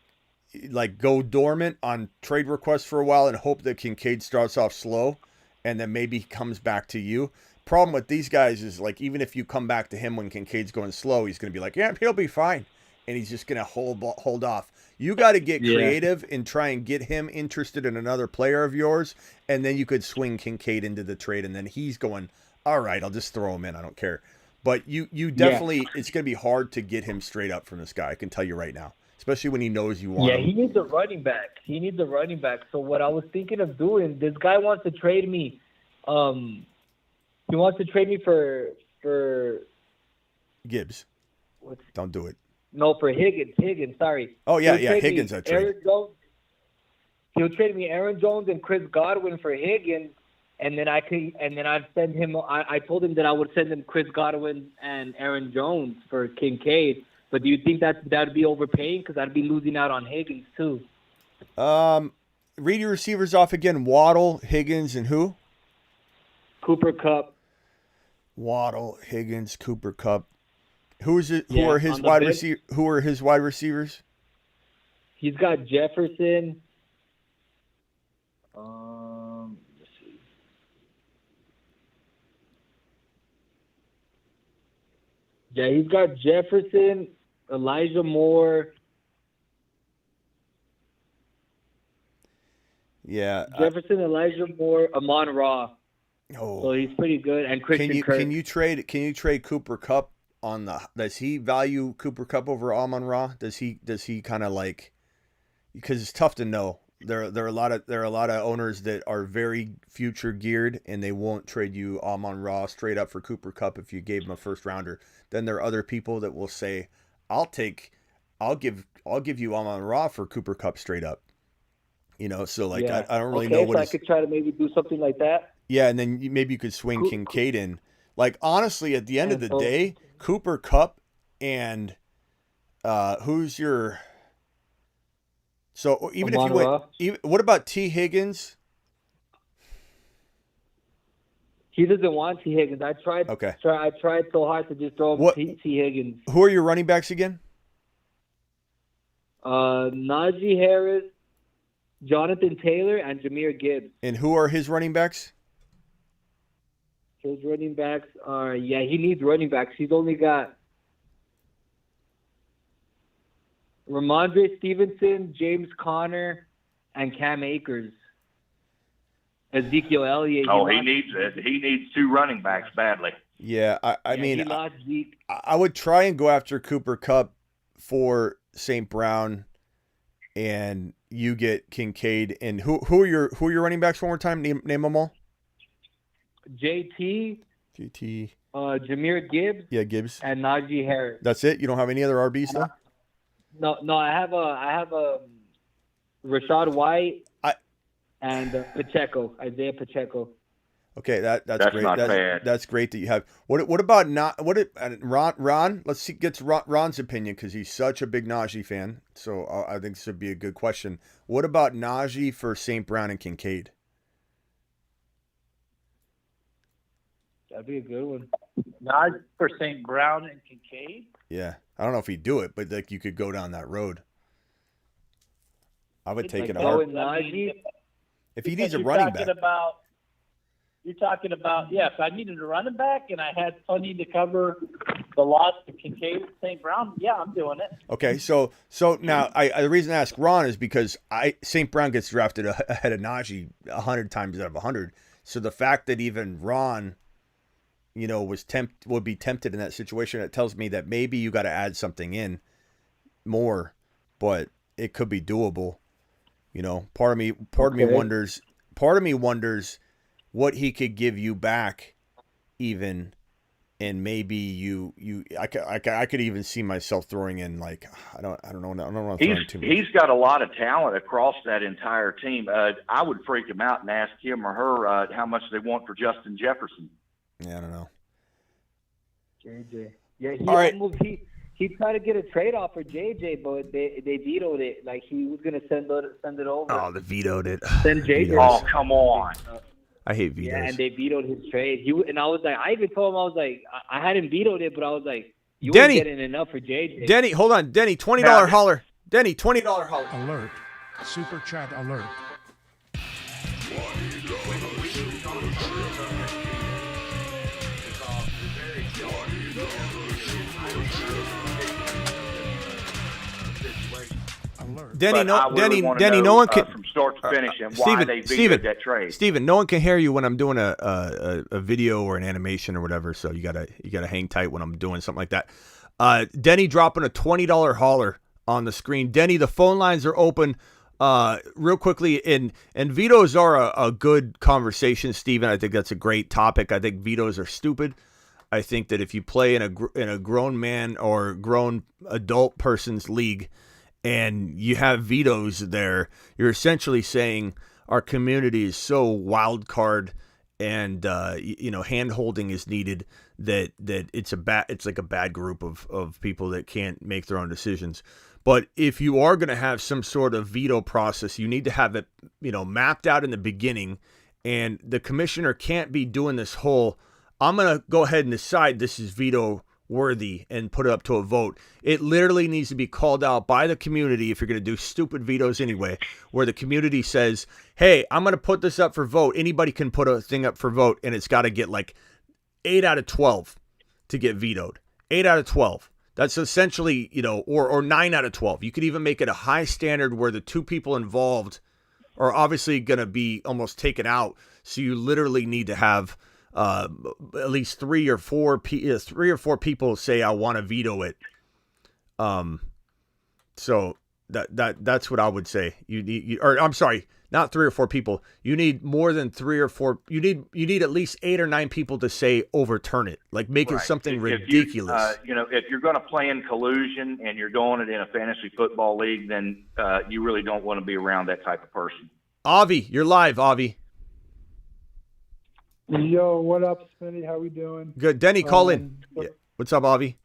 like go dormant on trade requests for a while and hope that Kincaid starts off slow and then maybe he comes back to you. Problem with these guys is like, even if you come back to him when Kincaid's going slow, he's going to be like, yeah, he'll be fine. And he's just going to hold off. You got to get creative and try and get him interested in another player of yours. And then you could swing Kincaid into the trade. And then he's going, all right, I'll just throw him in. I don't care. But you definitely, it's going to be hard to get him straight up from this guy. I can tell you right now, especially when he knows you want him. Yeah, he needs a running back. So what I was thinking of doing, this guy wants to trade me. He wants to trade me for Gibbs. Don't do it. No, for Higgins, sorry. Oh, yeah, Higgins, I trade. He'll trade me Aaron Jones and Chris Godwin for Higgins. And then I'd send him. I told him that I would send him Chris Godwin and Aaron Jones for Kincaid. But do you think that'd be overpaying? Because I'd be losing out on Higgins too. Read your receivers off again. Waddle, Higgins, and who? Cooper Kupp. Waddle, Higgins, Cooper Kupp. Who is it? Who are his wide receivers? Who are his wide receivers? He's got Jefferson. Yeah, he's got Jefferson, Elijah Moore. Yeah. Jefferson, Elijah Moore, Amon-Ra. Oh. So he's pretty good. And Christian Kirk. Can you trade Cooper Kupp on the? Does he value Cooper Kupp over Amon-Ra? Does he kind of like? Because it's tough to know. there are a lot of owners that are very future geared, and they won't trade you Amon-Ra straight up for Cooper Kupp if you gave him a first rounder. Then there are other people that will say, I'll give you Amon-Ra for Cooper Kupp straight up. So like Yeah. I don't really know what I could try to maybe do something like that. Yeah, and then maybe you could swing Kincaid in. Like, honestly, at the end of the day, Cooper Kupp and who's your... So even if you went... what about T. Higgins? He doesn't want T. Higgins. I tried so hard to just throw him T. Higgins. Who are your running backs again? Najee Harris, Jonathan Taylor, and Jahmyr Gibbs. And who are his running backs? His running backs are, he needs running backs. He's only got Ramondre Stevenson, James Conner, and Cam Akers. Ezekiel Elliott. He needs 2 running backs badly. Yeah, I mean, he lost Zeke. I would try and go after Cooper Kupp for St. Brown, and you get Kincaid. And who are your running backs one more time? Name them all. JT, Jahmyr Gibbs, Gibbs, and Najee Harris. That's it. You don't have any other RBs though. No. I have a Rashad White and Isaiah Pacheco. Okay, that's great. Not bad. That's great that you have. What about Ron? Let's get to Ron's opinion because he's such a big Najee fan. So I think this would be a good question. What about Najee for St. Brown and Kincaid? That'd be a good one. Not for St. Brown and Kincaid. Yeah, I don't know if he'd do it, but like you could go down that road. I would take it hard. If he needs a running back. You're talking about, if I needed a running back and I had funding to cover the loss to Kincaid and St. Brown, I'm doing it. Okay, so now the reason I ask Ron is because St. Brown gets drafted ahead of Najee 100 times out of 100. So the fact that even Ron, would be tempted in that situation, it tells me that maybe you got to add something in more, but it could be doable. Part of me wonders what he could give you back, even, and maybe I could even see myself throwing in like I don't know. He's got a lot of talent across that entire team. I would freak him out and ask him or her how much they want for Justin Jefferson. Yeah, I don't know. JJ. Yeah, he tried to get a trade off for JJ, but they vetoed it. Like he was gonna send it over. Oh, they vetoed it. Send JJ. Oh, come on. I hate vetoes. Yeah, and they vetoed his trade. And I was like, I even told him, I was like, I hadn't vetoed it, but I was like, you weren't getting enough for JJ. Denny, hold on. Denny, $20 holler. Denny, $20 holler. Alert. Super chat alert. Denny, no one can from start to finish and why they vetoed that trade. Steven, no one can hear you when I'm doing a video or an animation or whatever. So you gotta hang tight when I'm doing something like that. Denny dropping a $20 holler on the screen. Denny, the phone lines are open. Real quickly, and vetoes are a good conversation, Steven. I think that's a great topic. I think vetoes are stupid. I think that if you play in a grown man or grown adult person's league, and you have vetoes there, you're essentially saying our community is so wild card and hand holding is needed that it's like a bad group of people that can't make their own decisions. But if you are going to have some sort of veto process, you need to have it mapped out in the beginning, and the commissioner can't be doing this whole I'm going to go ahead and decide this is veto worthy and put it up to a vote. It literally needs to be called out by the community if you're going to do stupid vetoes anyway, where the community says, hey, I'm going to put this up for vote. Anybody can put a thing up for vote, and it's got to get like 8 out of 12 to get vetoed. 8 out of 12. That's essentially, or 9 out of 12. You could even make it a high standard where the 2 people involved are obviously going to be almost taken out. So you literally need to have at least 3 or 4 people say I want to veto it. So That's what I would say. Or I'm sorry, not 3 or 4 people. You need more than 3 or 4. You need at least 8 or 9 people to say overturn it, like make it something ridiculous. If you're going to play in collusion and you're doing it in a fantasy football league, then you really don't want to be around that type of person. Avi, you're live, Avi. Yo, what up, Smitty? How we doing? Good. Denny, call in. Yeah. What's up, Avi?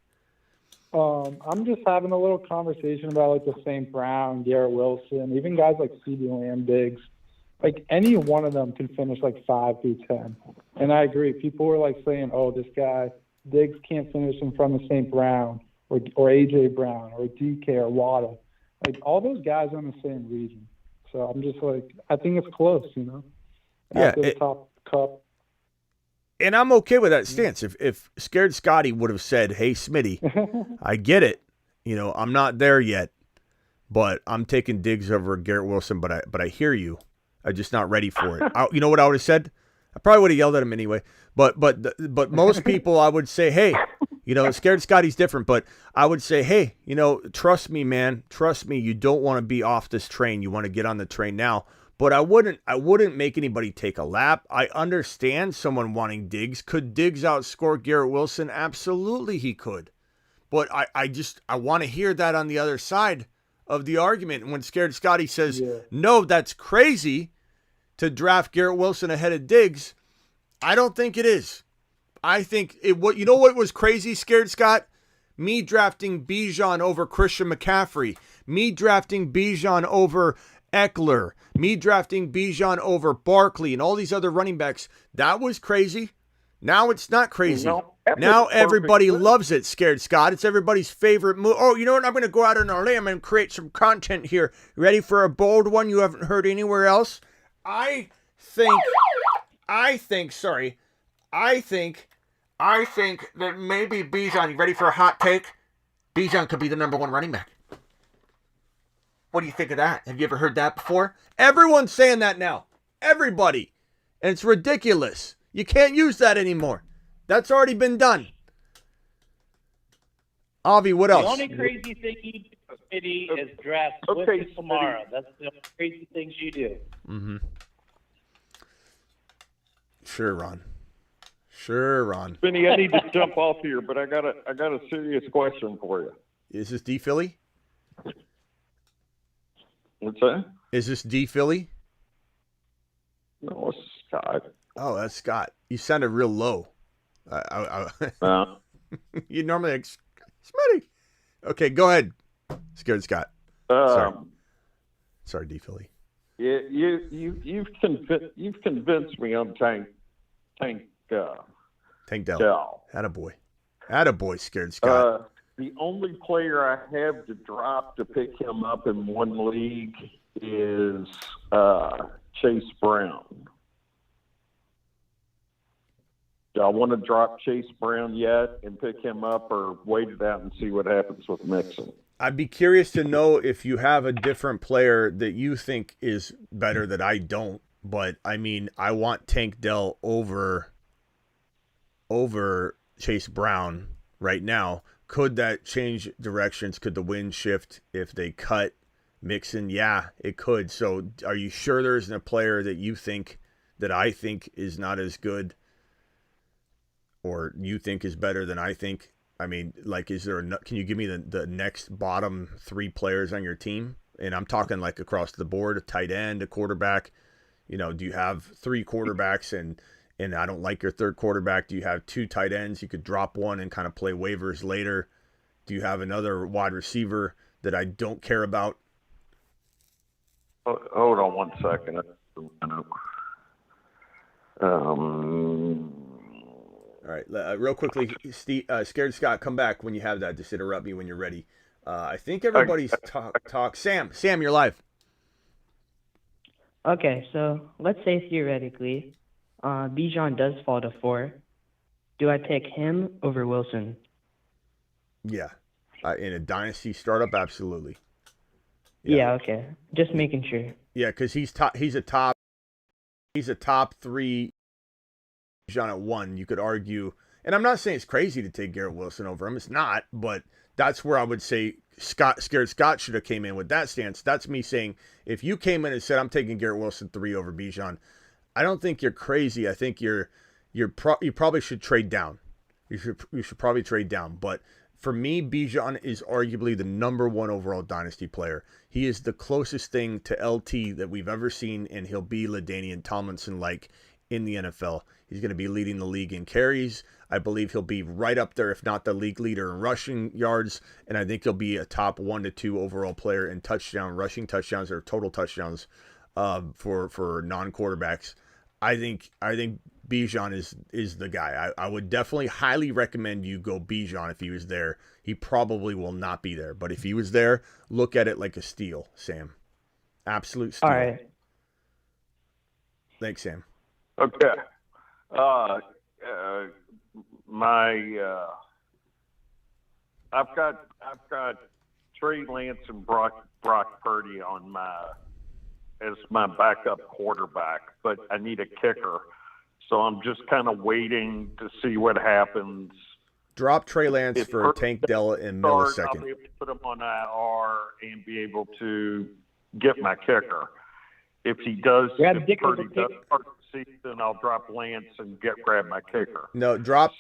I'm just having a little conversation about like the St. Brown, Garrett Wilson, even guys like C.D. Lamb, Diggs. Like any one of them can finish like 5 through 10. And I agree. People were like saying, "Oh, this guy Diggs can't finish in front of St. Brown or A.J. Brown or DK or Waddle." Like all those guys are in the same region. So I'm just like, I think it's close, After the top cup. And I'm okay with that stance. If Scared Scotty would have said, "Hey, Smitty, I get it. I'm not there yet, but I'm taking Diggs over Garrett Wilson. But I hear you. I'm just not ready for it." You know what I would have said? I probably would have yelled at him anyway. But most people, I would say, "Hey, Scared Scotty's different." But I would say, "Hey, trust me, man. Trust me. You don't want to be off this train. You want to get on the train now." But I wouldn't make anybody take a lap. I understand someone wanting Diggs. Could Diggs outscore Garrett Wilson? Absolutely he could. But I want to hear that on the other side of the argument. And when Scared Scotty says, "No, that's crazy to draft Garrett Wilson ahead of Diggs," I don't think it is. I think what was crazy, Scared Scott? Me drafting Bijan over Christian McCaffrey. Me drafting Bijan over Eckler, me drafting Bijan over Barkley and all these other running backs. That was crazy. Now it's not crazy. Now everybody loves it, Scared Scott. It's everybody's favorite move. Oh, you know what? I'm going to go out on a limb and create some content here. Ready for a bold one you haven't heard anywhere else? I think that maybe Bijan, you ready for a hot take? Bijan could be the number 1 running back. What do you think of that? Have you ever heard that before? Everyone's saying that now. Everybody. And it's ridiculous. You can't use that anymore. That's already been done. Avi, what else? The only crazy thing you do, Smitty, is draft Swift and Kamara. That's the only crazy things you do. Mm-hmm. Sure, Ron. Smitty, I need to jump off here, but I got a serious question for you. Is this D Philly? What's that? Is this D Philly? No, it's Scott. Oh, that's Scott. You sounded real low. You normally Smitty. Okay, go ahead. Scared Scott. Sorry, D Philly. Yeah, you've convinced me on Tank Dell. Attaboy, Scared Scott. The only player I have to drop to pick him up in one league is Chase Brown. Do I want to drop Chase Brown yet and pick him up, or wait it out and see what happens with Mixon? I'd be curious to know if you have a different player that you think is better that I don't. But, I mean, I want Tank Dell over Chase Brown right now. Could that change directions? Could the wind shift if they cut Mixon? Yeah, it could. So are you sure there isn't a player that you think that I think is not as good or you think is better than I think? I mean, like, can you give me the next bottom 3 players on your team? And I'm talking like across the board, a tight end, a quarterback. Do you have 3 quarterbacks and I don't like your 3rd quarterback? Do you have 2 tight ends? You could drop one and kind of play waivers later. Do you have another wide receiver that I don't care about? Hold on one second. All right, real quickly, Steve, Scared Scott, come back when you have that. Just interrupt me when you're ready. I think everybody's talk. Sam, you're live. Okay, so let's say theoretically, Bijan does fall to 4. Do I take him over Wilson? Yeah, in a dynasty startup, absolutely. Yeah, okay. Just making sure. Yeah, because he's a top 3. Bijan at 1. You could argue And I'm not saying it's crazy to take Garrett Wilson over him. It's not, but that's where I would say Scared Scott should have came in with that stance. That's me saying, if you came in and said, I'm taking Garrett Wilson 3 over Bijan, I don't think you're crazy. I think you probably should trade down. You should probably trade down. But for me, Bijan is arguably the number 1 overall dynasty player. He is the closest thing to LT that we've ever seen, and he'll be LaDainian Tomlinson-like in the NFL. He's going to be leading the league in carries. I believe he'll be right up there, if not the league leader in rushing yards, and I think he'll be a top 1 to 2 overall player in rushing touchdowns or total touchdowns for non-quarterbacks. I think Bijan is the guy. I would definitely highly recommend you go Bijan if he was there. He probably will not be there, but if he was there, look at it like a steal, Sam. Absolute steal. All right. Thanks, Sam. Okay. I've got Trey Lance and Brock Purdy on as my backup quarterback, but I need a kicker. So I'm just kind of waiting to see what happens. Drop Trey Lance for Tank Dell in millisecond. I'll be able to put him on IR and be able to get my kicker. If he does, if Purdy does start the season, I'll drop Lance and grab my kicker. No, drop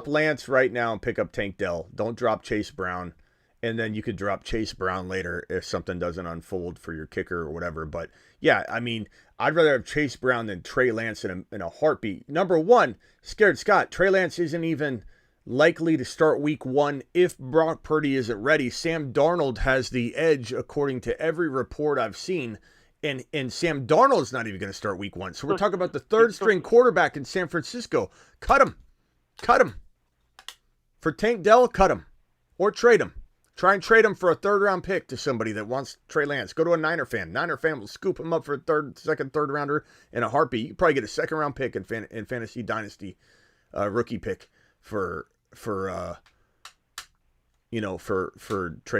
Lance right now and pick up Tank Dell. Don't drop Chase Brown. And then you could drop Chase Brown later if something doesn't unfold for your kicker or whatever. But yeah, I mean, I'd rather have Chase Brown than Trey Lance in a heartbeat. Number 1, Scared Scott, Trey Lance isn't even likely to start week 1 if Brock Purdy isn't ready. Sam Darnold has the edge according to every report I've seen. And Sam Darnold's not even going to start week 1. So we're talking about the 3rd string quarterback in San Francisco. Cut him. For Tank Dell, cut him. Or trade him. Try and trade him for a 3rd round pick to somebody that wants Trey Lance. Go to a Niner fan. Niner fan will scoop him up for a second, third rounder in a heartbeat. You can probably get a 2nd round pick in Fantasy Dynasty, rookie pick for Trey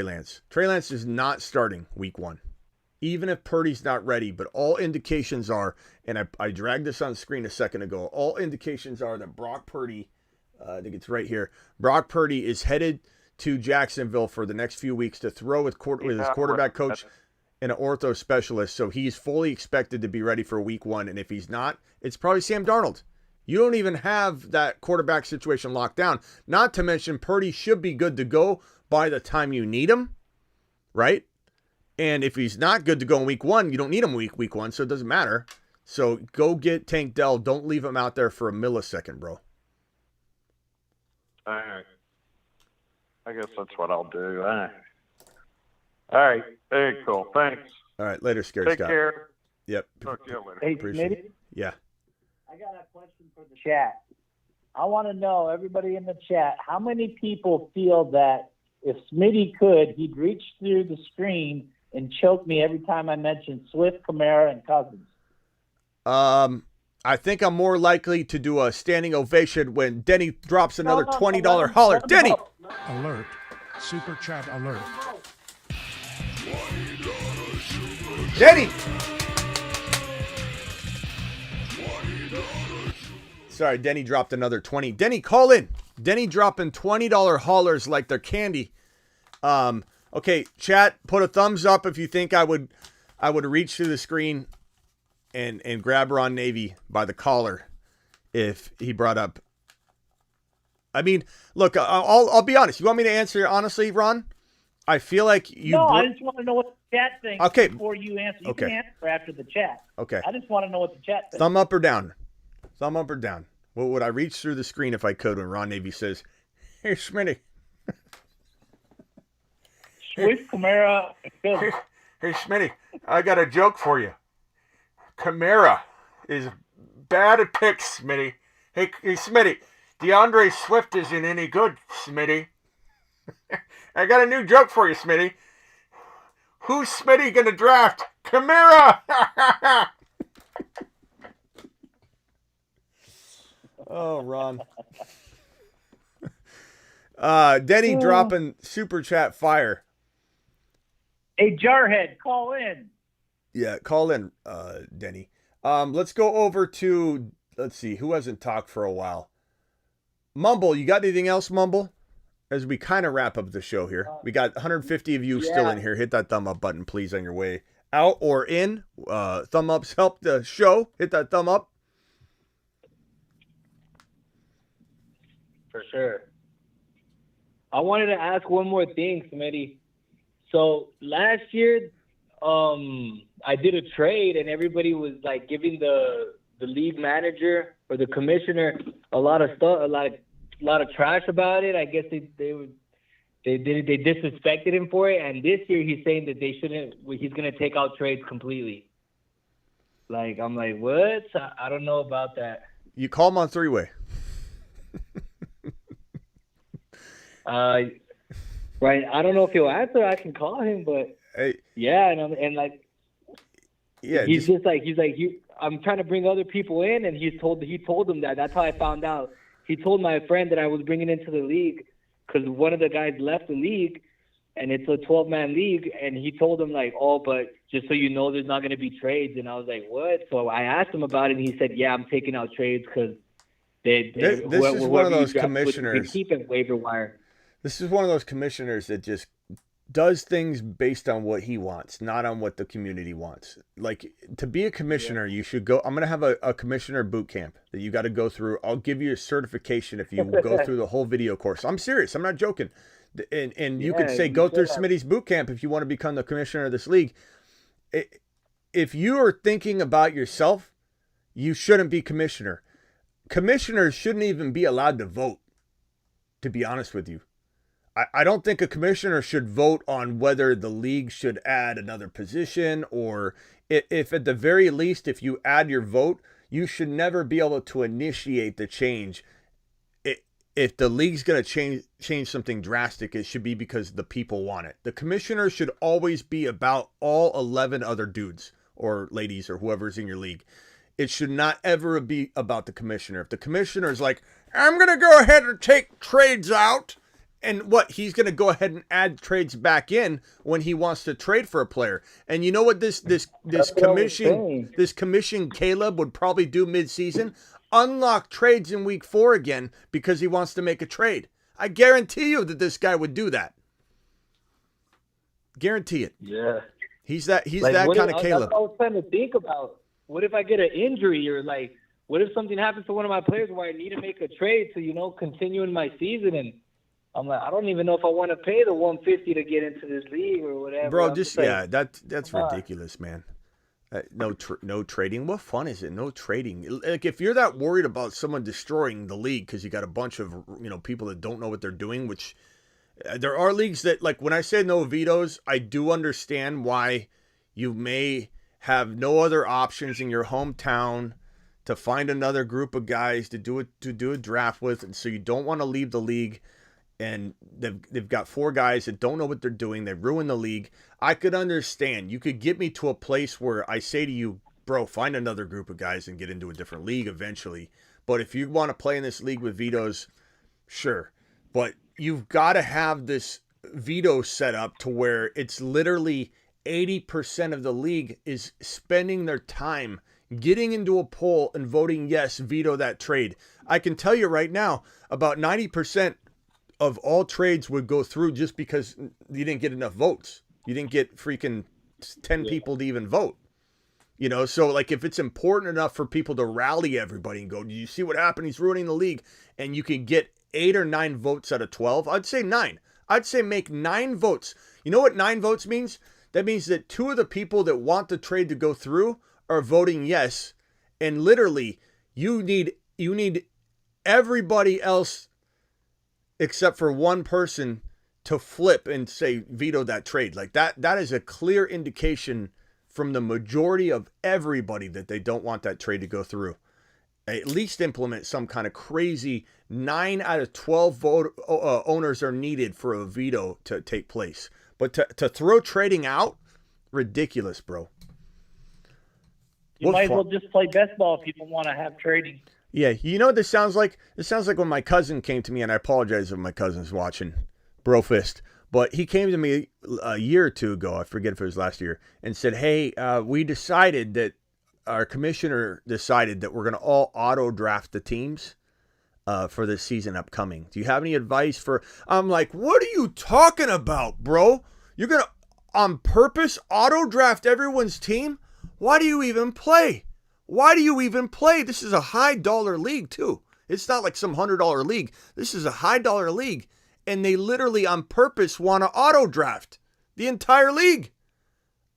Lance. Trey Lance is not starting week 1. Even if Purdy's not ready, but all indications are, and I dragged this on screen a second ago, all indications are that Brock Purdy, I think it's right here, Brock Purdy is headed to Jacksonville for the next few weeks to throw with his quarterback coach and an ortho specialist. So he's fully expected to be ready for week 1. And if he's not, it's probably Sam Darnold. You don't even have that quarterback situation locked down. Not to mention Purdy should be good to go by the time you need him, right? And if he's not good to go in week 1, you don't need him week 1, so it doesn't matter. So go get Tank Dell. Don't leave him out there for a millisecond, bro. All right. I guess that's what I'll do. All right. Hey, cool. Thanks. All right. Later, Scared Take Scott. care. Yep. Talk to you later. Hey, Appreciate it. Yeah. I got a question for the chat. I want to know, everybody in the chat, how many people feel that if Smitty could, he'd reach through the screen and choke me every time I mention Swift, Kamara, and Cousins? I think I'm more likely to do a standing ovation when Denny drops another $20 holler. Denny! Alert. Super chat alert. Denny! Sorry, Denny dropped another 20. Denny, call in. Denny dropping $20 haulers like they're candy. Okay, chat, put a thumbs up if you think I would reach through the screen and grab Ron Navy by the collar if he brought up. I mean, look, I'll be honest. You want me to answer honestly, Ron? I feel like you. No, I just want to know what the chat thinks before you answer. You can answer after the chat. Okay. I just want to know what the chat thinks. Thumb up or down? Thumb up or down? What would I reach through the screen if I could when Ron Navy says, "Hey, Smitty"? Swift, Kamara, hey, Smitty, I got a joke for you. Kamara is bad at picks, Smitty. Hey, Smitty, DeAndre Swift isn't any good, Smitty. I got a new joke for you, Smitty. Who's Smitty gonna draft? Kamara! Oh, Ron. Denny dropping super chat fire. Hey, Jarhead, call in. Yeah, call in, Denny. Let's go over to, let's see, who hasn't talked for a while? Mumble, you got anything else, Mumble? As we kind of wrap up the show here. We got 150 of you still in here. Hit that thumb up button, please, on your way out or in. Thumb ups help the show. Hit that thumb up. For sure. I wanted to ask one more thing, Smitty. So last year, I did a trade, and everybody was like giving the league manager or the commissioner a lot of stuff, a lot of trash about it. I guess they disrespected him for it. And this year, he's saying that they shouldn't. He's gonna take out trades completely. Like, I'm like, what? I don't know about that. You call him on three-way. Right. I don't know if he'll answer. I can call him, but yeah, and like, yeah, he's just like I'm trying to bring other people in, and he told them that. That's how I found out. He told my friend that I was bringing into the league because one of the guys left the league, and it's a 12-man league, and he told him like, oh, but just so you know, there's not going to be trades. And I was like, what? So I asked him about it, and he said, yeah, I'm taking out trades because this is one of those commissioners. Keep it waiver wire. This is one of those commissioners that just does things based on what he wants, not on what the community wants. Like, to be a commissioner, you should go. I'm going to have a commissioner boot camp that you got to go through. I'll give you a certification if you go through the whole video course. I'm serious. I'm not joking. And you could say, go through Smitty's boot camp if you want to become the commissioner of this league. If you are thinking about yourself, you shouldn't be commissioner. Commissioners shouldn't even be allowed to vote, to be honest with you. I don't think a commissioner should vote on whether the league should add another position, or if at the very least, if you add your vote, you should never be able to initiate the change. If the league's going to change something drastic, it should be because the people want it. The commissioner should always be about all 11 other dudes or ladies or whoever's in your league. It should not ever be about the commissioner. If the commissioner is like, I'm going to go ahead and take trades out, and what, he's going to go ahead and add trades back in when he wants to trade for a player. And you know what this commission Caleb would probably do mid-season? Unlock trades in week 4 again because he wants to make a trade. I guarantee you that this guy would do that. Guarantee it. Yeah. He's that kind of Caleb. I was trying to think about, what if I get an injury, or like, what if something happens to one of my players where I need to make a trade to, continue in my season, and I'm like, I don't even know if I want to pay the $150 to get into this league or whatever. Bro, that's ridiculous, man. No trading. What fun is it? No trading. Like, if you're that worried about someone destroying the league because you got a bunch of people that don't know what they're doing, which there are leagues that, like, when I say no vetoes, I do understand why you may have no other options in your hometown to find another group of guys to do a draft with, and so you don't want to leave the league. And they've got 4 guys that don't know what they're doing. They ruin the league. I could understand. You could get me to a place where I say to you, bro, find another group of guys and get into a different league eventually. But if you want to play in this league with vetoes, sure. But you've got to have this veto set up to where it's literally 80% of the league is spending their time getting into a poll and voting yes, veto that trade. I can tell you right now, about 90% of all trades would go through just because you didn't get enough votes. You didn't get freaking 10 people to even vote. So like, if it's important enough for people to rally everybody and go, do you see what happened? He's ruining the league. And you can get 8 or 9 votes out of 12. I'd say 9. I'd say make 9 votes. You know what 9 votes means? That means that 2 of the people that want the trade to go through are voting yes. And literally, you need everybody else except for one person to flip and say veto that trade. Like, that is a clear indication from the majority of everybody that they don't want that trade to go through. At least implement some kind of crazy 9 out of 12 owners are needed for a veto to take place. But to throw trading out, ridiculous, bro. You might as well just play best ball if you don't want to have trading. Yeah, you know what this sounds like? This sounds like when my cousin came to me, and I apologize if my cousin's watching, Brofist, but he came to me a year or 2 ago, I forget if it was last year, and said, hey, we decided that our commissioner decided that we're going to all auto draft the teams for this season upcoming. Do you have any advice for? I'm like, what are you talking about, bro? You're gonna on purpose auto draft everyone's team? Why do you even play? Why do you even play? This is a high dollar league too. It's not like some $100 league. This is a high dollar league, and they literally on purpose want to auto draft the entire league.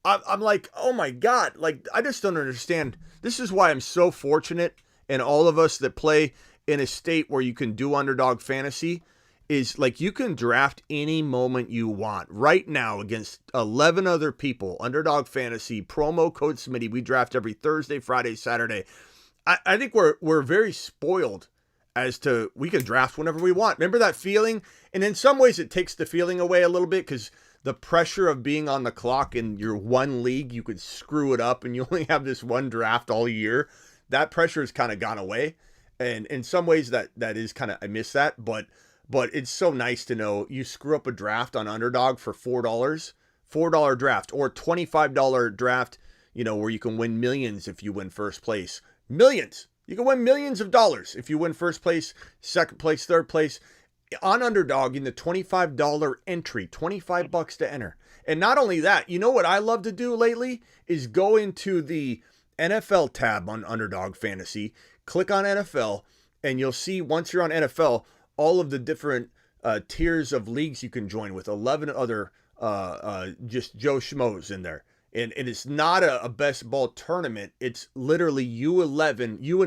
I'm like, oh my God. Like, I just don't understand. This is why I'm so fortunate, and all of us that play in a state where you can do underdog fantasy is like you can draft any moment you want right now against 11 other people. Underdog fantasy, promo code Smitty. We draft every Thursday, Friday, Saturday. I think we're very spoiled as to we can draft whenever we want. Remember that feeling? And in some ways it takes the feeling away a little bit because the pressure of being on the clock in your one league, you could screw it up and you only have this one draft all year. That pressure has kind of gone away. And in some ways that is kind of, I miss that, but it's so nice to know you screw up a draft on Underdog for $4 draft, or $25 draft, where you can win millions if you win first place. Millions. You can win millions of dollars if you win first place, second place, third place on Underdog in the $25 entry, $25 to enter. And not only that, you know what I love to do lately is go into the NFL tab on Underdog Fantasy, click on NFL, and you'll see once you're on NFL, all of the different tiers of leagues you can join with 11 other just Joe Schmoes in there. And it's not a best ball tournament. It's literally you and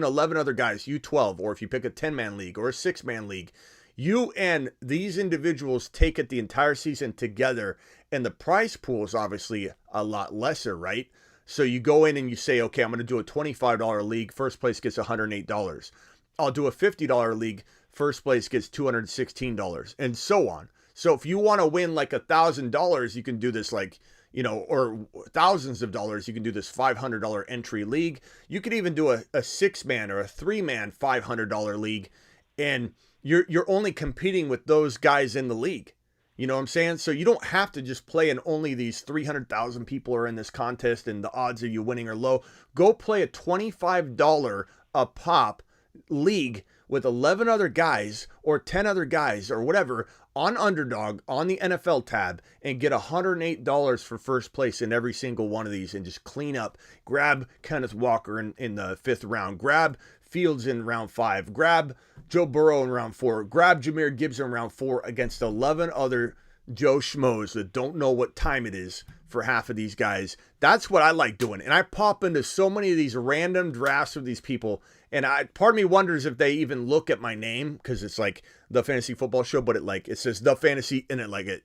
11 other guys, you 12, or if you pick a 10-man league or a 6-man league, you and these individuals take it the entire season together. And the prize pool is obviously a lot lesser, right? So you go in and you say, okay, I'm going to do a $25 league. First place gets $108. I'll do a $50 league. First place gets $216, and so on. So if you want to win like $1,000, you can do this or thousands of dollars, you can do this $500 entry league. You could even do a 6-man or a 3-man $500 league, and you're only competing with those guys in the league. You know what I'm saying? So you don't have to just play in only these 300,000 people are in this contest and the odds of you winning are low. Go play a $25 a pop league with 11 other guys or 10 other guys or whatever on Underdog on the NFL tab and get $108 for first place in every single one of these and just clean up. Grab Kenneth Walker in the 5th round. Grab Fields in round 5. Grab Joe Burrow in round 4. Grab Jahmyr Gibbs in round 4 against 11 other Joe Schmoes that don't know what time it is for half of these guys. That's what I like doing. And I pop into so many of these random drafts of these people. And part of me wonders if they even look at my name because it's like the Fantasy Football Show, but it says the Fantasy in it,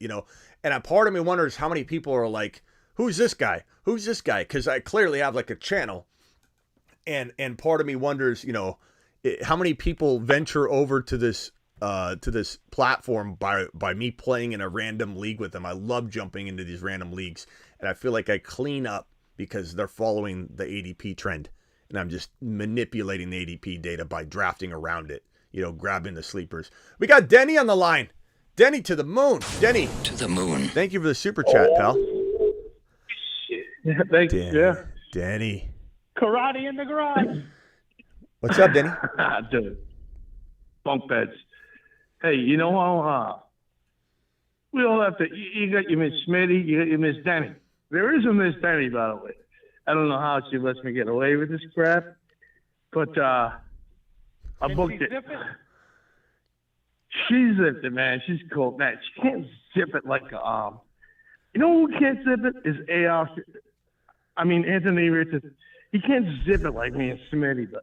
And a part of me wonders how many people are like, who's this guy? Who's this guy? Because I clearly have like a channel. And part of me wonders, how many people venture over to this platform by me playing in a random league with them. I love jumping into these random leagues, and I feel like I clean up because they're following the ADP trend, and I'm just manipulating the ADP data by drafting around it, grabbing the sleepers. We got Denny on the line. Denny to the moon. Denny. To the moon. Thank you for the super chat, pal. Yeah, thank you. Yeah. Denny. Karate in the garage. What's up, Denny? Dude. Bunk beds. Hey, you know how we all have to. You got your Miss Smitty, you got your Miss Denny. There is a Miss Denny, by the way. I don't know how she lets me get away with this crap, but I booked it. She zipped it, man. She's cool. Man, she can't zip it like a You know who can't zip it is Anthony Richardson. He can't zip it like me and Smitty, but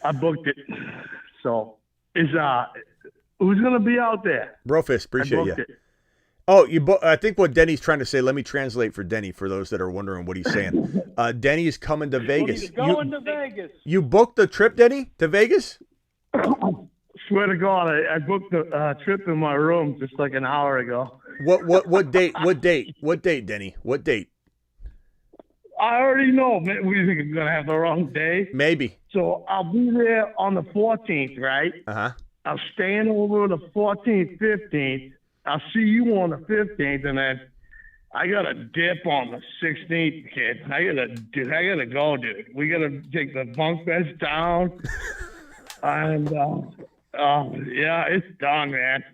I booked it. So who's gonna be out there? Brofist, appreciate you. Oh, I think what Denny's trying to say. Let me translate for Denny for those that are wondering what he's saying. Denny's coming to Vegas. He's going to Vegas. You booked the trip, Denny, to Vegas? Swear to God, I booked the trip in my room just like an hour ago. What date? What date, Denny? What date? I already know. Man, we think I'm gonna have the wrong day. Maybe. So I'll be there on the 14th, right? I'm staying over the 14th, 15th. I'll see you on the 15th, and then I gotta dip on the 16th, kid. I gotta go, dude. We gotta take the bunk beds down. And yeah, it's done, man.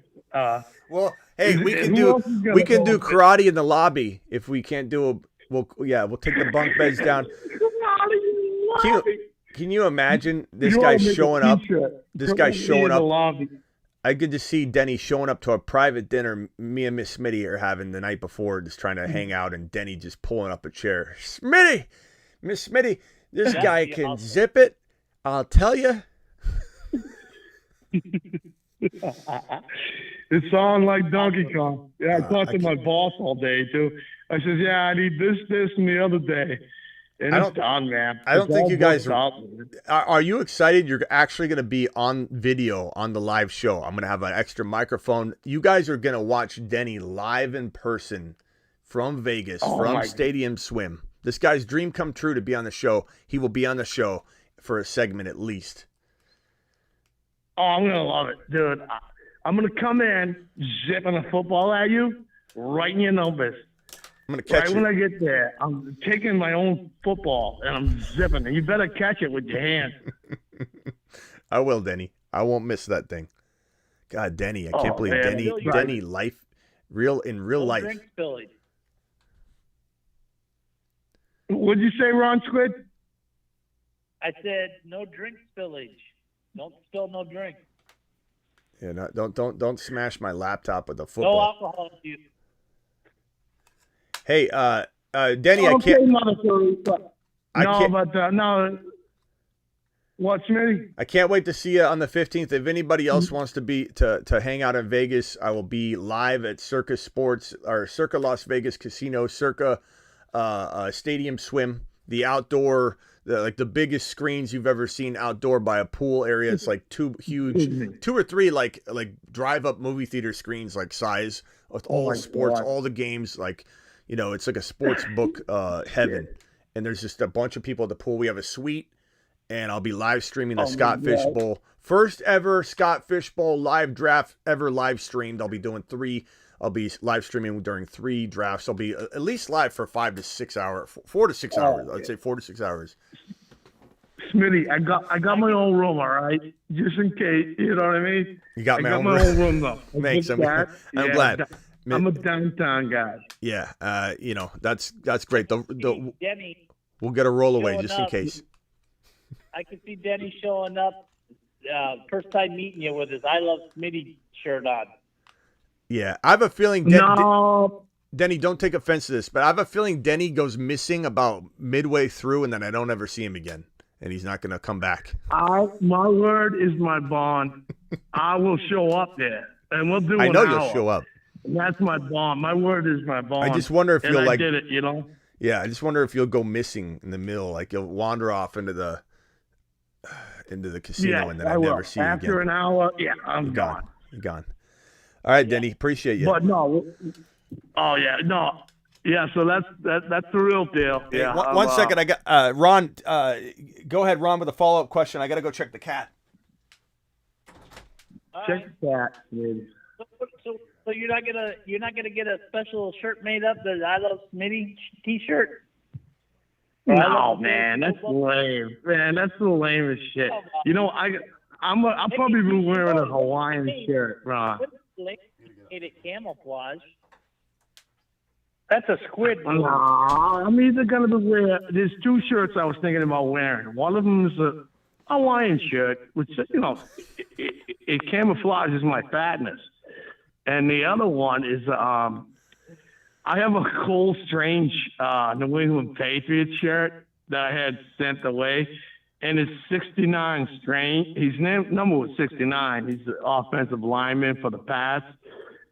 Well, hey, we can who else is gonna do go? karate in the lobby if we can't do we'll take the bunk beds down. Can you imagine this guy showing up? This guy showing up. I could just see Denny showing up to a private dinner me and Miss Smitty are having the night before, just trying to hang out, and Denny just pulling up a chair. Smitty, Miss Smitty, this guy can zip it. I'll tell you. It sounds like Donkey Kong. Yeah, I talked to my boss all day too. I says, yeah, I need this, and the other day. And it's done, man. I don't think you guys are you excited? You're actually going to be on video on the live show. I'm going to have an extra microphone. You guys are going to watch Denny live in person from Vegas, from Stadium Swim. This guy's dream come true to be on the show. He will be on the show for a segment at least. Oh, I'm going to love it, dude. I'm going to come in, zipping a football at you, right in your numbers. I'm going to catch when I get there, I'm taking my own football, and I'm zipping it. You better catch it with your hand. I will, Denny. I won't miss that thing. God, Denny. I can't believe Denny life, in real life. Drink spillage. What'd you say, Ron Squid? I said no drink spillage. Don't spill no drink. Yeah, don't smash my laptop with the No football. alcohol use. Hey, Denny, I can't. What's me? I can't wait to see you on the 15th. If anybody else wants to hang out in Vegas, I will be live at Circa Sports or Circa Las Vegas Casino, Circa Stadium Swim, the outdoor. The biggest screens you've ever seen outdoor by a pool area. It's like two or three like drive-up movie theater screens like size with all the sports, all the games. Like, it's like a sports book heaven. And there's just a bunch of people at the pool. We have a suite, and I'll be live streaming the Scott Fish Bowl. First ever Scott Fish Bowl live draft ever live streamed. I'll be doing 3. I'll be live streaming during 3 drafts. I'll be at least live for 5 to 6 hours, 4 to 6 hours. I'd say 4 to 6 hours. Smitty, I got my own room, all right? Just in case, you know what I mean? You got my own room, though. Thanks. I'm glad. I'm a downtown guy. Yeah, that's great. Denny, we'll get a rollaway just in case. I can see Denny showing up first time meeting you with his I Love Smitty shirt on. Yeah, I have a feeling Denny, don't take offense to this, but I have a feeling Denny goes missing about midway through, and then I don't ever see him again, and he's not going to come back. My word is my bond. I will show up there, and we'll do. I know you'll show up. And that's my bond. My word is my bond. I just wonder if you'll I did it, Yeah, I just wonder if you'll go missing in the middle, like you'll wander off into the casino, and then I never see you again. After an hour, I'm gone. You're gone. All right, Denny, appreciate you. But no, so that's the real deal. Yeah. One second, I got Ron. Go ahead, Ron, with a follow-up question. I got to go check the cat. Check the cat, dude. So you're not gonna get a special shirt made up, the I Love Smitty T-shirt? No, man, that's lame. Man, that's the lamest shit. I'll probably be wearing a Hawaiian shirt, Ron. Camouflage. That's a squid. No, I'm either gonna be wearing. There's 2 shirts I was thinking about wearing. One of them is a Hawaiian shirt, which it camouflages my fatness, and the other one is I have a Cole Strange New England Patriots shirt that I had sent away. And it's 69 Strange. His number was 69. He's the offensive lineman for the Pats.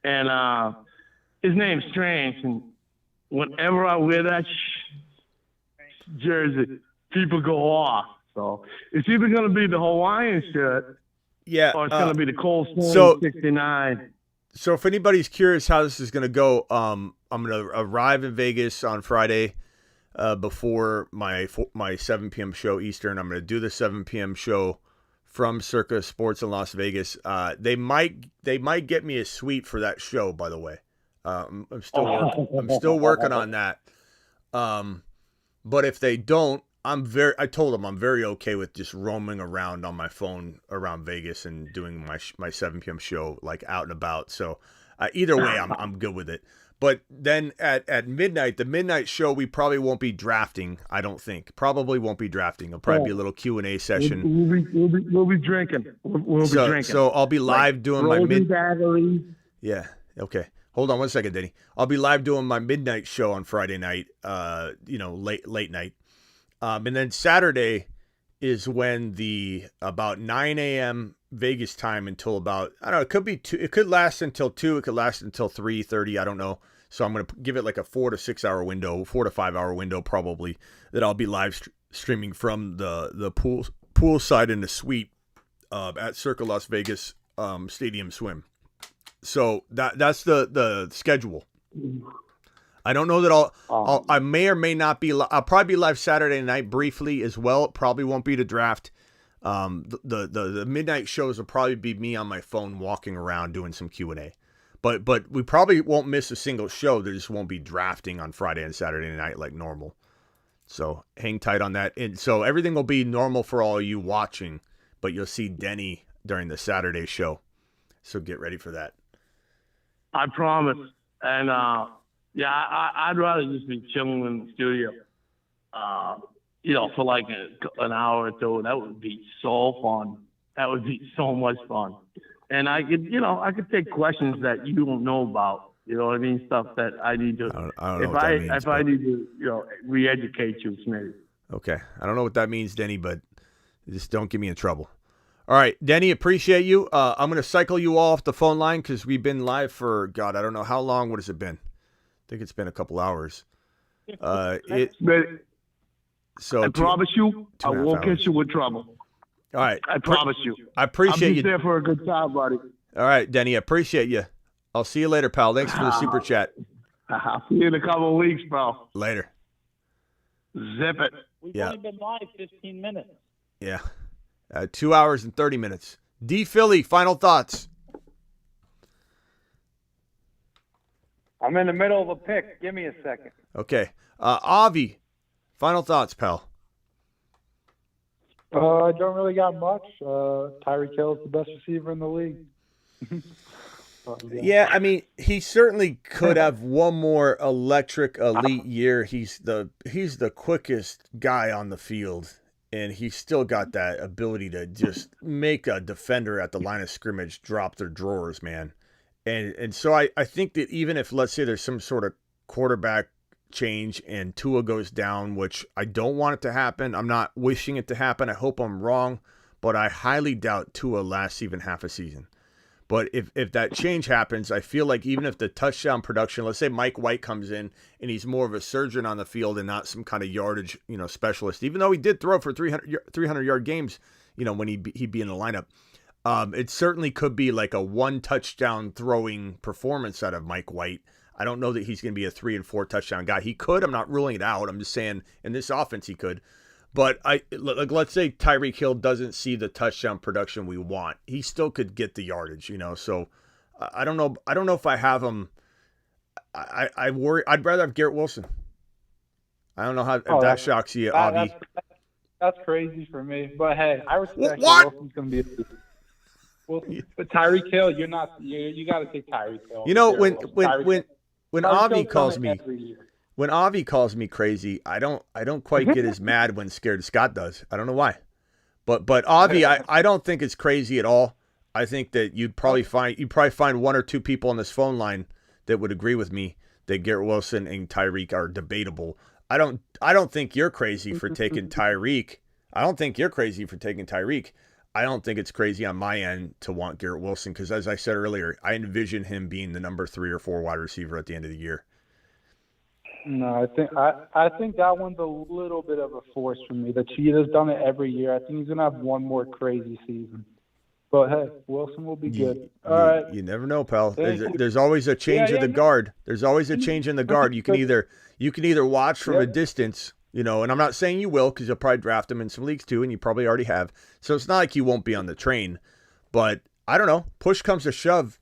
And his name's Strange. And whenever I wear that jersey, people go off. So it's either going to be the Hawaiian shirt or it's going to be the Cole Strange 69. So if anybody's curious how this is going to go, I'm going to arrive in Vegas on Friday. Before my 7 p.m. show Eastern. I'm going to do the 7 p.m. show from Circa Sports in Las Vegas. They might get me a suite for that show, by the way. I'm still working on that. But if they don't, I told him I'm very okay with just roaming around on my phone around Vegas and doing my 7 p.m. show like out and about. So either way, I'm good with it. But then at midnight, the midnight show, we probably won't be drafting. I don't think. Probably won't be drafting. It'll probably be a little Q&A session. We'll be drinking. We'll be drinking. So I'll be live doing my batteries. Yeah. Okay. Hold on one second, Denny. I'll be live doing my midnight show on Friday night. Late night. And then Saturday is when about 9 a.m. Vegas time until about, I don't know, it could be 2. It could last until 2. It could last until 3:30. I don't know. So I'm going to give it like a 4 to 5 hour window probably, that I'll be live streaming from the pool side in the suite at Circa Las Vegas Stadium Swim. So that's the schedule. I don't know that I may or may not be. I'll probably be live Saturday night briefly as well. It probably won't be the draft. The midnight shows will probably be me on my phone walking around doing some Q&A. But we probably won't miss a single show. There just won't be drafting on Friday and Saturday night like normal. So hang tight on that. And so everything will be normal for all you watching, but you'll see Denny during the Saturday show. So get ready for that. I promise. And I'd rather just be chilling in the studio, for like an hour or two. That would be so fun. That would be so much fun. And I could take questions that you don't know about. You know what I mean? Stuff that I need to. I don't know what that means, if I need to, re-educate you, maybe. Okay, I don't know what that means, Denny, but just don't get me in trouble. All right, Denny, appreciate you. I'm going to cycle you off the phone line because we've been live for, God, I don't know how long. What has it been? I think it's been a couple hours. I promise you, I won't get you with trouble. All right. I promise you. I appreciate I'll be you. there for a good time, buddy. All right, Denny, I appreciate you. I'll see you later, pal. Thanks for the super chat. I'll see you in a couple of weeks, bro. Later. Zip it. We've only been live 15 minutes. Yeah. 2 hours and 30 minutes. D. Philly, final thoughts. I'm in the middle of a pick. Give me a second. Okay. Avi, final thoughts, pal. I don't really got much. Tyreek Hill is the best receiver in the league. Yeah, I mean, he certainly could have one more electric elite year. He's the quickest guy on the field, and he's still got that ability to just make a defender at the line of scrimmage drop their drawers, man. And so I think that even if, let's say, there's some sort of quarterback change and Tua goes down, which I don't want it to happen. I'm not wishing it to happen. I hope I'm wrong, but I highly doubt Tua lasts even half a season. But if that change happens, I feel like even if the touchdown production, let's say Mike White comes in and he's more of a surgeon on the field and not some kind of yardage, specialist, even though he did throw for 300-yard games, when he'd be in the lineup. It certainly could be like a 1 touchdown throwing performance out of Mike White. I don't know that he's going to be a 3 and 4 touchdown guy. He could. I'm not ruling it out. I'm just saying in this offense he could. But let's say Tyreek Hill doesn't see the touchdown production we want. He still could get the yardage, So I don't know. I don't know if I have him. I worry. I'd rather have Garrett Wilson. I don't know if that shocks you, Avi. That's crazy for me. But hey, I respect what? Wilson's going to be. But Tyreek Hill, you're not. You got to take Tyreek Hill. When Avi calls me. When Avi calls me crazy, I don't quite get as mad when Scared Scott does. I don't know why. But Avi, I don't think it's crazy at all. I think that you'd probably find 1 or 2 people on this phone line that would agree with me that Garrett Wilson and Tyreek are debatable. I don't think you're crazy for taking Tyreek. I don't think it's crazy on my end to want Garrett Wilson because, as I said earlier, I envision him being the number 3 or 4 wide receiver at the end of the year. No, I think that one's a little bit of a force for me. The Cheetah's done it every year. I think he's gonna have one more crazy season. But hey, Wilson will be good. All right. You never know, pal. There's always a change of the guard. There's always a change in the guard. You can either watch from a distance, and I'm not saying you will because you'll probably draft him in some leagues too, and you probably already have. So it's not like you won't be on the train. But I don't know. Push comes to shove.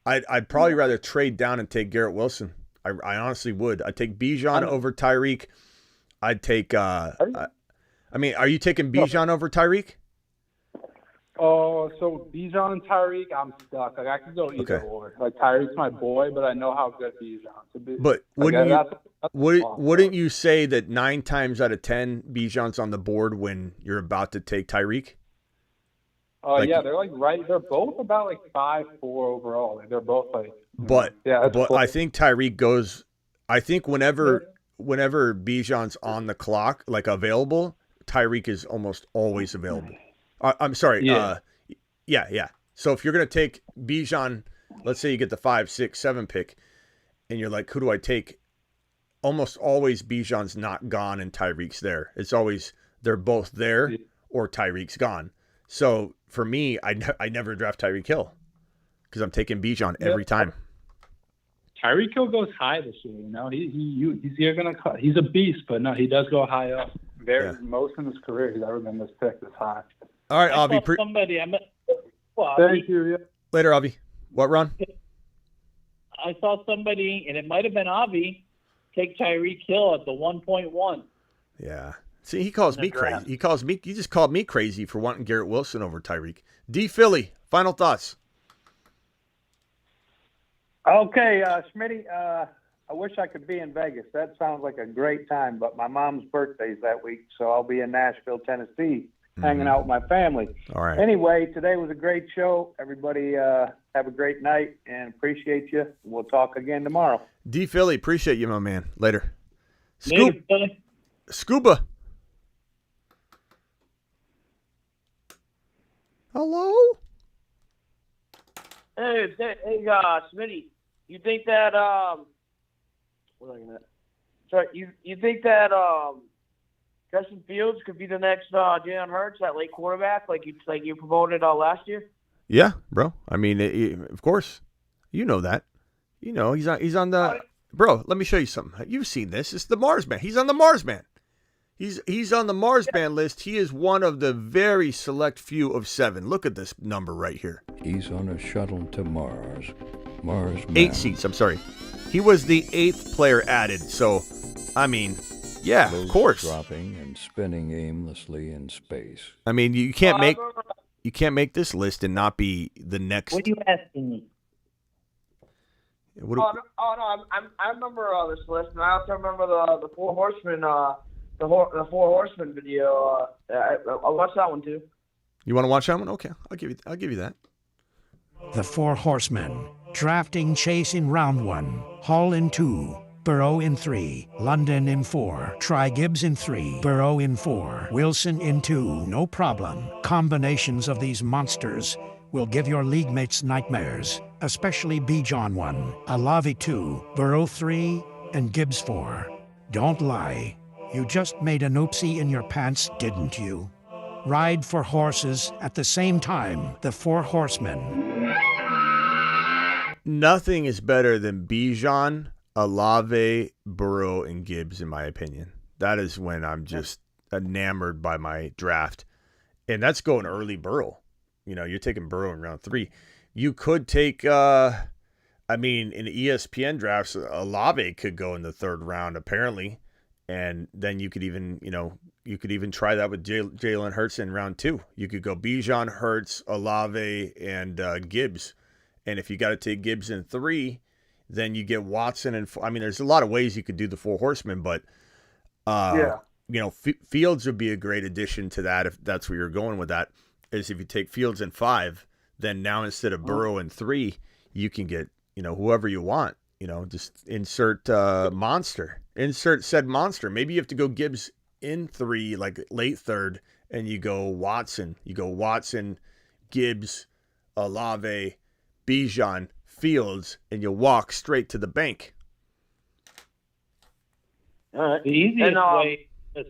I'd probably rather trade down and take Garrett Wilson. I honestly would. I'd take Bijan over Tyreek. I'd take I mean, are you taking Bijan over Tyreek? Oh, so Bijan and Tyreek, I'm stuck. Like I could go either or. Like Tyreek's my boy, but I know how good Bijan to be. But like, wouldn't you say that 9 times out of 10 Bijan's on the board when you're about to take Tyreek? Yeah, they're like right. They're both about like 5'4" overall. Like, they're both like. But cool. I think Tyreek goes. I think whenever Bijan's on the clock, like available, Tyreek is almost always available. I'm sorry. Yeah. So if you're gonna take Bijan, let's say you get the 5, 6, 7 pick, and you're like, who do I take? Almost always Bijan's not gone and Tyreek's there. It's always they're both there or Tyreek's gone. So for me, I never draft Tyreek Hill because I'm taking Bijan every time. Tyreek Hill goes high this year. He's a beast, but no, he does go high up. Most in his career, he's ever been this picked this high. All right, Avi. Thank you. Yeah. Later, Avi. What, Ron? I saw somebody, and it might have been Avi, take Tyreek Hill at the 1.1. Yeah. See, he calls me crazy. He just called me crazy for wanting Garrett Wilson over Tyreek. D. Philly, final thoughts. Okay, Smitty, I wish I could be in Vegas. That sounds like a great time, but my mom's birthday's that week, so I'll be in Nashville, Tennessee, hanging out with my family. All right. Anyway, today was a great show. Everybody have a great night and appreciate you. We'll talk again tomorrow. D. Philly, appreciate you, my man. Later. Later, Philly. Scuba. Hello? Hey, Smitty, you think that you think that Justin Fields could be the next Jalen Hurts, that late quarterback, like you promoted last year? Yeah, bro. I mean, of course, you know that. You know he's on the. Bro, let me show you something. You've seen this. It's the Mars Man. He's on the Mars Man. He's on the Mars Man list. He is one of the very select few of 7. Look at this number right here. He's on a shuttle to Mars. Mars Man. 8 seats. I'm sorry. He was the 8th player added. So, I mean, yeah, of course. Dropping and spinning aimlessly in space. I mean, you can't make this list and not be the next. What are you asking me? No, I remember this list, and I also remember the Four Horsemen. The Four Horsemen video. I watched that one too. You want to watch that one? Okay, I'll give you that. The Four Horsemen. Drafting Chase in round 1. Hall in 2. Burrow in 3. London in 4. Try Gibbs in 3. Burrow in 4. Wilson in 2. No problem. Combinations of these monsters will give your league mates nightmares, especially Bijan 1, Olave 2, Burrow 3, and Gibbs 4. Don't lie. You just made an oopsie in your pants, didn't you? Ride for horses at the same time, the Four Horsemen. Nothing is better than Bijan, Olave, Burrow, and Gibbs, in my opinion. That is when I'm just enamored by my draft. And that's going early Burrow. You know, you're taking Burrow in round 3. You could take, in ESPN drafts, Olave could go in the 3rd round, apparently. And then you could even, try that with Jalen Hurts in round 2. You could go Bijan, Hurts, Olave, and Gibbs. And if you got to take Gibbs in 3, then you get Watson. And there's a lot of ways you could do the Four Horsemen, but Fields would be a great addition to that if that's where you're going with that. Is if you take Fields in 5, then now instead of Burrow in 3, you can get whoever you want. Just insert monster. Insert said monster. Maybe you have to go Gibbs in 3, like late 3rd, and you go Watson. You go Watson, Gibbs, Olave, Bijan, Fields, and you walk straight to the bank. The easiest way, the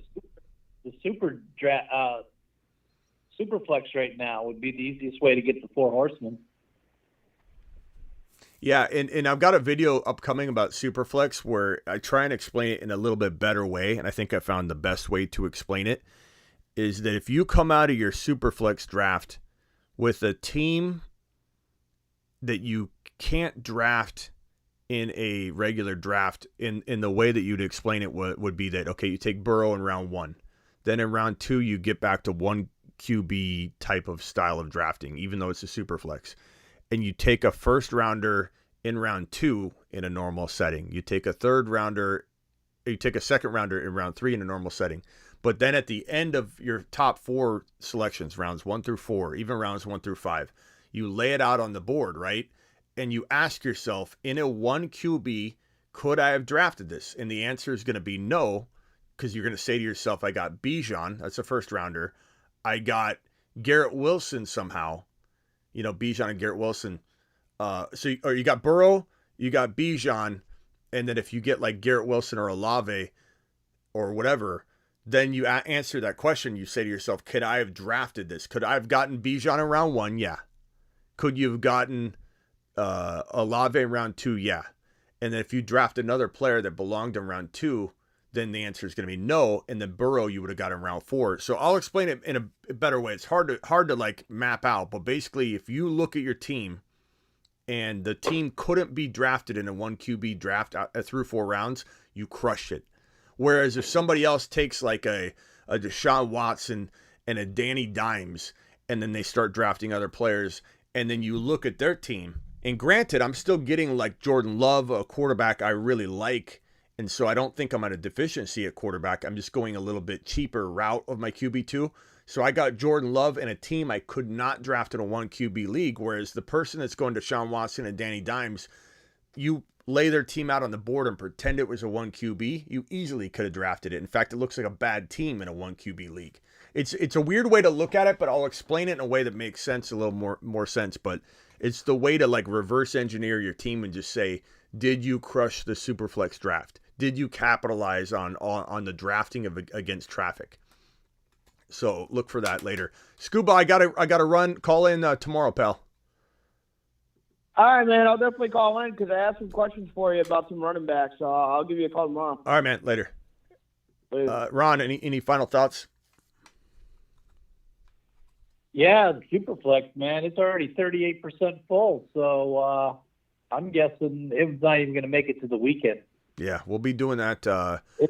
super flex right now would be the easiest way to get the Four Horsemen. Yeah, and I've got a video upcoming about Superflex where I try and explain it in a little bit better way, and I think I found the best way to explain it, is that if you come out of your Superflex draft with a team that you can't draft in a regular draft, in the way that you'd explain it would be that, okay, you take Burrow in round 1. Then in round 2, you get back to 1 QB type of style of drafting, even though it's a super flex. And you take a first rounder in round 2 in a normal setting. You take a second rounder in round 3 in a normal setting. But then at the end of your top 4 selections, rounds 1 through 4, even rounds 1 through 5, you lay it out on the board, right? And you ask yourself, in a 1 QB, could I have drafted this? And the answer is going to be no, because you're going to say to yourself, I got Bijan, that's a first rounder. I got Garrett Wilson somehow. Bijan and Garrett Wilson. Or you got Burrow, you got Bijan, and then if you get like Garrett Wilson or Olave or whatever, then you answer that question. You say to yourself, could I have drafted this? Could I have gotten Bijan in round 1? Yeah. Could you have gotten Olave in round 2? Yeah. And then if you draft another player that belonged in round 2, then the answer is going to be no. And then Burrow you would have got in round 4. So I'll explain it in a better way. It's hard to like map out, but basically if you look at your team and the team couldn't be drafted in a 1 QB draft through 4 rounds, you crush it. Whereas if somebody else takes like a Deshaun Watson and a Danny Dimes, and then they start drafting other players, and then you look at their team, and granted, I'm still getting like Jordan Love, a quarterback I really like, and so I don't think I'm at a deficiency at quarterback. I'm just going a little bit cheaper route of my QB2. So I got Jordan Love and a team I could not draft in a 1 QB league, whereas the person that's going to Deshaun Watson and Danny Dimes, you lay their team out on the board and pretend it was a 1 QB, you easily could have drafted it. In fact, it looks like a bad team in a 1 QB league. It's a weird way to look at it, but I'll explain it in a way that makes sense, a little more sense. But it's the way to like reverse engineer your team and just say, did you crush the Superflex draft? Did you capitalize on the drafting against traffic? So look for that later. Scuba, I gotta run. Call in tomorrow, pal. All right, man. I'll definitely call in because I have some questions for you about some running backs. So I'll give you a call tomorrow. All right, man. Later. Ron, any final thoughts? Yeah, the Superflex, man, it's already 38% full. So I'm guessing it was not even going to make it to the weekend. Yeah, we'll be doing that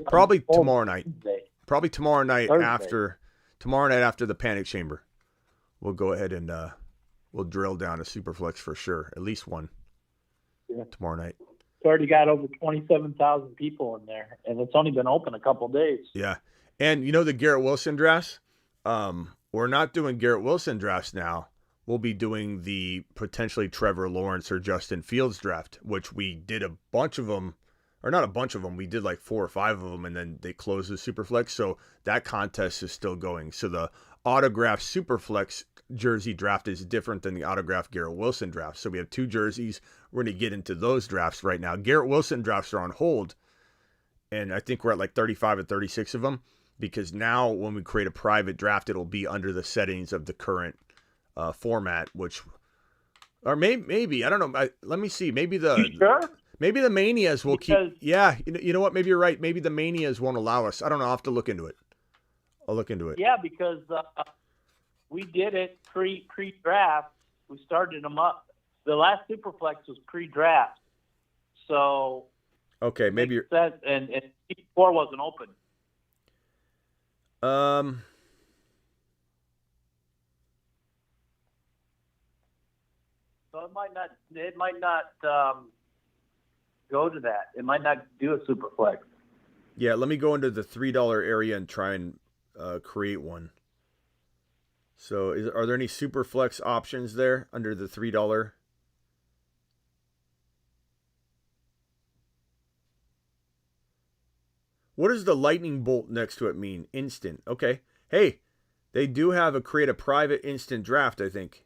probably tomorrow night. Thursday. Probably tomorrow night Thursday. after the Panic Chamber. We'll go ahead and we'll drill down a Superflex for sure. At least one tomorrow night. It's already got over 27,000 people in there, and it's only been open a couple days. Yeah. And the Garrett Wilson drafts? We're not doing Garrett Wilson drafts now. We'll be doing the potentially Trevor Lawrence or Justin Fields draft, which we did a bunch of them. Or not a bunch of them. We did like 4 or 5 of them, and then they closed the Superflex. So that contest is still going. So the autographed Superflex jersey draft is different than the autographed Garrett Wilson draft. So we have 2 jerseys. We're going to get into those drafts right now. Garrett Wilson drafts are on hold, and I think we're at like 35 or 36 of them, because now when we create a private draft, it'll be under the settings of the current format, which, or maybe I don't know. Let me see. Maybe Maybe the Manias will keep. Yeah, you know what? Maybe you're right. Maybe the Manias won't allow us. I don't know. I'll have to look into it. I'll look into it. Yeah, because we did it pre-draft. We started them up. The last Superflex was pre-draft. So. Okay, maybe you're. And P4 wasn't open. So it might not go to that. It might not do a Superflex. Yeah, let me go into the $3 area and try and create one. So are there any Superflex options there under the $3? What does the lightning bolt next to it mean? Instant. Okay. Hey, they do have create a private instant draft, I think.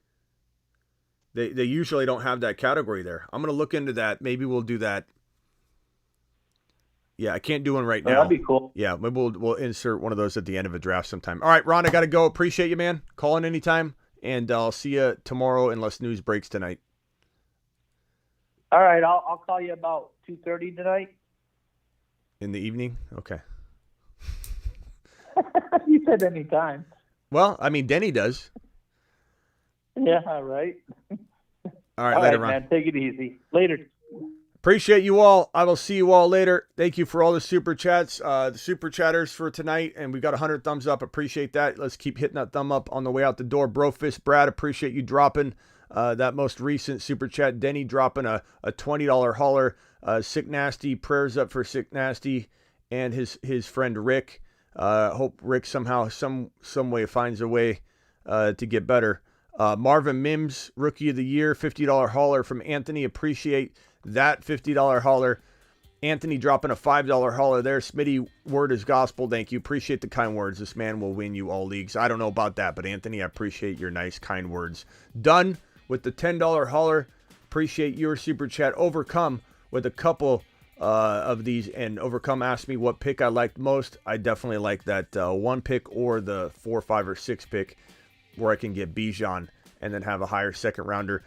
They usually don't have that category there. I'm going to look into that. Maybe we'll do that. Yeah, I can't do one right now. That'd be cool. Yeah, maybe we'll insert one of those at the end of a draft sometime. All right, Ron, I got to go. Appreciate you, man. Call in anytime, and I'll see you tomorrow unless news breaks tonight. All right, I'll call you about 2:30 tonight. In the evening? Okay. You said anytime. Well, I mean, Denny does. Yeah, right. All right, later, man. Ron. Take it easy. Later. Appreciate you all. I will see you all later. Thank you for all the super chats, the super chatters for tonight. And we got 100 thumbs up. Appreciate that. Let's keep hitting that thumb up on the way out the door. Brofist Brad, appreciate you dropping that most recent super chat. Denny dropping a $20 hauler. Sick Nasty, prayers up for Sick Nasty and his friend Rick. Hope Rick somehow, some way finds a way to get better. Marvin Mims, Rookie of the Year, $50 hauler from Anthony. Appreciate that $50 hauler. Anthony dropping a $5 hauler there. Smitty, word is gospel. Thank you. Appreciate the kind words. This man will win you all leagues. I don't know about that, but Anthony, I appreciate your nice, kind words. Done with the $10 hauler. Appreciate your super chat. Overcome with a couple of these, and Overcome asked me what pick I liked most. I definitely like that 1 pick or the 4, 5, or 6 pick where I can get Bijan and then have a higher second rounder.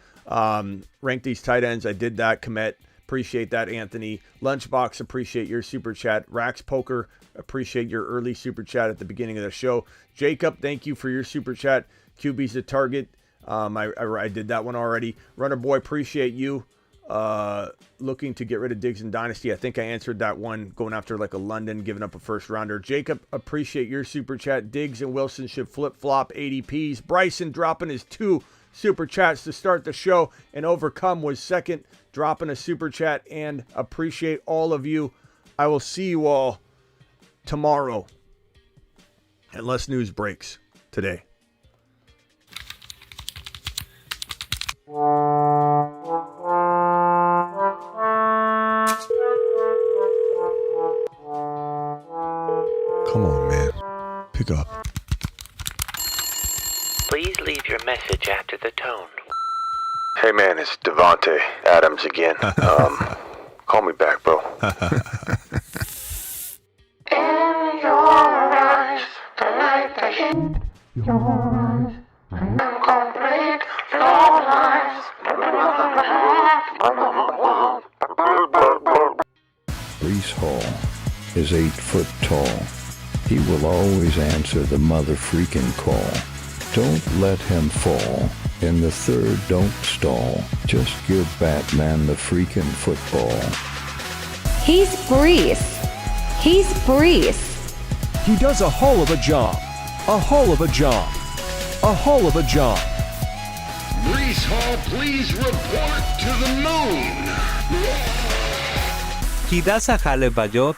Rank these tight ends. I did that. Komet, appreciate that. Anthony Lunchbox, appreciate your super chat. Rax Poker, appreciate your early super chat at the beginning of the show. Jacob, thank you for your super chat. QB's the target. I did that one already. Runner Boy, appreciate you. Looking to get rid of Diggs in Dynasty. I think I answered that one. Going after like a London, giving up a first rounder. Jacob, appreciate your super chat. Diggs and Wilson should flip-flop ADPs. Bryson dropping his 2 super chats to start the show, and Overcome was second, dropping a super chat, and appreciate all of you. I will see you all tomorrow, unless news breaks today. Come on, man. Pick up. Please leave your message after the tone. Hey man, it's Devontae Adams again. Call me back, bro. In your eyes, the light that hit your eyes, complete your lives. Brees Hall is 8 foot tall. He will always answer the mother freaking call. Don't let him fall. In the third, don't stall. Just give Batman the freaking football. He's Brees. He's Brees. He does a whole of a job. A whole of a job. A whole of a job. Brees Hall, please report to the moon. He does a hell of a job.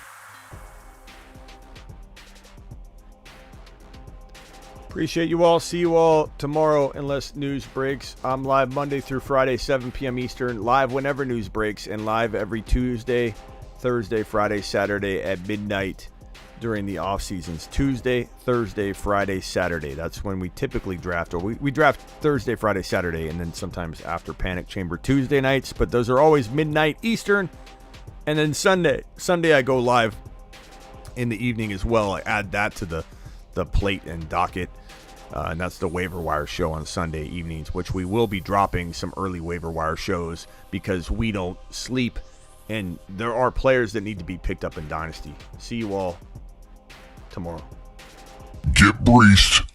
Appreciate you all. See you all tomorrow unless news breaks. I'm live Monday through Friday, 7 p.m. Eastern. Live whenever news breaks, and live every Tuesday, Thursday, Friday, Saturday at midnight during the off seasons. Tuesday, Thursday, Friday, Saturday. That's when we typically draft. Or we draft Thursday, Friday, Saturday, and then sometimes after Panic Chamber Tuesday nights. But those are always midnight Eastern. And then Sunday I go live in the evening as well. I add that to the plate and docket. And that's the waiver wire show on Sunday evenings, which we will be dropping some early waiver wire shows because we don't sleep, and there are players that need to be picked up in Dynasty. See you all tomorrow. Get breached.